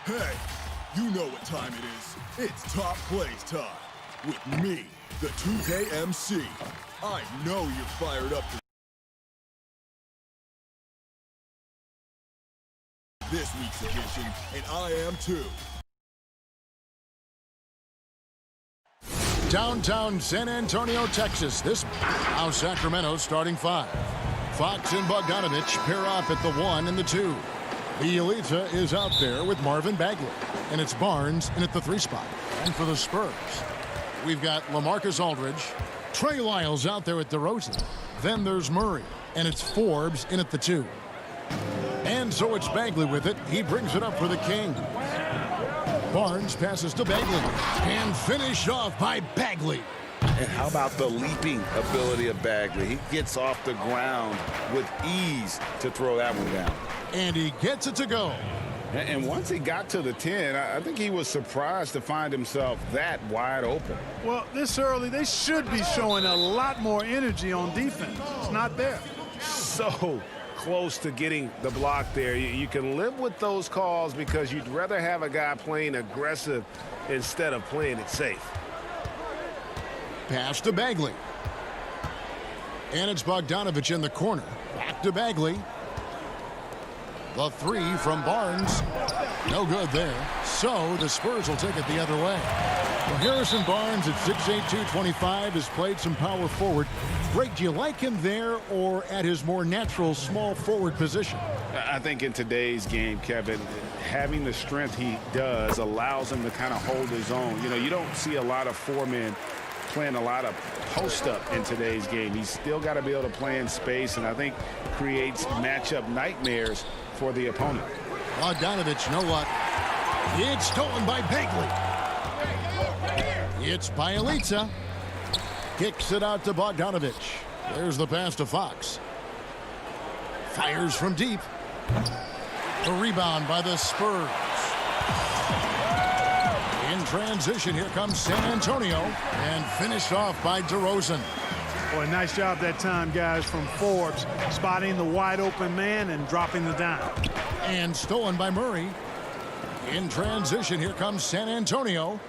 Hey, you know what time it is. It's Top Plays time. With me, the 2K MC. I know you're fired up for this week's edition, and I am too. Downtown San Antonio, Texas. This now Sacramento's starting five. Fox and Bogdanovich pair up at the 1 and the 2. Bielitsa is out there with Marvin Bagley. And it's Barnes in at the 3 spot. And for the Spurs, we've got LaMarcus Aldridge. Trey Lyles out there at DeRozan. Then there's Murray. And it's Forbes in at the 2. And so it's Bagley with it. He brings it up for the King. Barnes passes to Bagley. And finished off by Bagley. And how about the leaping ability of Bagley? He gets off the ground with ease to throw that one down. And he gets it to go. And once he got to the 10, I think he was surprised to find himself that wide open. Well, this early, they should be showing a lot more energy on defense. It's not there. So close to getting the block there. You can live with those calls because you'd rather have a guy playing aggressive instead of playing it safe. Pass to Bagley. And it's Bogdanovich in the corner. Back to Bagley. The 3 from Barnes. No good there. So the Spurs will take it the other way. Well, Harrison Barnes at 6'8", 225 has played some power forward. Greg, do you like him there or at his more natural small forward position? I think in today's game, Kevin, having the strength he does allows him to kind of hold his own. You know, you don't see a lot of 4 men playing a lot of post-up in today's game. He's still got to be able to play in space, and I think creates matchup nightmares for the opponent. Bogdanovich, no luck. It's stolen by Bagley. It's Bielitsa. Kicks it out to Bogdanovich. There's the pass to Fox. Fires from deep. The rebound by the Spurs. In transition, here comes San Antonio. And finished off by DeRozan. Boy, nice job that time, guys, from Forbes, spotting the wide open man and dropping the dime. And stolen by Murray. In transition, here comes San Antonio.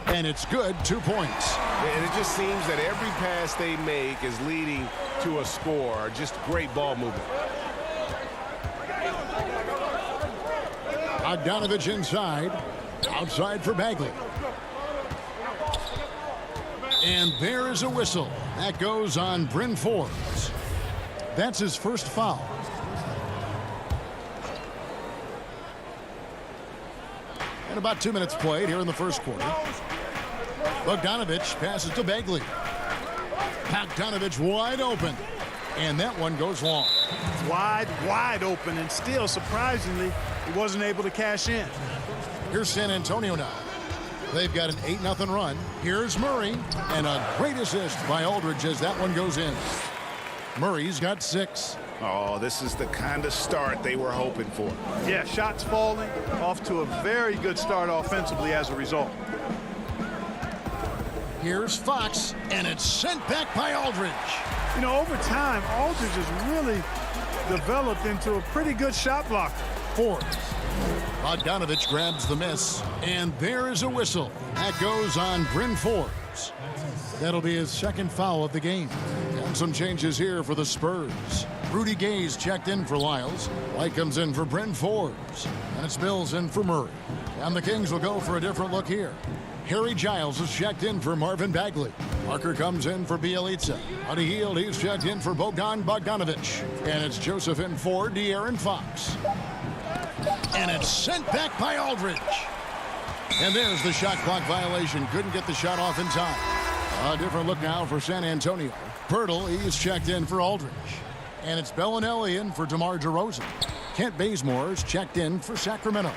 And it's good, 2 points. And it just seems that every pass they make is leading to a score. Just great ball movement. Bogdanovich inside. Outside for Bagley. And there is a whistle. That goes on Bryn Forbes. That's his first foul. And about 2 minutes played here in the first quarter. Bogdanovich passes to Bagley. Bogdanovich wide open. And that one goes long. Wide open, and still, surprisingly, he wasn't able to cash in. Here's San Antonio now. They've got an 8-0 run. Here's Murray. And a great assist by Aldridge as that one goes in. Murray's got 6. Oh, this is the kind of start they were hoping for. Yeah, shots falling. Off to a very good start offensively as a result. Here's Fox, and it's sent back by Aldridge. You know, over time, Aldridge has really developed into a pretty good shot blocker. Forbes. Bogdanovich grabs the miss, and there is a whistle. That goes on Bryn Forbes. That'll be his second foul of the game. And some changes here for the Spurs. Rudy Gay's checked in for Lyles. White comes in for Bryn Forbes. And it's Mills in for Murray. And the Kings will go for a different look here. Harry Giles is checked in for Marvin Bagley. Parker comes in for Bielitsa. Buddy Hield, he's checked in for Bogdanovich. And it's Joseph in for De'Aaron Fox. And it's sent back by Aldridge. And there's the shot clock violation. Couldn't get the shot off in time. A different look now for San Antonio. Pirtle, he's checked in for Aldridge. And it's Bellinelli in for DeMar DeRozan. Kent Bazemore's checked in for Sacramento.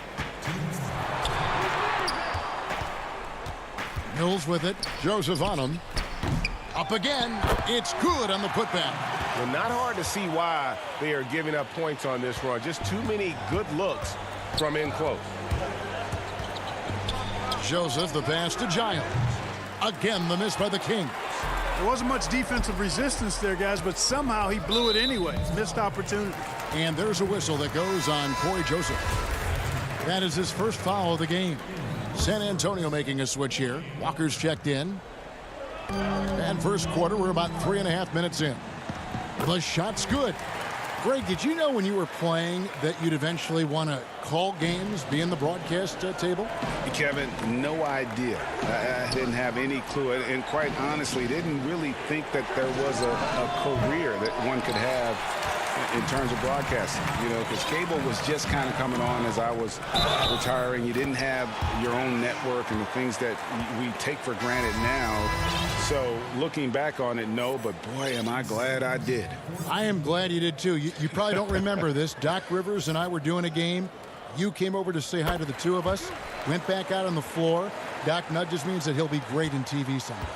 Mills with it. Joseph on him. Up again. It's good on the putback. Well, not hard to see why they are giving up points on this run. Just too many good looks from in close. Joseph, the pass to Giles. Again, the miss by the Kings. There wasn't much defensive resistance there, guys, but somehow he blew it anyway. Missed opportunity. And there's a whistle that goes on Corey Joseph. That is his first foul of the game. San Antonio making a switch here. Walker's checked in. And first quarter, we're about 3.5 minutes in. The shot's good. Greg, did you know when you were playing that you'd eventually want to call games, be in the broadcast table? Kevin, no idea. I didn't have any clue. And quite honestly, didn't really think that there was a career that one could have in terms of broadcasting, you know, because cable was just kind of coming on as I was retiring. You didn't have your own network and the things that we take for granted now. So looking back on it, no, but boy, am I glad I did. I am glad you did too. You probably don't remember this. Doc Rivers and I were doing a game. You came over to say hi to the two of us, went back out on the floor. Doc nudges me and said he'll be great in TV someday.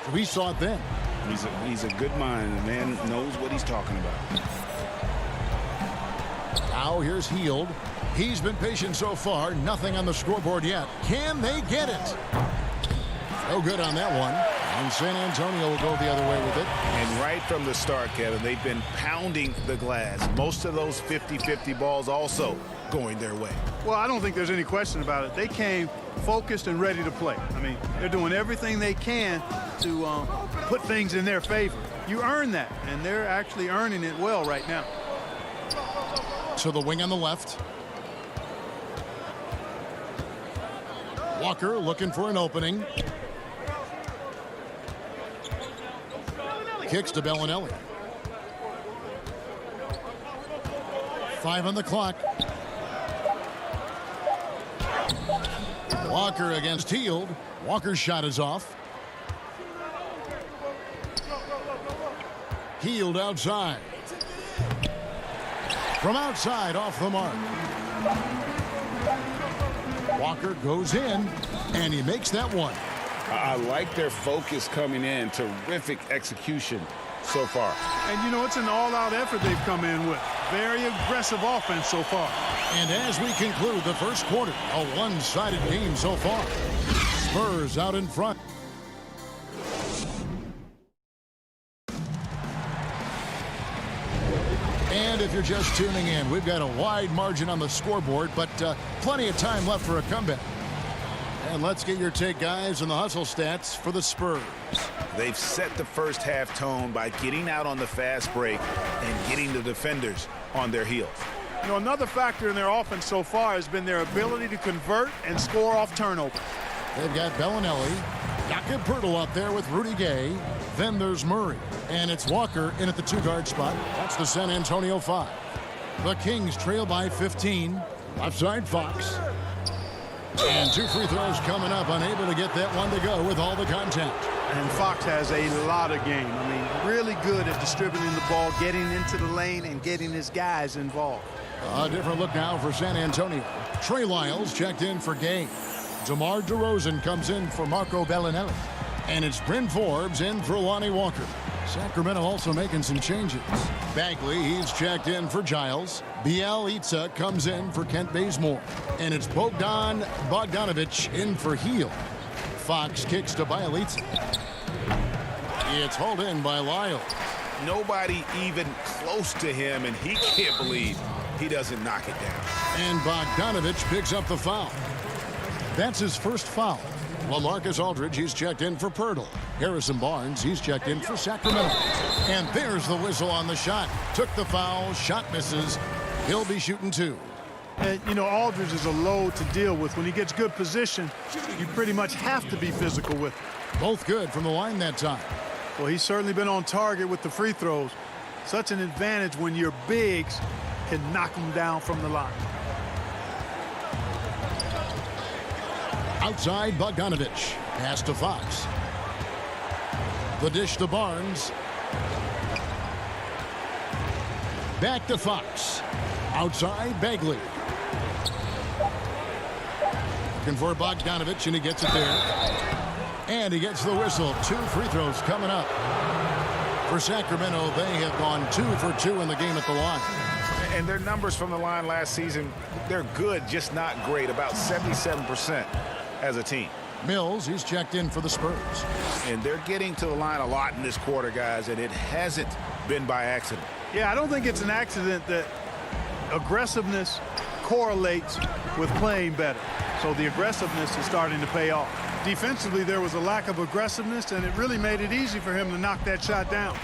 So we saw it then. He's a good mind. The man knows what he's talking about. Now here's Hield. He's been patient so far. Nothing on the scoreboard yet. Can they get it? No good on that one. And San Antonio will go the other way with it. And right from the start, Kevin, they've been pounding the glass. Most of those 50-50 balls also going their way. Well, I don't think there's any question about it. They came focused and ready to play. I mean, they're doing everything they can to put things in their favor. You earn that, and they're actually earning it well right now. To the wing on the left. Walker looking for an opening. Kicks to Bellinelli. 5 on the clock. Walker against Hield. Walker's shot is off. Hield outside. From outside, off the mark. Walker goes in, and he makes that one. I like their focus coming in. Terrific execution so far. And, you know, it's an all-out effort they've come in with. Very aggressive offense so far. And as we conclude the first quarter, a one-sided game so far. Spurs out in front. And if you're just tuning in, we've got a wide margin on the scoreboard, but plenty of time left for a comeback. And let's get your take, guys, on the hustle stats for the Spurs. They've set the first half tone by getting out on the fast break and getting the defenders on their heels. You know, another factor in their offense so far has been their ability to convert and score off turnover. They've got Bellinelli, Jakob Poeltl out there with Rudy Gay. Then there's Murray, and it's Walker in at the 2-guard spot. That's the San Antonio 5. The Kings trail by 15. Left side, Fox. And 2 free throws coming up, unable to get that one to go with all the contact. And Fox has a lot of game. I mean, really good at distributing the ball, getting into the lane, and getting his guys involved. A different look now for San Antonio. Trey Lyles checked in for Gay. DeMar DeRozan comes in for Marco Bellinelli. And it's Bryn Forbes in for Lonnie Walker. Sacramento also making some changes. Bagley, he's checked in for Giles. Bielitsa comes in for Kent Bazemore. And it's Bogdan Bogdanovic in for Hield. Fox kicks to Bielitsa. It's hauled in by Lyles. Nobody even close to him, and he can't believe he doesn't knock it down. And Bogdanovic picks up the foul. That's his first foul. LaMarcus Aldridge, he's checked in for Poeltl. Harrison Barnes, he's checked in for Sacramento. And there's the whistle on the shot. Took the foul, shot misses. He'll be shooting 2. And, you know, Aldridge is a load to deal with. When he gets good position, you pretty much have to be physical with him. Both good from the line that time. Well, he's certainly been on target with the free throws. Such an advantage when your bigs can knock them down from the line. Outside, Bogdanovic. Pass to Fox. The dish to Barnes. Back to Fox. Outside, Bagley. Looking for Bogdanovic, and he gets it there. And he gets the whistle. 2 free throws coming up. For Sacramento, they have gone 2 for 2 in the game at the line. And their numbers from the line last season, they're good, just not great. About 77% as a team. Mills, he's checked in for the Spurs. And they're getting to the line a lot in this quarter, guys, and it hasn't been by accident. Yeah, I don't think it's an accident that aggressiveness correlates with playing better. So the aggressiveness is starting to pay off. Defensively, there was a lack of aggressiveness, and it really made it easy for him to knock that shot down.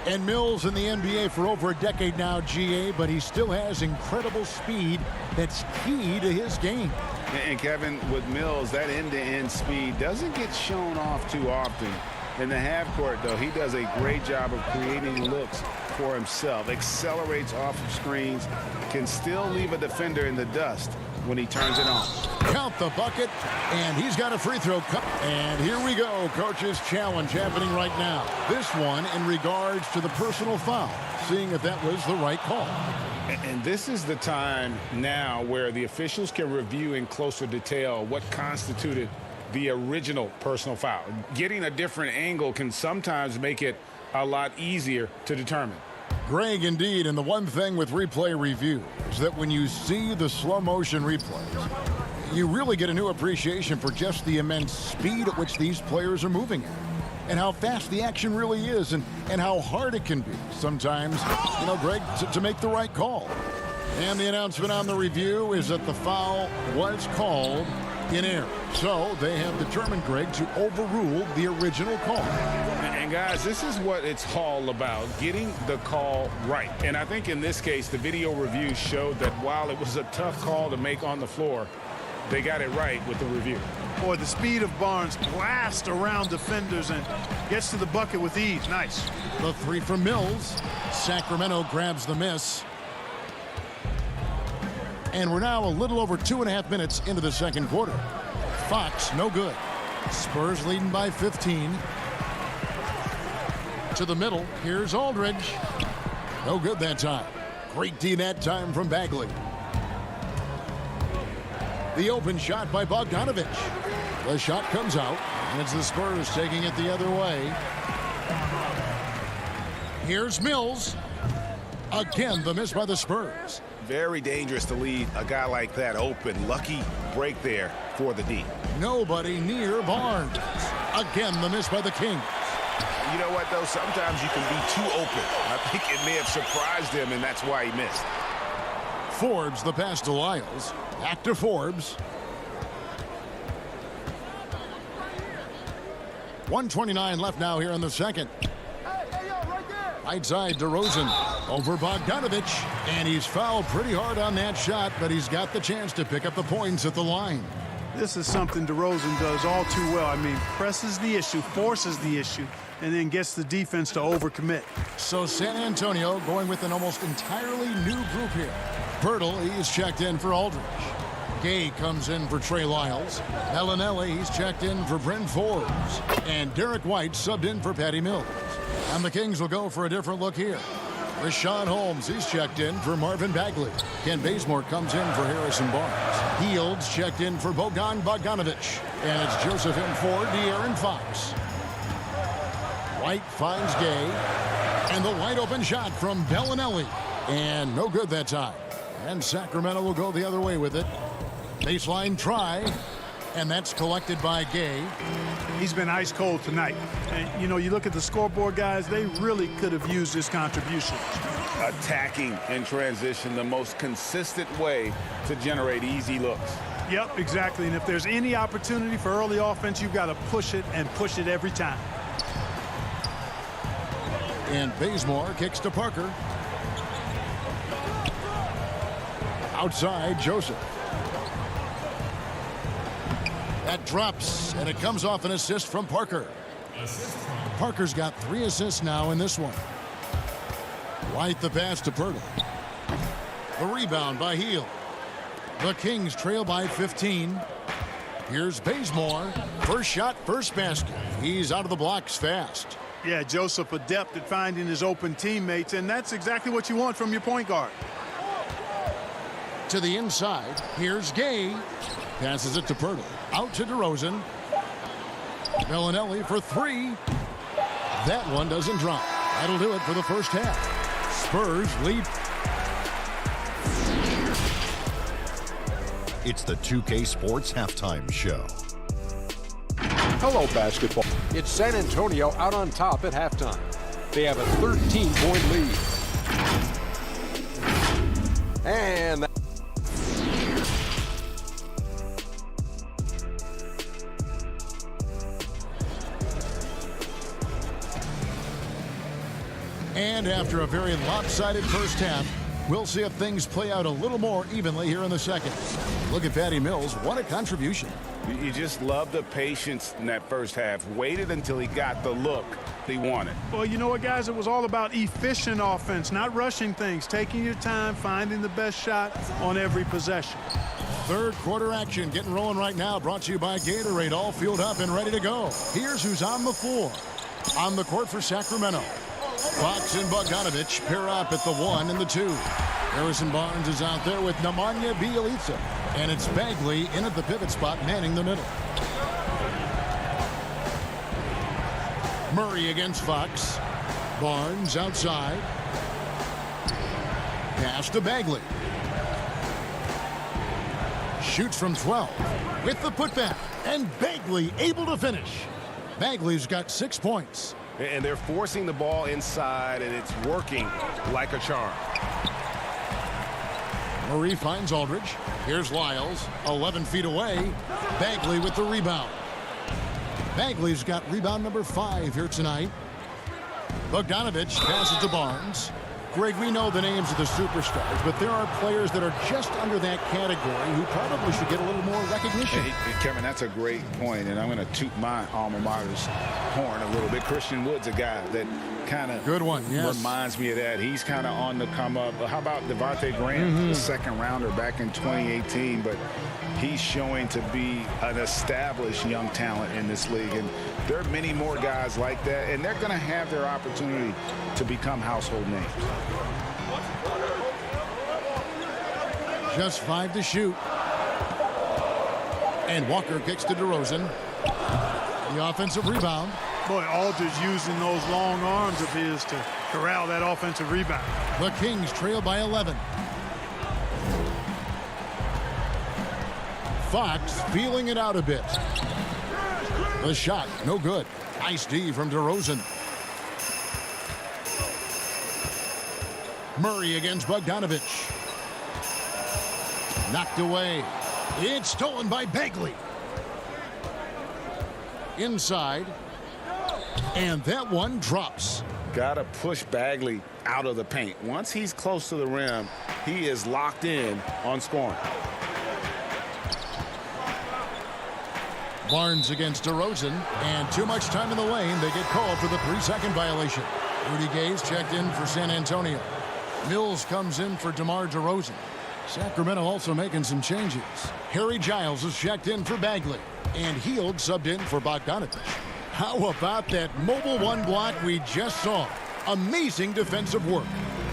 And Mills in the NBA for over a decade now, GA, but he still has incredible speed that's key to his game. And Kevin, with Mills, that end-to-end speed doesn't get shown off too often. In the half court, though, he does a great job of creating looks for himself, accelerates off of screens, can still leave a defender in the dust when he turns it on. Count the bucket, and he's got a free throw. And here we go, coach's challenge happening right now. This one in regards to the personal foul, seeing if that was the right call. And this is the time now where the officials can review in closer detail what constituted the original personal foul. Getting a different angle can sometimes make it a lot easier to determine. Greg, indeed, and the one thing with replay review is that when you see the slow motion replays, you really get a new appreciation for just the immense speed at which these players are moving at, and how fast the action really is, and how hard it can be sometimes, you know, Greg, to make the right call. And the announcement on the review is that the foul was called in error. So they have determined, Greg, to overrule the original call. And guys, this is what it's all about, getting the call right. And I think in this case, the video review showed that while it was a tough call to make on the floor, they got it right with the review. Boy, the speed of Barnes blasts around defenders and gets to the bucket with ease. Nice. The three from Mills. Sacramento grabs the miss. And we're now a little over 2.5 minutes into the second quarter. Fox, no good. Spurs leading by 15. To the middle, here's Aldridge. No good that time. Great D that time from Bagley. The open shot by Bogdanovich. The shot comes out, and it's the Spurs taking it the other way. Here's Mills. Again, the miss by the Spurs. Very dangerous to leave a guy like that open. Lucky break there for the D. Nobody near Barnes. Again, the miss by the Kings. You know what, though? Sometimes you can be too open. I think it may have surprised him, and that's why he missed. Forbes, the pass to Lyles. Back to Forbes. 1:29 left now here in the second. Right side, DeRozan over Bogdanovich, and he's fouled pretty hard on that shot, but he's got the chance to pick up the points at the line. This is something DeRozan does all too well. I mean, presses the issue, forces the issue, and then gets the defense to overcommit. So San Antonio going with an almost entirely new group here. Pirtle, he's checked in for Aldridge. Gay comes in for Trey Lyles. Bellinelli, he's checked in for Bryn Forbes. And Derek White subbed in for Patty Mills. And the Kings will go for a different look here. Rashawn Holmes, he's checked in for Marvin Bagley. Ken Bazemore comes in for Harrison Barnes. Fields checked in for Bogdanovich. And it's Joseph in for De'Aaron Fox. White finds Gay. And the wide open shot from Bellinelli. And no good that time. And Sacramento will go the other way with it. Baseline try. And that's collected by Gay. He's been ice cold tonight. And, you know, you look at the scoreboard, guys, they really could have used this contribution. Attacking in transition, the most consistent way to generate easy looks. Yep, exactly. And if there's any opportunity for early offense, you've got to push it and push it every time. And Bazemore kicks to Parker. Outside, Joseph. That drops, and it comes off an assist from Parker. Parker's got 3 assists now in this one. White the pass to Pirtle. The rebound by Hield. The Kings trail by 15. Here's Bazemore. First shot, first basket. He's out of the blocks fast. Yeah, Joseph adept at finding his open teammates, and that's exactly what you want from your point guard. To the inside, here's Gay. Passes it to Pirtle. Out to DeRozan. Bellinelli for 3. That one doesn't drop. That'll do it for the first half. Spurs lead. It's the 2K Sports Halftime Show. Hello, basketball. It's San Antonio out on top at halftime. They have a 13-point lead. And And after a very lopsided first half, we'll see if things play out a little more evenly here in the second. Look at Patty Mills. What a contribution. You just love the patience in that first half. Waited until he got the look he wanted. Well, you know what, guys? It was all about efficient offense, not rushing things, taking your time, finding the best shot on every possession. Third quarter action getting rolling right now, brought to you by Gatorade, all fueled up and ready to go. Here's who's on the floor. On the court for Sacramento, Fox and Bogdanovich pair up at the 1 and the 2. Harrison Barnes is out there with Nemanja Bjelica, and it's Bagley in at the pivot spot, manning the middle. Murray against Fox. Barnes outside. Pass to Bagley. Shoots from 12 with the putback, and Bagley able to finish. Bagley's got 6 points. And they're forcing the ball inside, and it's working like a charm. Murray finds Aldridge. Here's Lyles, 11 feet away. Bagley with the rebound. Bagley's got rebound number 5 here tonight. Bogdanovich passes to Barnes. Greg, we know the names of the superstars, but there are players that are just under that category who probably should get a little more recognition. Hey, Kevin, that's a great point, and I'm going to toot my alma mater's horn a little bit. Christian Wood's a guy that kind of reminds me of that. He's kind of on the come up. How about Devontae Graham, the second rounder back in 2018, but he's showing to be an established young talent in this league, and there are many more guys like that, and they're going to have their opportunity to become household names. Just 5 to shoot. And Walker kicks to DeRozan. The offensive rebound. Boy, Aldridge using those long arms of his to corral that offensive rebound. The Kings trail by 11. Fox feeling it out a bit. The shot, no good. Nice D from DeRozan. Murray against Bogdanovich. Knocked away. It's stolen by Bagley. Inside. And that one drops. Got to push Bagley out of the paint. Once he's close to the rim, he is locked in on scoring. Barnes against DeRozan, and too much time in the lane. They get called for the 3-second violation. Rudy Gay's checked in for San Antonio. Mills comes in for DeMar DeRozan. Sacramento also making some changes. Harry Giles is checked in for Bagley, and Hield subbed in for Bogdanovich. How about that mobile 1 block we just saw? Amazing defensive work.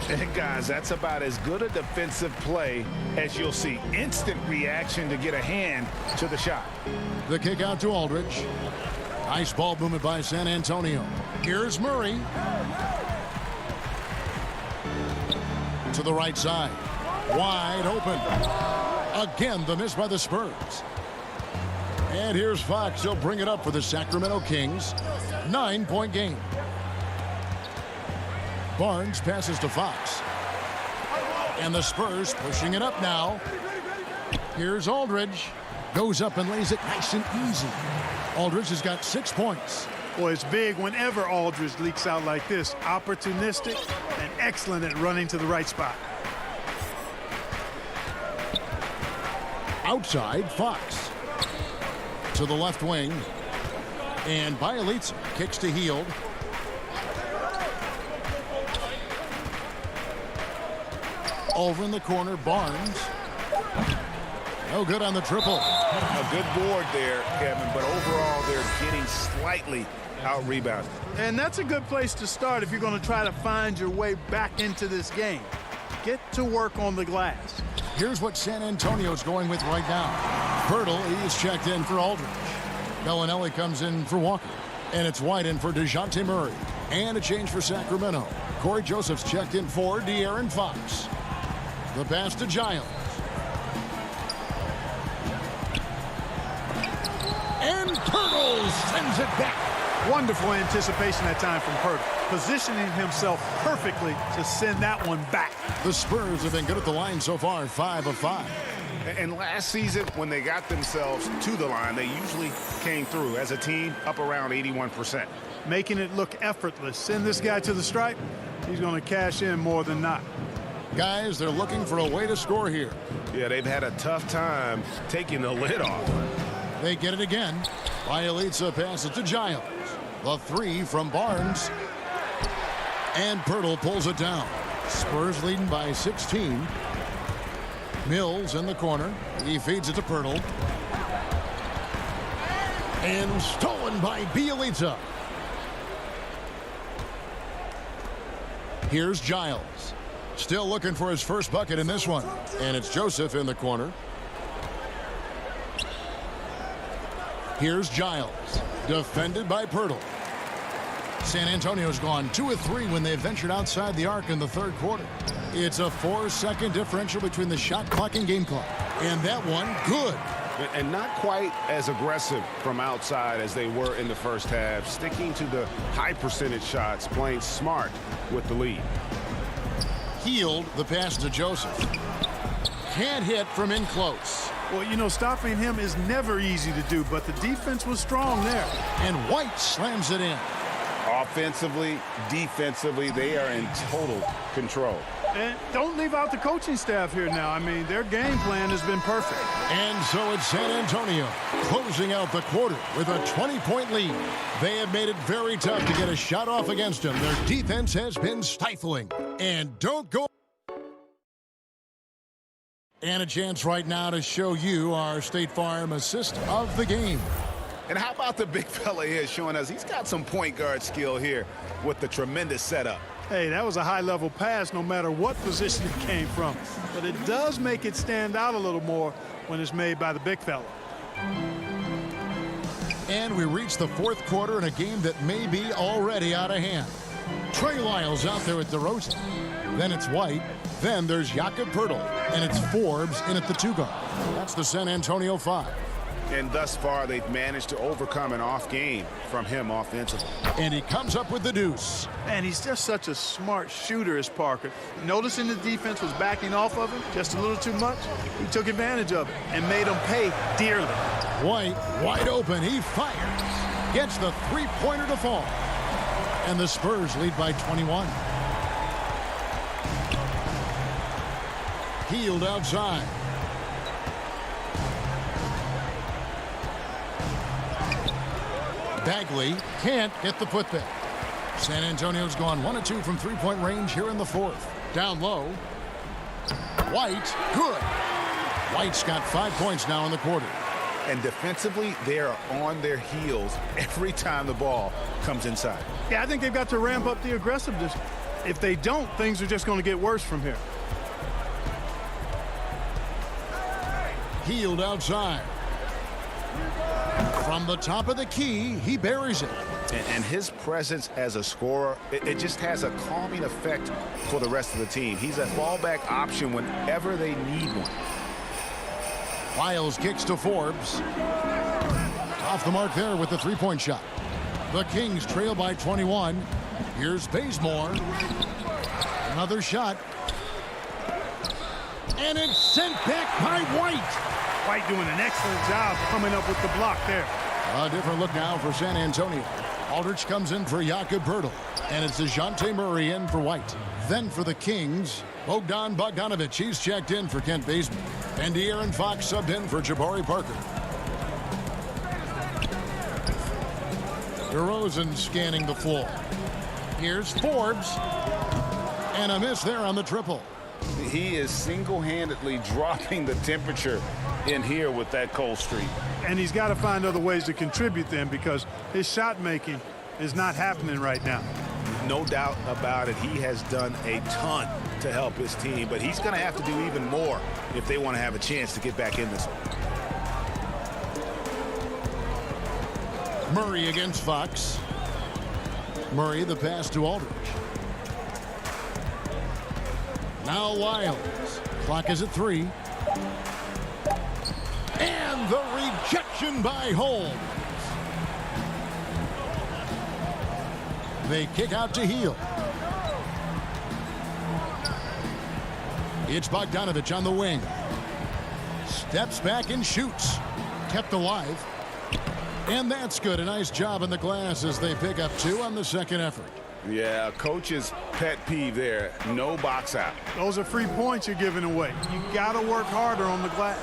And guys, that's about as good a defensive play as you'll see. Instant reaction to get a hand to the shot. The kick out to Aldridge. Nice ball movement by San Antonio. Here's Murray. To the right side. Wide open. Again, the miss by the Spurs. And here's Fox. He'll bring it up for the Sacramento Kings. 9-point game. Barnes passes to Fox. And the Spurs pushing it up now. Here's Aldridge. Goes up and lays it nice and easy. Aldridge has got 6 points. Boy, it's big whenever Aldridge leaks out like this. Opportunistic and excellent at running to the right spot. Outside, Fox. To the left wing. And Bjelica kicks to Hield. Over in the corner, Barnes. No good on the triple. A good board there, Kevin, but overall they're getting slightly out-rebounded. And that's a good place to start if you're going to try to find your way back into this game. Get to work on the glass. Here's what San Antonio's going with right now. Pirtle, he's checked in for Aldridge. Bellinelli comes in for Walker. And it's White in for DeJounte Murray. And a change for Sacramento. Corey Joseph's checked in for De'Aaron Fox. The pass to Giles. And Pirtle sends it back. Wonderful anticipation that time from Pirtle. Positioning himself perfectly to send that one back. The Spurs have been good at the line so far, 5 of 5. And last season, when they got themselves to the line, they usually came through as a team up around 81%. Making it look effortless. Send this guy to the stripe. he's going to cash in more than not. Guys, they're looking for a way to score here. Yeah, they've had a tough time taking the lid off. They get it again. Bielitsa passes to Giles. The three from Barnes. And Pirtle pulls it down. Spurs leading by 16. Mills in the corner. He feeds it to Pirtle. And stolen by Bielitsa. Here's Giles. Still looking for his first bucket in this one. And it's Joseph in the corner. Here's Giles. Defended by Pirtle. San Antonio's gone 2 of 3 when they ventured outside the arc in the third quarter. It's a 4-second differential between the shot clock and game clock. And that one, good. And not quite as aggressive from outside as they were in the first half. Sticking to the high percentage shots, playing smart with the lead. Healed the pass to Joseph. Can't hit from in close. Well, you know, stopping him is never easy to do, but the defense was strong there. And White slams it in. Offensively, defensively, they are in total control. And don't leave out the coaching staff here now. I mean, their game plan has been perfect. And so it's San Antonio closing out the quarter with a 20-point lead. They have made it very tough to get a shot off against them. Their defense has been stifling. And don't go. And a chance right now to show you our State Farm assist of the game. And how about the big fella here showing us he's got some point guard skill here with the tremendous setup. Hey, that was a high-level pass no matter what position it came from. But it does make it stand out a little more when it's made by the big fella. And we reach the fourth quarter in a game that may be already out of hand. Trey Lyles out there at DeRozan. Then it's White. Then there's Jakob Pirtle. And it's Forbes in at the 2 guard. That's the San Antonio 5. And thus far, they've managed to overcome an off game from him offensively. And he comes up with the deuce. And he's just such a smart shooter, is Parker. Noticing the defense was backing off of him just a little too much. He took advantage of it and made them pay dearly. White wide open. He fires. Gets the three-pointer to fall. And the Spurs lead by 21. Healed outside. Bagley can't get the putback. San Antonio's gone 1 of 2 from three-point range here in the fourth. Down low. White, good. White's got 5 points now in the quarter. And defensively, they are on their heels every time the ball comes inside. Yeah, I think they've got to ramp up the aggressiveness. If they don't, things are just going to get worse from here. Healed outside. From the top of the key, he buries it. And his presence as a scorer, it just has a calming effect for the rest of the team. He's a fallback option whenever they need one. Lyles kicks to Forbes. Off the mark there with the three-point shot. The Kings trail by 21. Here's Bazemore. Another shot. And it's sent back by White. White doing an excellent job coming up with the block there. A different look now for San Antonio. Aldridge comes in for Jakob Pirtle. And it's DeJounte Murray in for White. Then for the Kings, Bogdan Bogdanovic. He's checked in for Kent Bazemore. And De'Aaron Fox subbed in for Jabari Parker. DeRozan scanning the floor. Here's Forbes. And a miss there on the triple. He is single-handedly dropping the temperature in here with that cold streak. And he's got to find other ways to contribute then, because his shot making is not happening right now. No doubt about it. He has done a ton to help his team, but he's going to have to do even more if they want to have a chance to get back in this one. Murray against Fox. Murray the pass to Aldridge. Now Lyles. Clock is at 3. And the rejection by Holmes. They kick out to Heel. It's Bogdanovic on the wing. Steps back and shoots. Kept alive. And that's good. A nice job in the glass as they pick up 2 on the second effort. Yeah, coach's pet peeve there. No box out. Those are free points you're giving away. You got to work harder on the glass.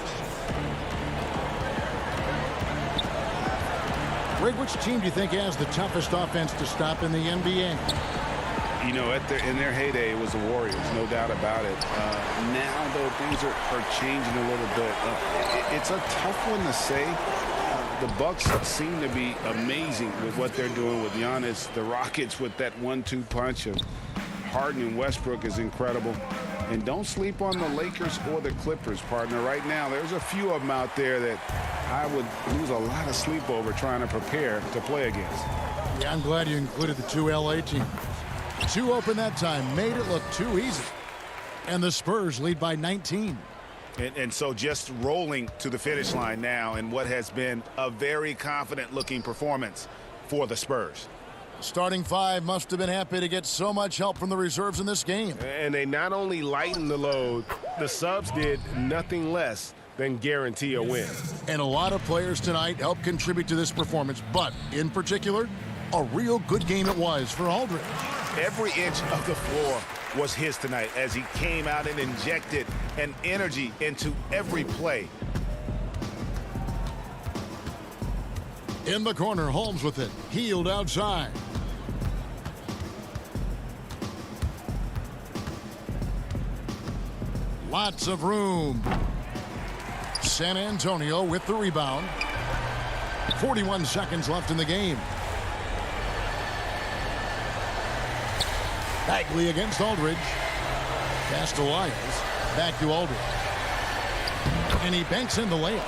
Greg, which team do you think has the toughest offense to stop in the NBA? You know, in their heyday, it was the Warriors, no doubt about it. Now, though, things are changing a little bit. It's a tough one to say. The Bucks seem to be amazing with what they're doing with Giannis. The Rockets with that 1-2 punch of Harden and Westbrook is incredible. And don't sleep on the Lakers or the Clippers, partner. Right now, there's a few of them out there that I would lose a lot of sleep over trying to prepare to play against. Yeah, I'm glad you included the 2 LA teams. 2 open that time, made it look too easy. And the Spurs lead by 19. And so just rolling to the finish line now in what has been a very confident-looking performance for the Spurs. Starting 5 must have been happy to get so much help from the reserves in this game. And they not only lightened the load, the subs did nothing less than guarantee a win. And a lot of players tonight helped contribute to this performance, but in particular, a real good game it was for Aldridge. Every inch of the floor was his tonight as he came out and injected an energy into every play. In the corner, Holmes with it. Healed outside. Lots of room. San Antonio with the rebound. 41 seconds left in the game. Bagley against Aldridge. Pass to Lyles. Back to Aldridge. And he banks in the layup.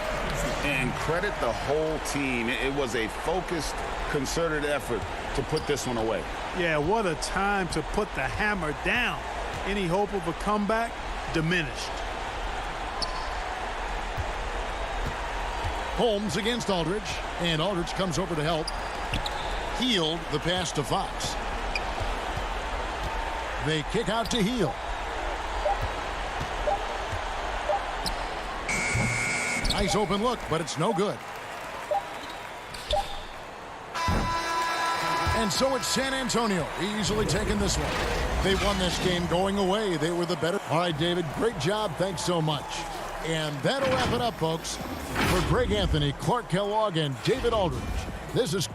And credit the whole team. It was a focused, concerted effort to put this one away. Yeah, what a time to put the hammer down. Any hope of a comeback diminished. Holmes against Aldridge. And Aldridge comes over to help. Healed the pass to Fox. They kick out to Heel. Nice open look, but it's no good. And so it's San Antonio easily taking this one. They won this game going away. They were the better. All right, David, great job. Thanks so much. And that'll wrap it up, folks. For Greg Anthony, Clark Kellogg, and David Aldridge, this is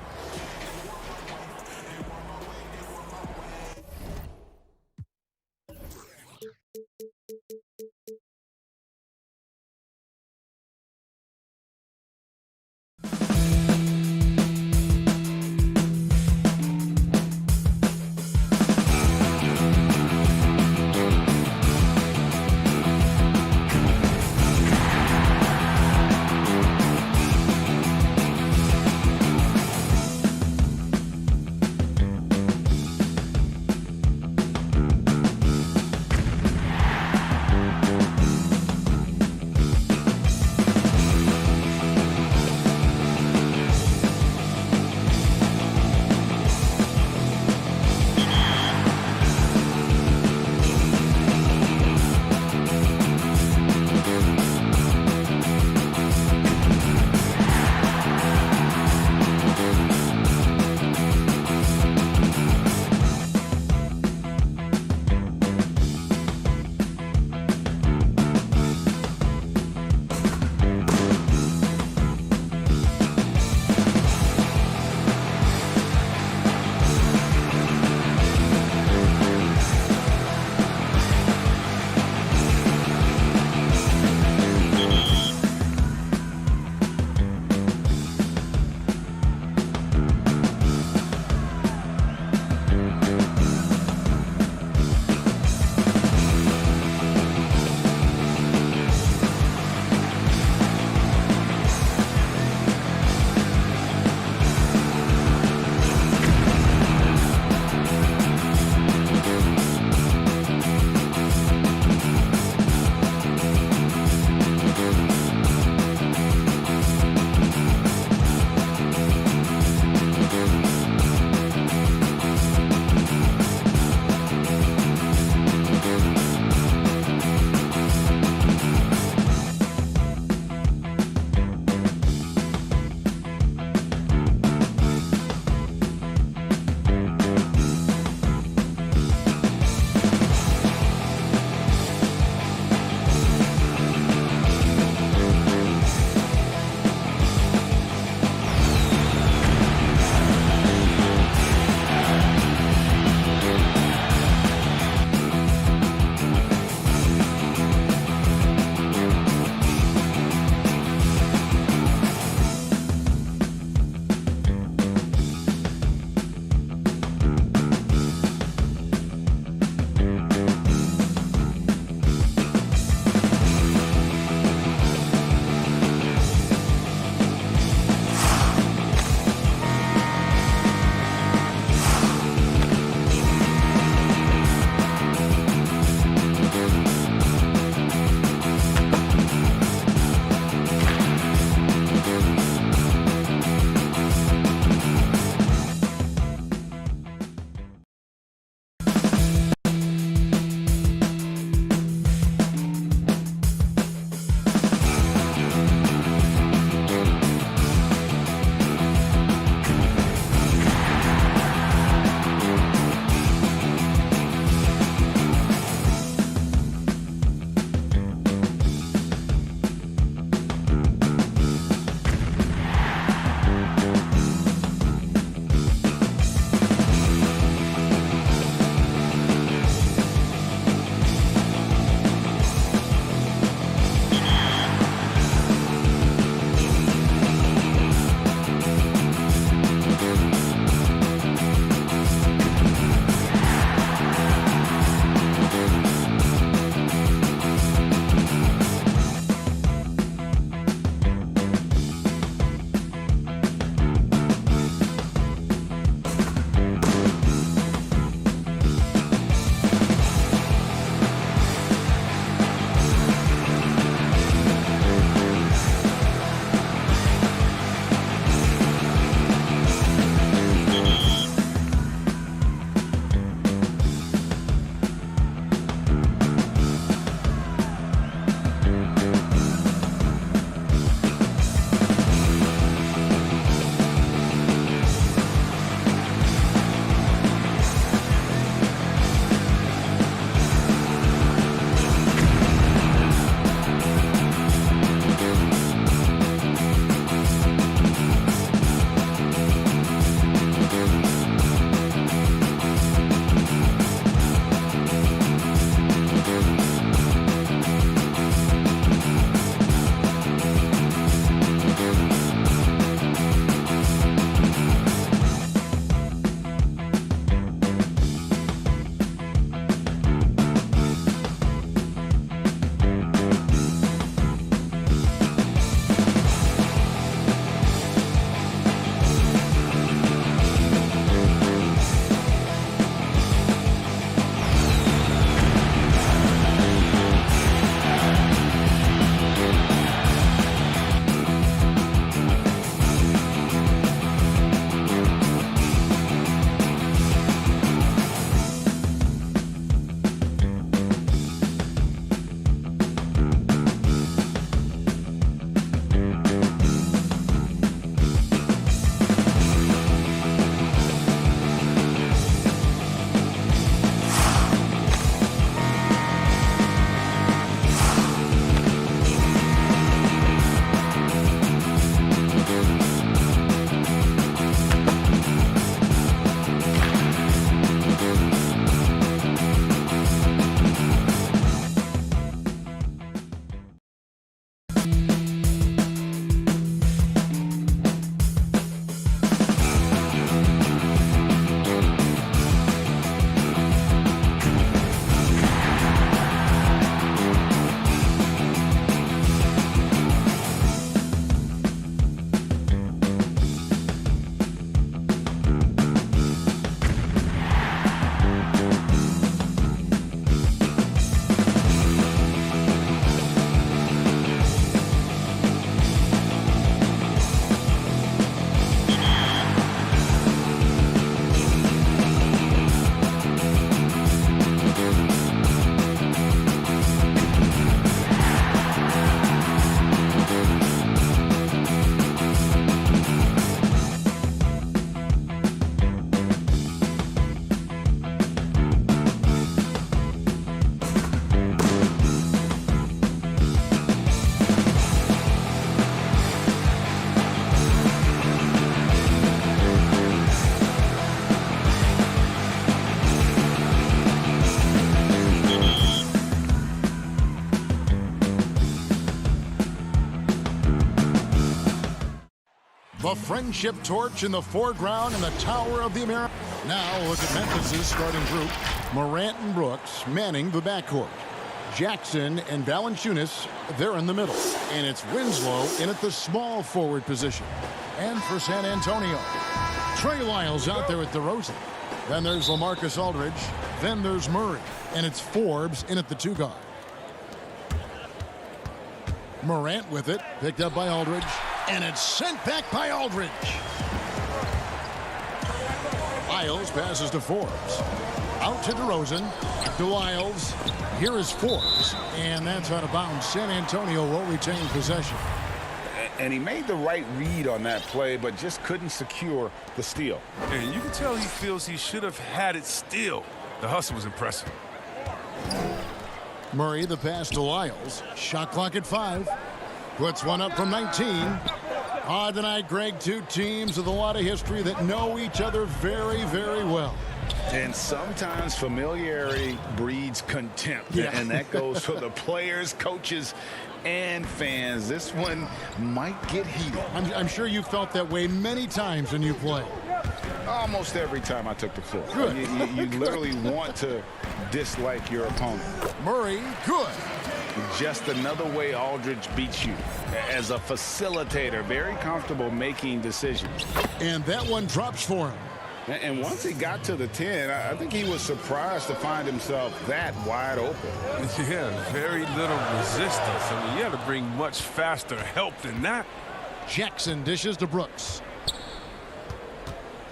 The friendship torch in the foreground and the Tower of the Americas. Now look at Memphis' starting group. Morant and Brooks manning the backcourt. Jackson and Valanciunas, they're in the middle. And it's Winslow in at the small forward position. And for San Antonio, Trey Lyles out there at DeRozan. Then there's LaMarcus Aldridge. Then there's Murray. And it's Forbes in at the 2 guard. Morant with it, picked up by Aldridge. And it's sent back by Aldridge. Lyles passes to Forbes. Out to DeRozan. To Lyles. Here is Forbes. And that's out of bounds. San Antonio will retain possession. And he made the right read on that play, but just couldn't secure the steal. And you can tell he feels he should have had it still. The hustle was impressive. Murray, the pass to Lyles. Shot clock at 5. Puts one up from 19. Tonight, Greg, 2 teams with a lot of history that know each other very, very well. And sometimes familiarity breeds contempt. Yeah. And that goes for the players, coaches, and fans. This one might get heated. I'm sure you felt that way many times when you play. Almost every time I took the floor. Good. You literally want to dislike your opponent. Murray, good. Just another way Aldridge beats you. As a facilitator, very comfortable making decisions. And that one drops for him. And once he got to the 10, I think he was surprised to find himself that wide open. Yeah, very little resistance. I mean, you had to bring much faster help than that. Jackson dishes to Brooks.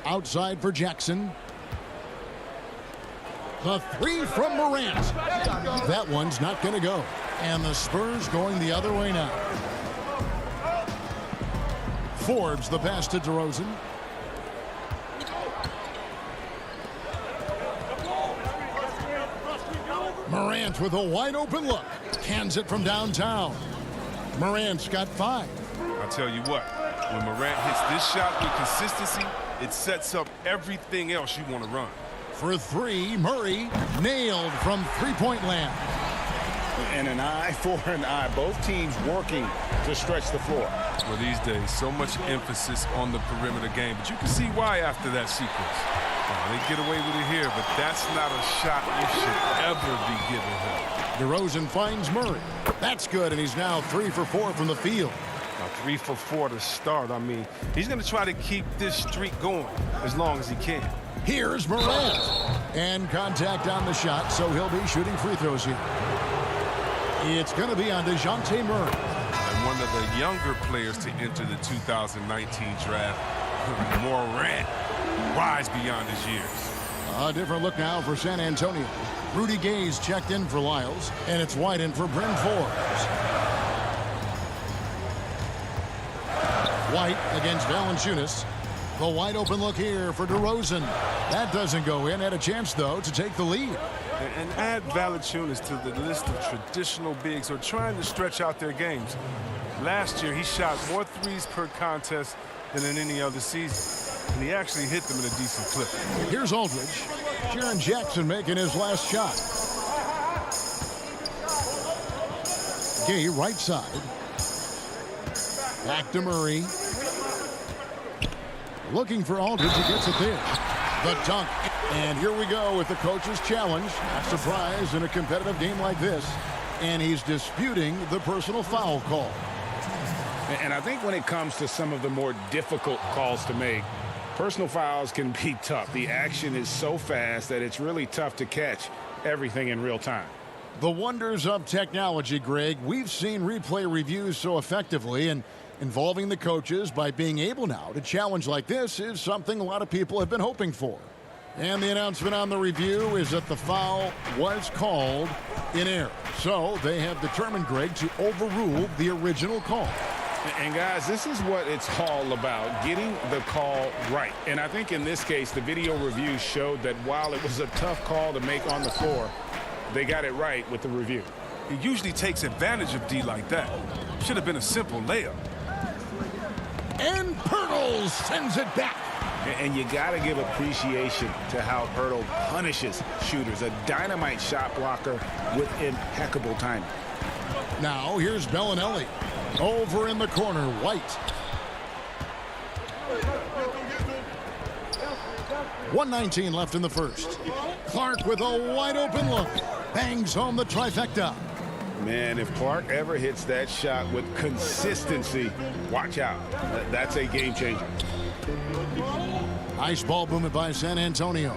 Outside for Jackson. The 3 from Morant. That one's not going to go. And the Spurs going the other way now. Forbes the pass to DeRozan. Morant with a wide open look. Cans it from downtown. Morant's got 5. I'll tell you what, when Morant hits this shot with consistency, it sets up everything else you want to run. For 3, Murray nailed from 3-point land. And an eye for an eye. Both teams working to stretch the floor. Well, these days, so much emphasis on the perimeter game, but you can see why after that sequence. They get away with it here, but that's not a shot you should ever be giving him. DeRozan finds Murray. That's good, and he's now 3 for 4 from the field. Now 3 for 4 to start. I mean, he's going to try to keep this streak going as long as he can. Here's Morant. And contact on the shot, so he'll be shooting free throws here. It's going to be on DeJounte Murray. And one of the younger players to enter the 2019 draft, Morant, wise beyond his years. A different look now for San Antonio. Rudy Gay's checked in for Lyles, and it's wide in for Bryn Forbes. White against Valanciunas. The wide open look here for DeRozan. That doesn't go in. Had a chance, though, to take the lead. And add Valanciunas to the list of traditional bigs who are trying to stretch out their games. Last year, he shot more threes per contest than in any other season. And he actually hit them in a decent clip. Here's Aldridge. Jaren Jackson making his last shot. Gay right side. Back to Murray. Looking for Aldridge. He gets it there. The dunk. And here we go with the coach's challenge. Not surprised in a competitive game like this. And he's disputing the personal foul call. And I think when it comes to some of the more difficult calls to make, personal fouls can be tough. The action is so fast that it's really tough to catch everything in real time. The wonders of technology, Greg. We've seen replay reviews so effectively, and involving the coaches by being able now to challenge like this is something a lot of people have been hoping for. And the announcement on the review is that the foul was called in error. So they have determined, Greg, to overrule the original call. And guys, this is what it's all about, getting the call right. And I think in this case, the video review showed that while it was a tough call to make on the floor, they got it right with the review. He usually takes advantage of D like that. Should have been a simple layup. And Pirtle sends it back. And you got to give appreciation to how Pirtle punishes shooters. A dynamite shot blocker with impeccable timing. Now here's Bellinelli. Over in the corner, White. 1:19 left in the first. Clark with a wide open look. Bangs home the trifecta. Man, if Clark ever hits that shot with consistency, watch out. That's a game changer. Nice ball movement by San Antonio.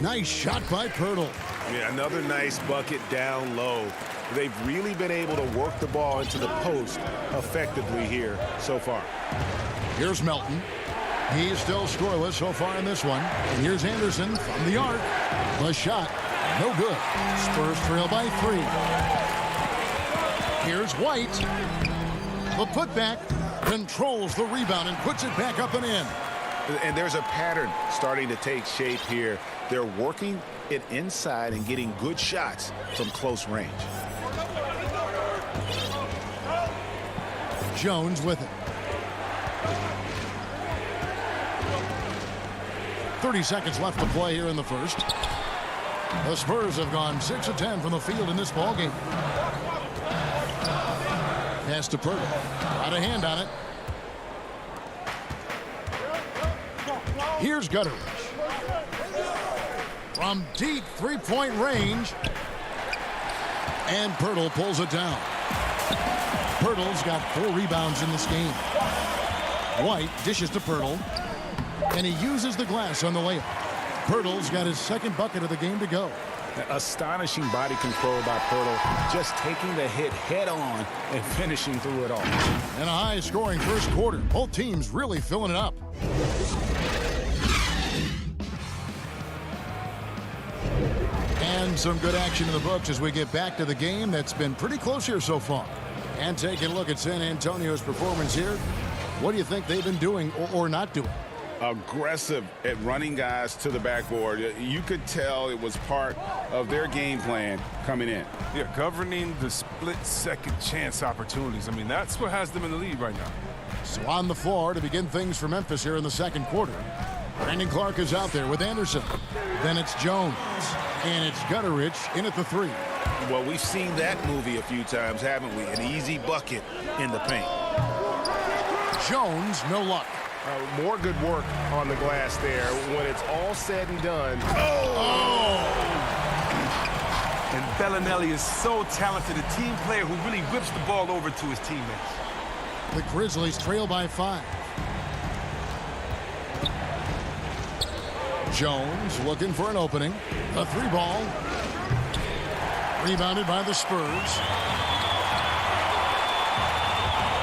Nice shot by Pirtle. Yeah, another nice bucket down low. They've really been able to work the ball into the post effectively here so far. Here's Melton. He's still scoreless so far in this one. And here's Anderson from the arc. The shot, no good. Spurs trail by 3. Here's White. The putback controls the rebound and puts it back up and in. And there's a pattern starting to take shape here. They're working it inside and getting good shots from close range. Jones with it. 30 seconds left to play here in the first. The Spurs have gone 6 of 10 from the field in this ballgame. Pass to Pirtle. Got a hand on it. Here's Gutteridge. From deep three-point range. And Pirtle pulls it down. Pirtle's got 4 rebounds in this game. White dishes to Pirtle. And he uses the glass on the layup. Pirtle's got his second bucket of the game to go. Astonishing body control by Pirtle, just taking the hit head on and finishing through it all. And a high-scoring first quarter. Both teams really filling it up. And some good action in the books as we get back to the game that's been pretty close here so far. And taking a look at San Antonio's performance here. What do you think they've been doing or not doing? Aggressive at running guys to the backboard. You could tell it was part of their game plan coming in. Yeah, governing the split-second chance opportunities. I mean, that's what has them in the lead right now. So on the floor to begin things for Memphis here in the second quarter. Brandon Clark is out there with Anderson. Then it's Jones. And it's Gutteridge in at the 3. Well, we've seen that movie a few times, haven't we? An easy bucket in the paint. Jones, no luck. More good work on the glass there. When it's all said and done. And Bellinelli is so talented, a team player who really whips the ball over to his teammates. The Grizzlies trail by 5. Jones looking for an opening. A 3 ball. Rebounded by the Spurs.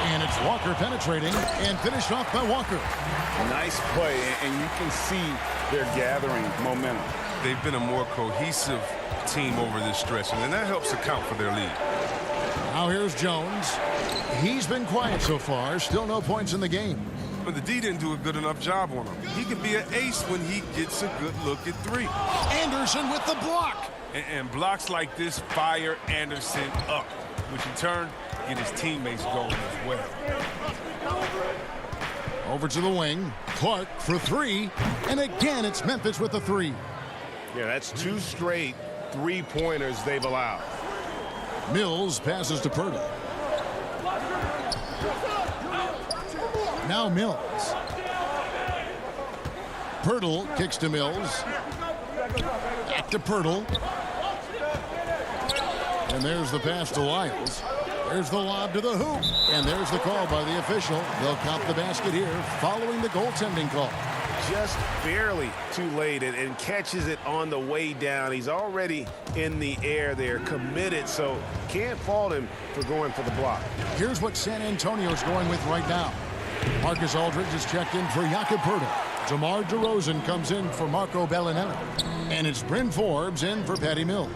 And it's Walker penetrating and finished off by Walker. Nice play, and you can see they're gathering momentum. They've been a more cohesive team over this stretch, and that helps account for their lead. Now here's Jones. He's been quiet so far. Still no points in the game. But the D didn't do a good enough job on him. He can be an ace when he gets a good look at 3. Anderson with the block. And blocks like this fire Anderson up, which in turn get his teammates going as well. Over to the wing. Clark for 3. And again, it's Memphis with the 3. Yeah, that's 2 straight 3-pointers they've allowed. Mills passes to Pirtle. Now Mills. Pirtle kicks to Mills. Back to Pirtle. And there's the pass to Lyles. There's the lob to the hoop. And there's the call by the official. They'll count the basket here following the goaltending call. Just barely too late and catches it on the way down. He's already in the air there, committed, so can't fault him for going for the block. Here's what San Antonio's going with right now. Marcus Aldridge is checked in for Jakob Poeltl. DeMar DeRozan comes in for Marco Bellinelli. And it's Bryn Forbes in for Patty Mills.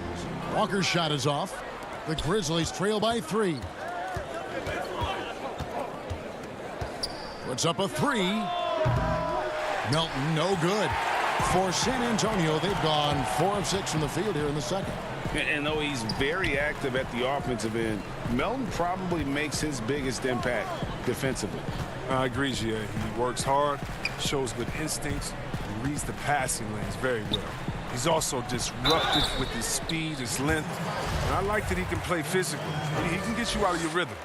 Walker's shot is off. The Grizzlies trail by 3. Puts up a 3. Melton, no good. For San Antonio, they've gone 4 of 6 from the field here in the second. And though he's very active at the offensive end, Melton probably makes his biggest impact defensively. I agree, G.A. He works hard, shows good instincts, and reads the passing lanes very well. He's also disruptive with his speed, his length, and I like that he can play physically. He can get you out of your rhythm.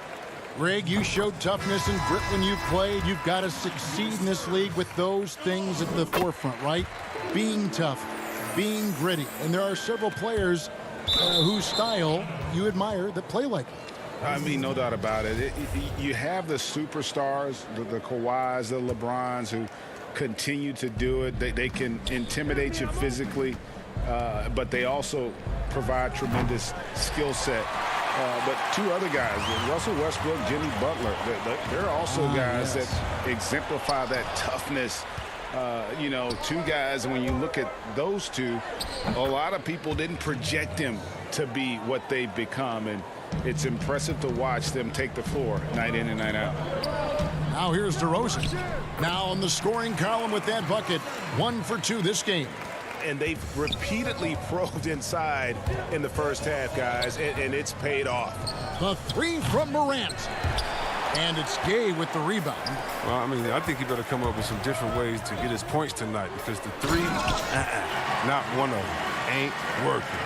Greg, you showed toughness and grit when you played. You've got to succeed in this league with those things at the forefront, right? Being tough, being gritty. And there are several players whose style you admire that play like it. I mean, no doubt about it. You have the superstars, the Kawhis, the LeBrons, who continue to do it. They can intimidate you physically, but they also provide tremendous skill set. But two other guys, Russell Westbrook, Jimmy Butler, they're also guys that exemplify that toughness. You know, two guys, when you look at those two, a lot of people didn't project them to be what they've become, and it's impressive to watch them take the floor night in and night out. Now here's DeRozan. Now on the scoring column with that bucket. 1 for 2 this game. And they've repeatedly probed inside in the first half, guys, and it's paid off. The 3 from Morant. And it's Gay with the rebound. Well, I mean, I think he better come up with some different ways to get his points tonight, because the 3, not one of them, ain't working.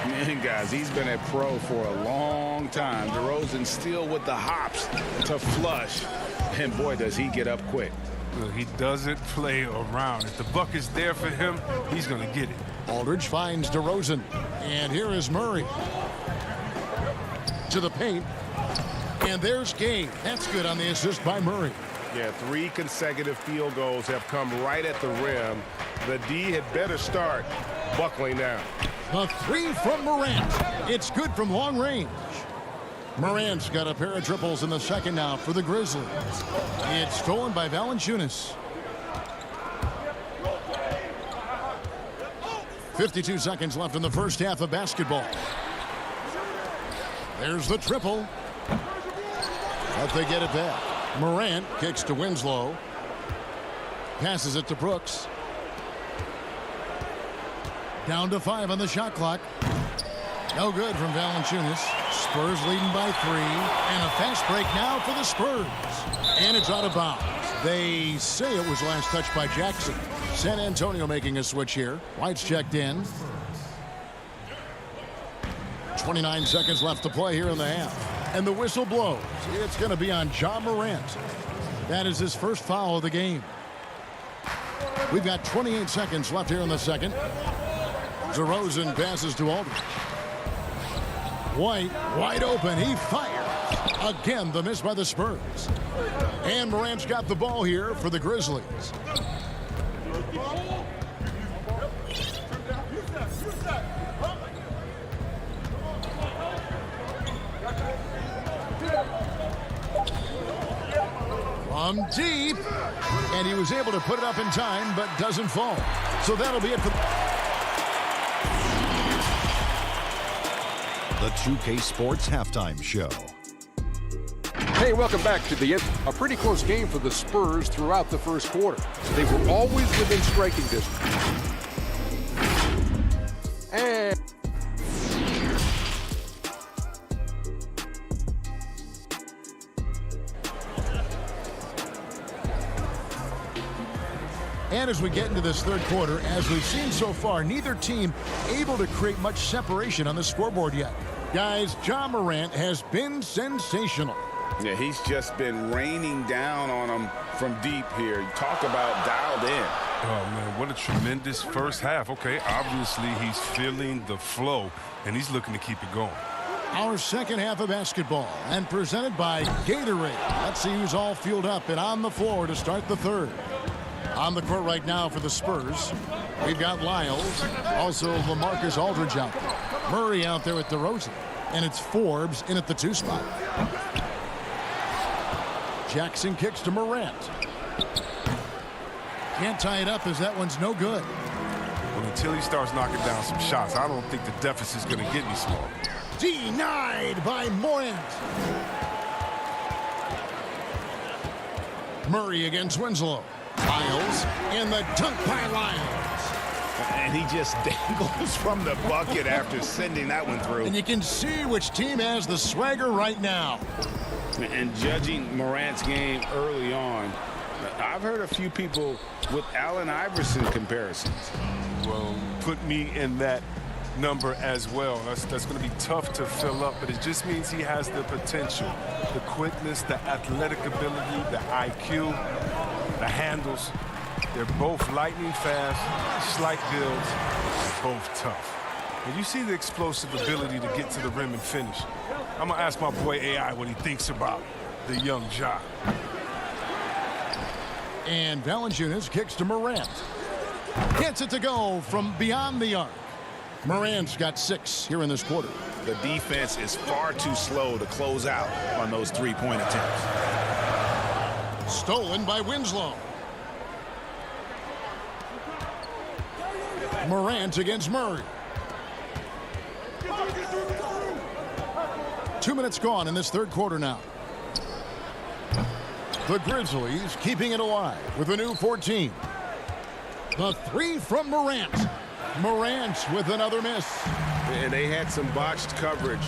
Man, guys, he's been a pro for a long time. DeRozan still with the hops to flush. And boy, does he get up quick. Look, he doesn't play around. If the bucket's there for him, he's going to get it. Aldridge finds DeRozan. And here is Murray. To the paint. And there's Gay. That's good on the assist by Murray. Yeah, 3 consecutive field goals have come right at the rim. The D had better start buckling down. The 3 from Morant. It's good from long range. Morant's got a pair of triples in the second now for the Grizzlies. It's stolen by Valanciunas. 52 seconds left in the first half of basketball. There's the triple. But they get it back. Morant kicks to Winslow. Passes it to Brooks. Down to 5 on the shot clock. No good from Valanciunas. Spurs leading by 3. And a fast break now for the Spurs. And it's out of bounds. They say it was last touched by Jackson. San Antonio making a switch here. White's checked in. 29 seconds left to play here in the half. And the whistle blows. It's going to be on Ja Morant. That is his first foul of the game. We've got 28 seconds left here in the second. DeRozan passes to Aldridge. White wide open. He fires. Again, the miss by the Spurs. And Morant's got the ball here for the Grizzlies. From deep. And he was able to put it up in time, but doesn't fall. So that'll be it for the 2K Sports Halftime Show. Hey, welcome back to the end. A pretty close game for the Spurs throughout the first quarter. They were always within striking distance. And as we get into this third quarter, as we've seen so far, neither team able to create much separation on the scoreboard yet. Guys, Ja Morant has been sensational. Yeah, he's just been raining down on them from deep here. Talk about dialed in. Oh, man, what a tremendous first half. Okay, obviously he's feeling the flow, and he's looking to keep it going. Our second half of basketball, and presented by Gatorade. Let's see who's all fueled up and on the floor to start the third. On the court right now for the Spurs, we've got Lyles, also LaMarcus Aldridge out there. Murray out there with DeRozan, and it's Forbes in at the 2 spot. Jackson kicks to Morant. Can't tie it up as that one's no good. Well, until he starts knocking down some shots, I don't think the deficit's going to get any smaller. Denied by Morant. Murray against Winslow. Lyles in the dunk by Lyles. And he just dangles from the bucket after sending that one through. And you can see which team has the swagger right now. And judging Morant's game early on, I've heard a few people with Allen Iverson comparisons. Well, put me in that number as well. That's going to be tough to fill up, but it just means he has the potential, the quickness, the athletic ability, the IQ, the handles. They're both lightning fast, slight builds, both tough. And you see the explosive ability to get to the rim and finish. I'm going to ask my boy AI what he thinks about the young Ja. And Valanciunas kicks to Morant. Gets it to go from beyond the arc. Morant's got 6 here in this quarter. The defense is far too slow to close out on those three-point attempts. Stolen by Winslow. Morant against Murray. 2 minutes gone in this third quarter now. The Grizzlies keeping it alive with a new 14. The 3 from Morant. Morant with another miss. And they had some botched coverage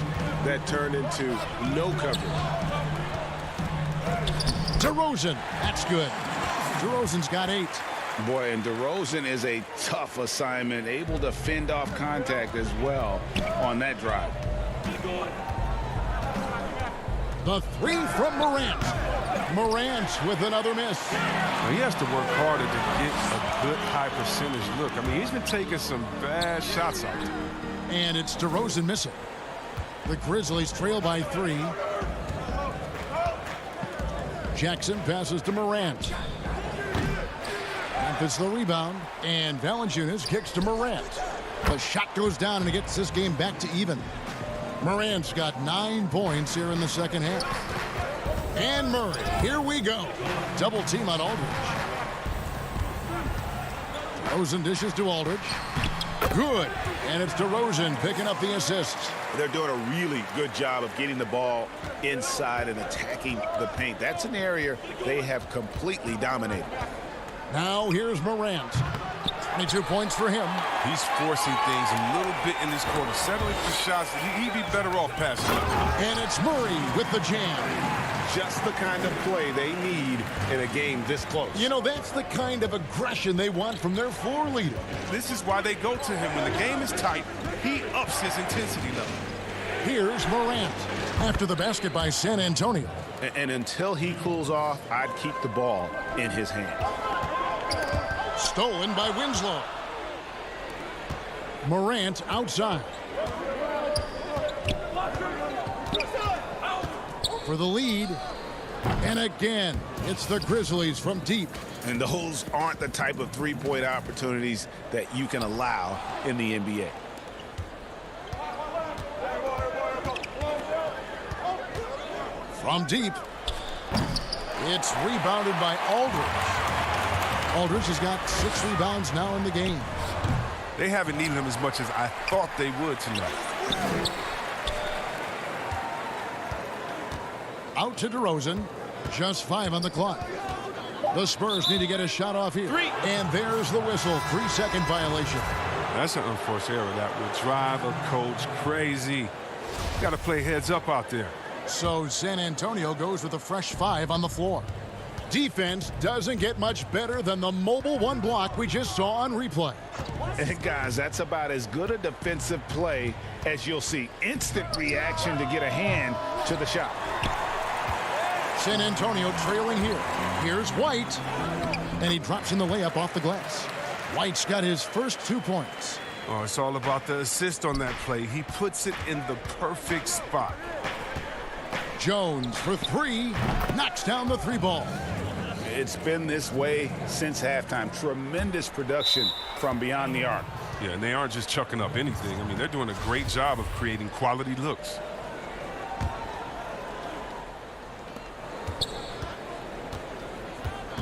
that turned into no coverage. DeRozan, that's good. DeRozan's got 8. Boy, and DeRozan is a tough assignment, able to fend off contact as well on that drive. The 3 from Morant. Morant with another miss. Now, he has to work harder to get a good high percentage look. I mean, he's been taking some bad shots out there. And it's DeRozan missing. The Grizzlies trail by 3. Jackson passes to Morant. Memphis the rebound. And Valanciunas kicks to Morant. The shot goes down and it gets this game back to even. Morant's got 9 points here in the second half. And Murray, here we go. Double team on Aldridge. DeRozan dishes to Aldridge. Good. And it's DeRozan picking up the assists. They're doing a really good job of getting the ball inside and attacking the paint. That's an area they have completely dominated. Now here's Morant. 22 points for him. He's forcing things a little bit in this quarter, settling for shots. He'd be better off passing. And it's Murray with the jam. Just the kind of play they need in a game this close. You know, that's the kind of aggression they want from their floor leader. This is why they go to him. When the game is tight, he ups his intensity level. Here's Morant after the basket by San Antonio. And until he cools off, I'd keep the ball in his hand. Stolen by Winslow. Morant outside. For the lead. And again, it's the Grizzlies from deep. And those aren't the type of three-point opportunities that you can allow in the NBA. From deep. It's rebounded by Aldridge. Aldridge has got 6 rebounds now in the game. They haven't needed him as much as I thought they would tonight. Out to DeRozan. Just 5 on the clock. The Spurs need to get a shot off here. 3. And there's the whistle. 3-second violation. That's an unforced error that would drive a coach crazy. Got to play heads up out there. So San Antonio goes with a fresh 5 on the floor. Defense doesn't get much better than the mobile 1 block we just saw on replay. And guys, that's about as good a defensive play as you'll see. Instant reaction to get a hand to the shot. San Antonio trailing here. Here's White. And he drops in the layup off the glass. White's got his first 2 points. Oh, it's all about the assist on that play. He puts it in the perfect spot. Jones for 3. Knocks down the 3 ball. It's been this way since halftime. Tremendous production from beyond the arc. Yeah, and they aren't just chucking up anything. I mean, they're doing a great job of creating quality looks.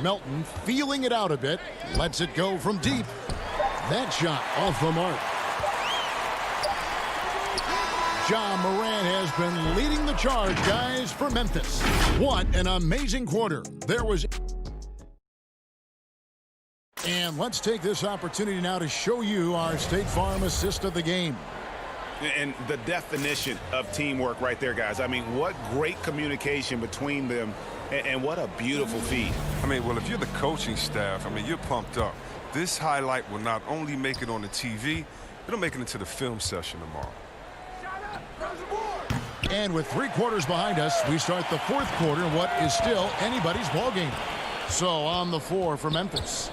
Melton feeling it out a bit. Lets it go from deep. That shot off the mark. Ja Morant has been leading the charge, guys, for Memphis. What an amazing quarter. There was... And let's take this opportunity now to show you our State Farm assist of the game. And the definition of teamwork right there, guys. I mean, what great communication between them, and what a beautiful feed. I mean, well, if you're the coaching staff, I mean, you're pumped up. This highlight will not only make it on the TV, It'll make it into the film session tomorrow. And with 3 quarters behind us, we start the 4th quarter in what is still anybody's ball game. So on the floor for Memphis,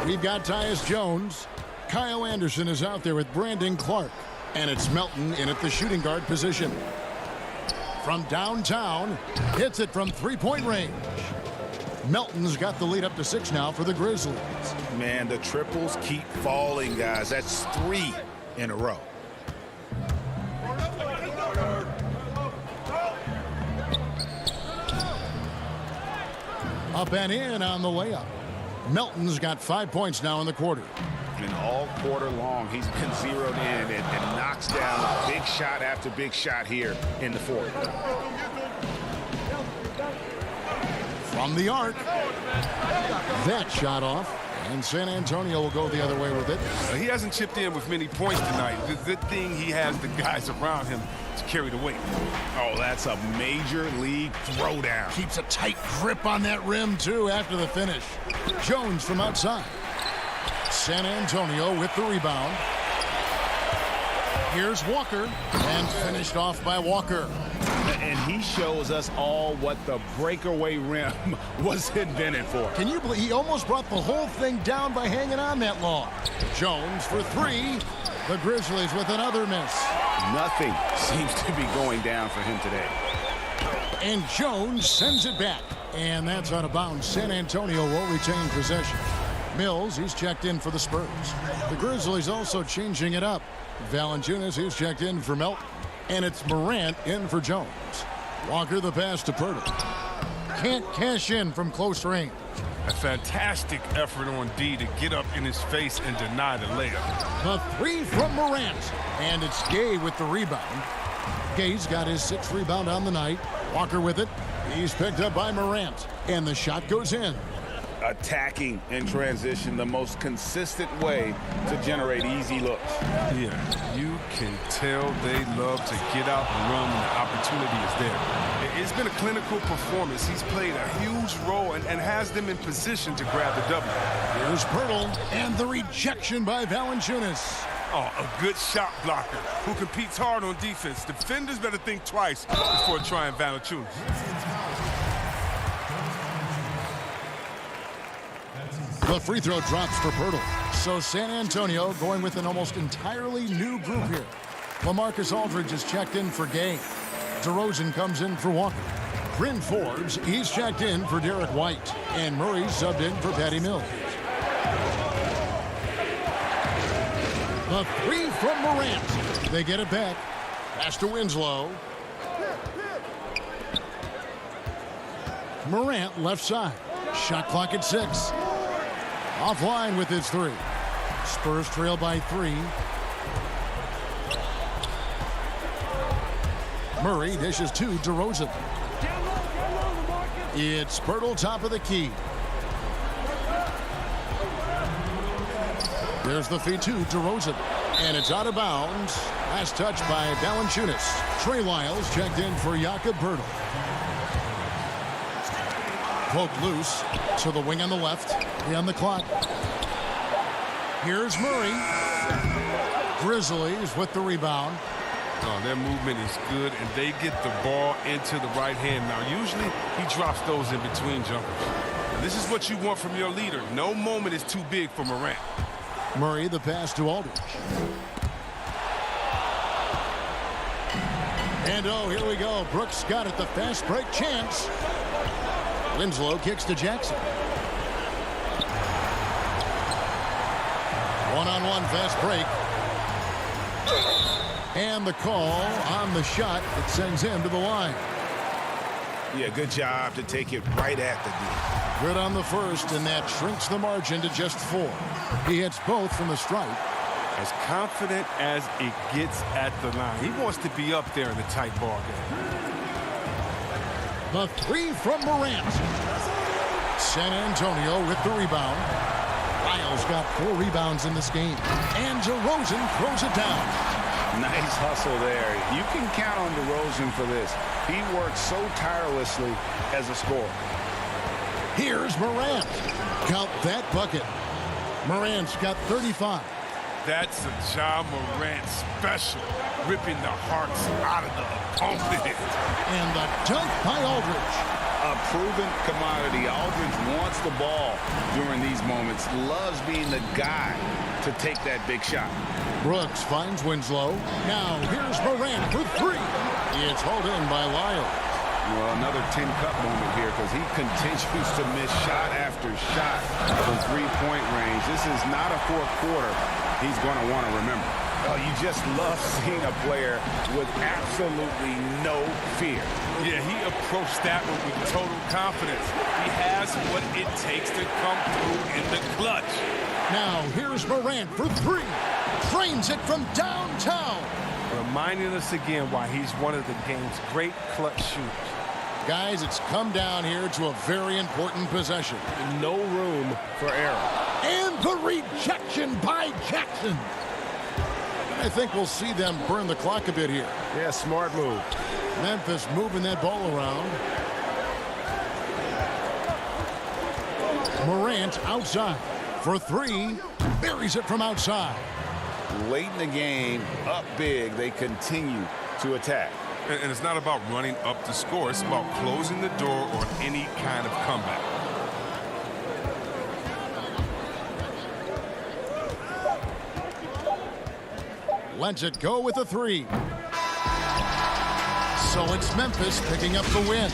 we've got Tyus Jones. Kyle Anderson is out there with Brandon Clark. And it's Melton in at the shooting guard position. From downtown, hits it from 3-point range. Melton's got the lead up to 6 now for the Grizzlies. Man, the triples keep falling, guys. That's 3 in a row. Up and in on the layup. Melton's got 5 points now in the quarter. And all quarter long, he's been zeroed in and knocks down big shot after big shot here in the 4th. From the arc. That shot off. And San Antonio will go the other way with it. He hasn't chipped in with many points tonight. The good thing he has the guys around him to carry the weight. Oh, that's a major league throwdown. Keeps a tight grip on that rim, too, after the finish. Jones from outside. San Antonio with the rebound. Here's Walker. And finished off by Walker. And he shows us all what the breakaway rim was invented for. Can you believe he almost brought the whole thing down by hanging on that long? Jones for 3. The Grizzlies with another miss. Nothing seems to be going down for him today. And Jones sends it back. And that's out of bounds. San Antonio will retain possession. Mills, he's checked in for the Spurs. The Grizzlies also changing it up. Valanciunas, he's checked in for Melton. And it's Morant in for Jones. Walker the pass to Pirtle. Can't cash in from close range. A fantastic effort on D to get up in his face and deny the layup. The 3 from Morant. And it's Gay with the rebound. Gay's got his 6th rebound on the night. Walker with it. He's picked up by Morant. And the shot goes in. Attacking in transition, the most consistent way to generate easy looks. Yeah, you can tell they love to get out and run when the opportunity is there. It's been a clinical performance. He's played a huge role and has them in position to grab the W. Here's Pirtle and the rejection by Valanciunas. Oh, a good shot blocker who competes hard on defense. Defenders better think twice before trying Valanciunas. The free throw drops for Pirtle. So San Antonio going with an almost entirely new group here. LaMarcus Aldridge is checked in for Gay. DeRozan comes in for Walker. Bryn Forbes, he's checked in for Derek White. And Murray subbed in for Patty Mills. The 3 from Morant. They get it back. Pass to Winslow. Morant left side. Shot clock at 6. Offline with his 3. Spurs trail by 3. Murray dishes to DeRozan. It's Pirtle top of the key. There's the feed to DeRozan. And it's out of bounds. Last touch by Valanciunas. Trey Lyles checked in for Jakob Pirtle. Poked loose to the wing on the left. On the clock. Here's Murray. Grizzlies with the rebound. Oh, their movement is good, and they get the ball into the right hand. Now, usually he drops those in between jumpers. And this is what you want from your leader. No moment is too big for Morant. Murray the pass to Aldridge. And oh, here we go. Brooks got it. The fast break chance. Winslow kicks to Jackson. One-on-one fast break. And the call on the shot that sends him to the line. Yeah, good job to take it right at the D. Good on the first, and that shrinks the margin to just 4. He hits both from the stripe. As confident as it gets at the line. He wants to be up there in the tight ball game. The 3 from Morant. San Antonio with the rebound. Lyles got 4 rebounds in this game. And DeRozan throws it down. Nice hustle there. You can count on DeRozan for this. He works so tirelessly as a scorer. Here's Morant. Count that bucket. Morant's got 35. That's a Ja Morant special, ripping the hearts out of the opponent. And the dunk by Aldridge. A proven commodity. Aldridge wants the ball during these moments, loves being the guy to take that big shot. Brooks finds Winslow. Now here's Morant for three. It's hauled in by Lyle. Well, another 10-cup moment here because he continues to miss shot after shot from three-point range. This is not a fourth quarter he's going to want to remember. Oh, you just love seeing a player with absolutely no fear. Yeah, he approached that one with total confidence. He has what it takes to come through in the clutch. Now here's Morant for three. Drains it from downtown. Reminding us again why he's one of the game's great clutch shooters. Guys, it's come down here to a very important possession. No room for error. And the rejection by Jackson. I think we'll see them burn the clock a bit here. Yeah, smart move. Memphis moving that ball around. Morant outside for three. Buries it from outside. Late in the game, up big, they continue to attack. And it's not about running up the score. It's about closing the door on any kind of comeback. Lets it go with a three. So it's Memphis picking up the win.